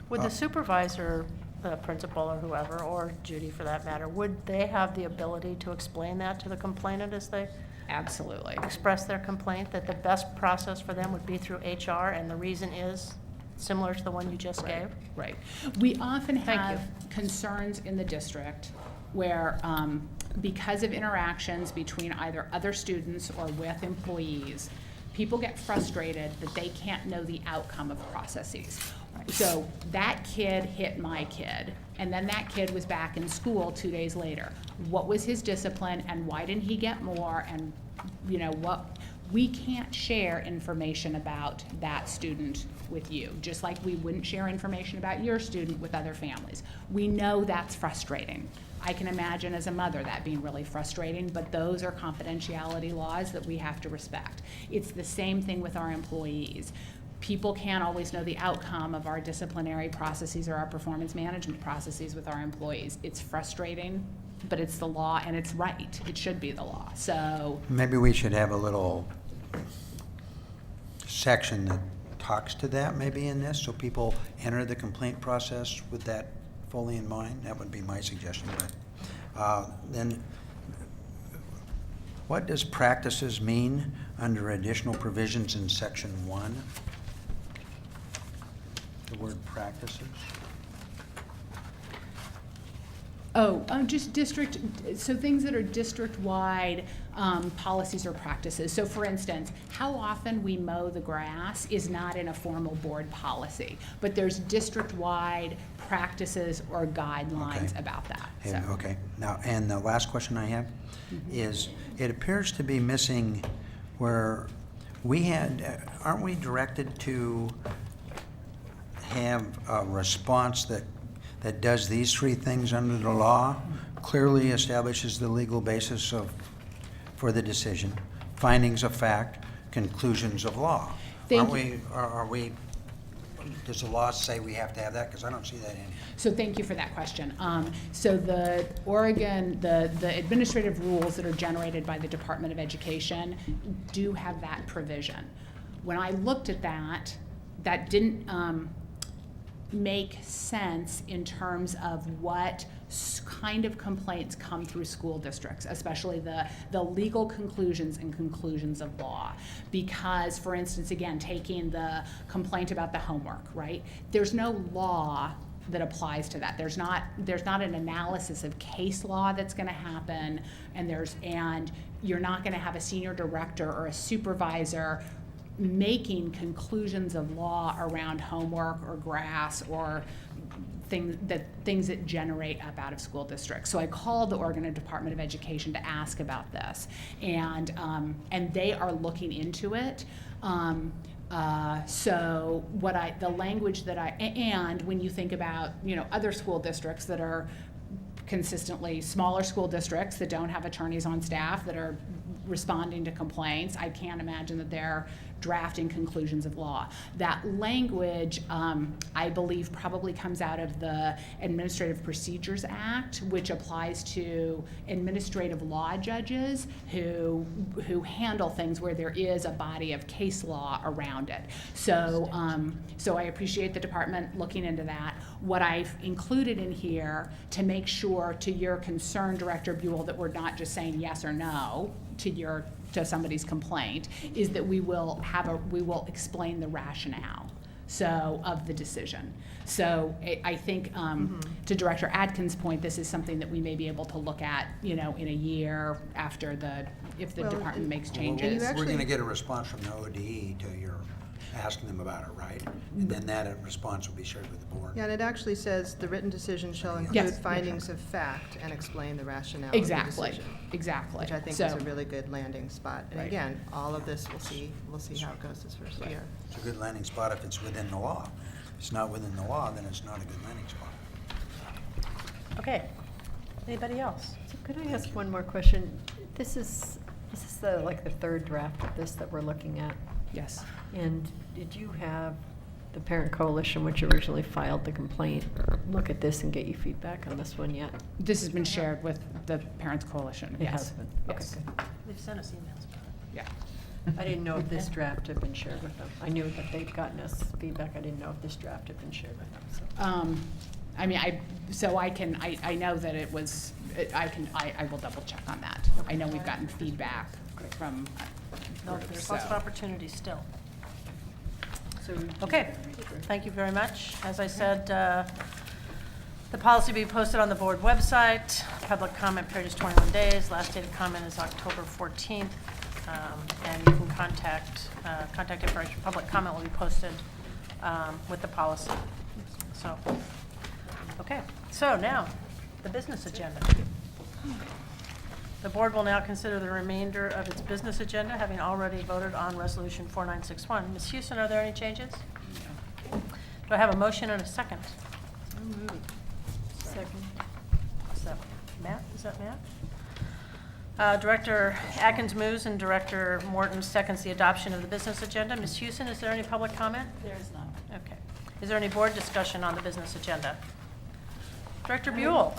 Speaker 1: Would the supervisor, the principal or whoever, or Judy for that matter, would they have the ability to explain that to the complainant as they
Speaker 19: absolutely
Speaker 1: express their complaint, that the best process for them would be through HR and the reason is similar to the one you just gave?
Speaker 19: Right. We often have concerns in the district where because of interactions between either other students or with employees, people get frustrated that they can't know the outcome of processes. So that kid hit my kid, and then that kid was back in school 2 days later. What was his discipline, and why didn't he get more? And what? We can't share information about that student with you, just like we wouldn't share information about your student with other families. We know that's frustrating. I can imagine as a mother that being really frustrating, but those are confidentiality laws that we have to respect. It's the same thing with our employees. People can't always know the outcome of our disciplinary processes or our performance management processes with our employees. It's frustrating, but it's the law and it's right. It should be the law. So
Speaker 23: maybe we should have a little section that talks to that maybe in this, so people enter the complaint process with that fully in mind. That would be my suggestion. But then what does practices mean under additional provisions in section 1? The word practices?
Speaker 19: Just district, so things that are district-wide policies or practices. So for instance, how often we mow the grass is not in a formal board policy, but there's district-wide practices or guidelines about that. So.
Speaker 23: Okay. Now, and the last question I have is, it appears to be missing where we had, aren't we directed to have a response that does these 3 things under the law, clearly establishes the legal basis for the decision, findings of fact, conclusions of law? Are we, does the law say we have to have that? Because I don't see that in here.
Speaker 19: So thank you for that question. So the Oregon, the administrative rules that are generated by the Department of Education do have that provision. When I looked at that, that didn't make sense in terms of what kind of complaints come through school districts, especially the legal conclusions and conclusions of law. Because, for instance, again, taking the complaint about the homework, right? There's no law that applies to that. There's not an analysis of case law that's going to happen, and you're not going to have a senior director or a supervisor making conclusions of law around homework or grass or things that generate up out of school districts. So I called the Oregon Department of Education to ask about this, and they are looking into it. So the language that and when you think about, other school districts that are consistently smaller school districts that don't have attorneys on staff that are responding to complaints, I can't imagine that they're drafting conclusions of law. That language, I believe, probably comes out of the Administrative Procedures Act, which applies to administrative law judges who handle things where there is a body of case law around it. So I appreciate the department looking into that. What I've included in here to make sure, to your concern, Director Buell, that we're not just saying yes or no to somebody's complaint, is that we will explain the rationale of the decision. So I think to Director Atkins' point, this is something that we may be able to look at, in a year after if the department makes changes.
Speaker 23: We're going to get a response from the ODE to your asking them about it, right? And then that response will be shared with the board.
Speaker 5: Yeah, and it actually says the written decision shall include
Speaker 19: Yes.
Speaker 5: findings of fact and explain the rationale
Speaker 19: Exactly.
Speaker 5: of the decision.
Speaker 19: Exactly.
Speaker 5: Which I think is a really good landing spot. And
Speaker 19: Right.
Speaker 5: again, all of this, we'll see how it goes this first year.
Speaker 23: It's a good landing spot if it's within the law. If it's not within the law, then it's not a good landing spot.
Speaker 1: Okay. Anybody else?
Speaker 6: So could I ask one more question? This is the third draft of this that we're looking at.
Speaker 19: Yes.
Speaker 6: And did you have the Parent Coalition, which originally filed the complaint, look at this and get you feedback on this one yet?
Speaker 19: This has been shared with the Parents Coalition.
Speaker 6: It
Speaker 19: Yes.
Speaker 6: has been?
Speaker 19: Yes.
Speaker 6: Okay, good.
Speaker 1: They've sent us emails about it.
Speaker 19: Yeah.
Speaker 6: I didn't know if this draft had been shared with them. I knew that they'd gotten us feedback. I didn't know if this draft had been shared with them, so.
Speaker 19: I know that it was, I will double check on that. I know we've gotten feedback from
Speaker 1: No,
Speaker 19: groups,
Speaker 1: there's lots of
Speaker 19: so.
Speaker 1: opportunities still.
Speaker 6: So
Speaker 1: Okay, thank you very much. As I said, the policy will be posted on the board website. Public comment period is 21 days. Last date of comment is October 14th. And you can contact information. Public comment will be posted with the policy. So, okay. So now, the business agenda. The board will now consider the remainder of its business agenda, having already voted on Resolution 4961. Ms. Houston, are there any changes? Do I have a motion and a second?
Speaker 6: Second.
Speaker 1: Is that Matt? Is that Matt? Director Atkins moves and Director Morton seconds the adoption of the business agenda. Ms. Houston, is there any public comment?
Speaker 10: There is none.
Speaker 1: Okay. Is there any board discussion on the business agenda? Director Buell?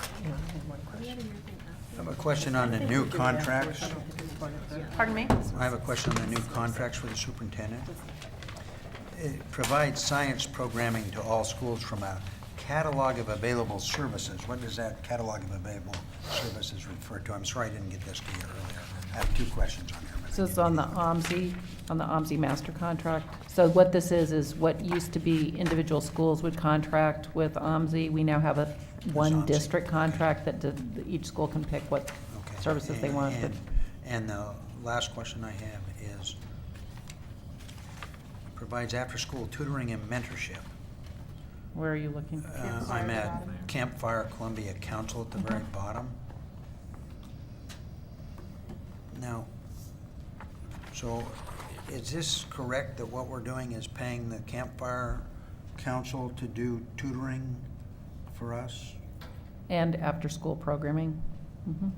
Speaker 23: I have a question on the new contracts.
Speaker 1: Pardon me?
Speaker 23: I have a question on the new contracts for the superintendent. It provides science programming to all schools from a catalog of available services. What does that catalog of available services refer to? I'm sorry I didn't get this to you earlier. I have two questions on here.
Speaker 3: So it's on the OMSI master contract. So what this is what used to be individual schools would contract with OMSI. We now have one
Speaker 23: OMSI.
Speaker 3: district contract that each school can pick what
Speaker 23: Okay.
Speaker 3: services they want.
Speaker 23: And the last question I have is, provides after-school tutoring and mentorship.
Speaker 3: Where are you looking?
Speaker 23: I'm at Campfire Columbia Council at the very bottom. Now, so is this correct that what we're doing is paying the Campfire Council to do tutoring for us?
Speaker 3: And after-school programming. Mhm.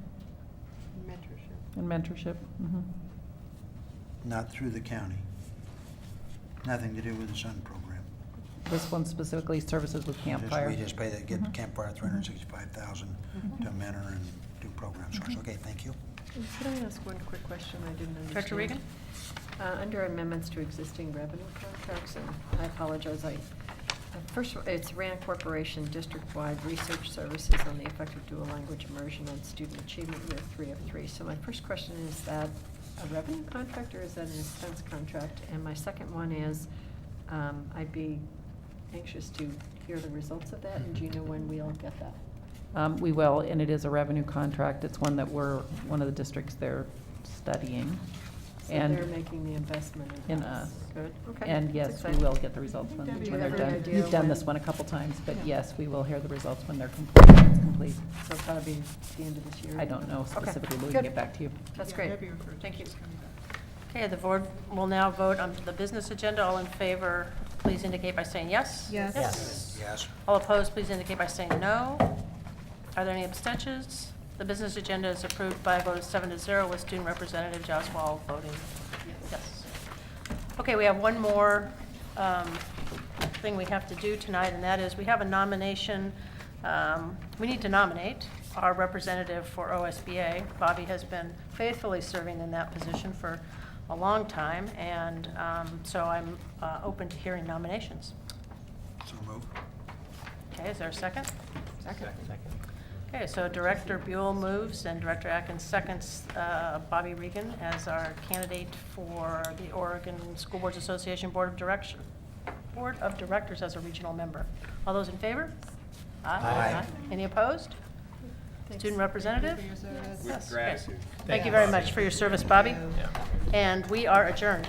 Speaker 5: Mentorship.
Speaker 3: And mentorship. Mhm.
Speaker 23: Not through the county? Nothing to do with the SUN program?
Speaker 3: This one specifically services with Campfire.
Speaker 23: We just pay that, get
Speaker 3: Mhm.
Speaker 23: Campfire 365,000 to mentor and do programs for us. Okay, thank you.
Speaker 6: Could I ask one quick question I didn't understand?
Speaker 1: Director Regan?
Speaker 6: Under amendments to existing revenue contracts, and I apologize, first, it's RAND Corporation district-wide research services on the effective dual language immersion and student achievement year 3 of 3. So my first question is that a revenue contract or is that an expense contract? And my second one is, I'd be anxious to hear the results of that, and do you know when we'll get that?
Speaker 3: We will, and it is a revenue contract. It's one that one of the districts they're studying.
Speaker 6: So
Speaker 3: And
Speaker 6: they're making the investment
Speaker 3: in
Speaker 6: in
Speaker 3: us.
Speaker 6: us. Good, okay.
Speaker 3: And
Speaker 6: That's
Speaker 3: yes, we
Speaker 6: exciting.
Speaker 3: will get the results when
Speaker 6: Debbie,
Speaker 3: when
Speaker 6: you
Speaker 3: they're
Speaker 6: have any
Speaker 3: done.
Speaker 6: idea
Speaker 3: You've done
Speaker 6: when-
Speaker 3: this one a couple times, but
Speaker 6: Yeah.
Speaker 3: yes, we will hear the results when they're complete. It's complete.
Speaker 6: So probably the end of this year?
Speaker 3: I don't know
Speaker 6: Okay,
Speaker 3: specifically, but we
Speaker 6: good.
Speaker 3: can get back to you.
Speaker 6: That's great.
Speaker 1: Thank you. Okay, the board will now vote on the business agenda. All in favor, please indicate by saying yes.
Speaker 5: Yes.
Speaker 7: Yes.
Speaker 23: Yes.
Speaker 1: All opposed, please indicate by saying no. Are there any abstentions? The business agenda is approved by a vote of 7-0 with Student Representative Josh Wall voting yes. Okay, we have one more thing we have to do tonight, and that is we have a nomination. We need to nominate our representative for OSBA. Bobby has been faithfully serving in that position for a long time, and so I'm open to hearing nominations.
Speaker 23: So move.
Speaker 1: Okay, is there a second?
Speaker 7: Second.
Speaker 1: Okay, so Director Buell moves and Director Atkins seconds Bobby Regan as our candidate for the Oregon School Boards Association Board of Directors as a regional member. All those in favor?
Speaker 23: Aye.
Speaker 1: Any opposed? Student representative?
Speaker 15: With
Speaker 1: Yes, okay.
Speaker 15: gratitude.
Speaker 1: Thank you very much for your service, Bobby. And we are adjourned.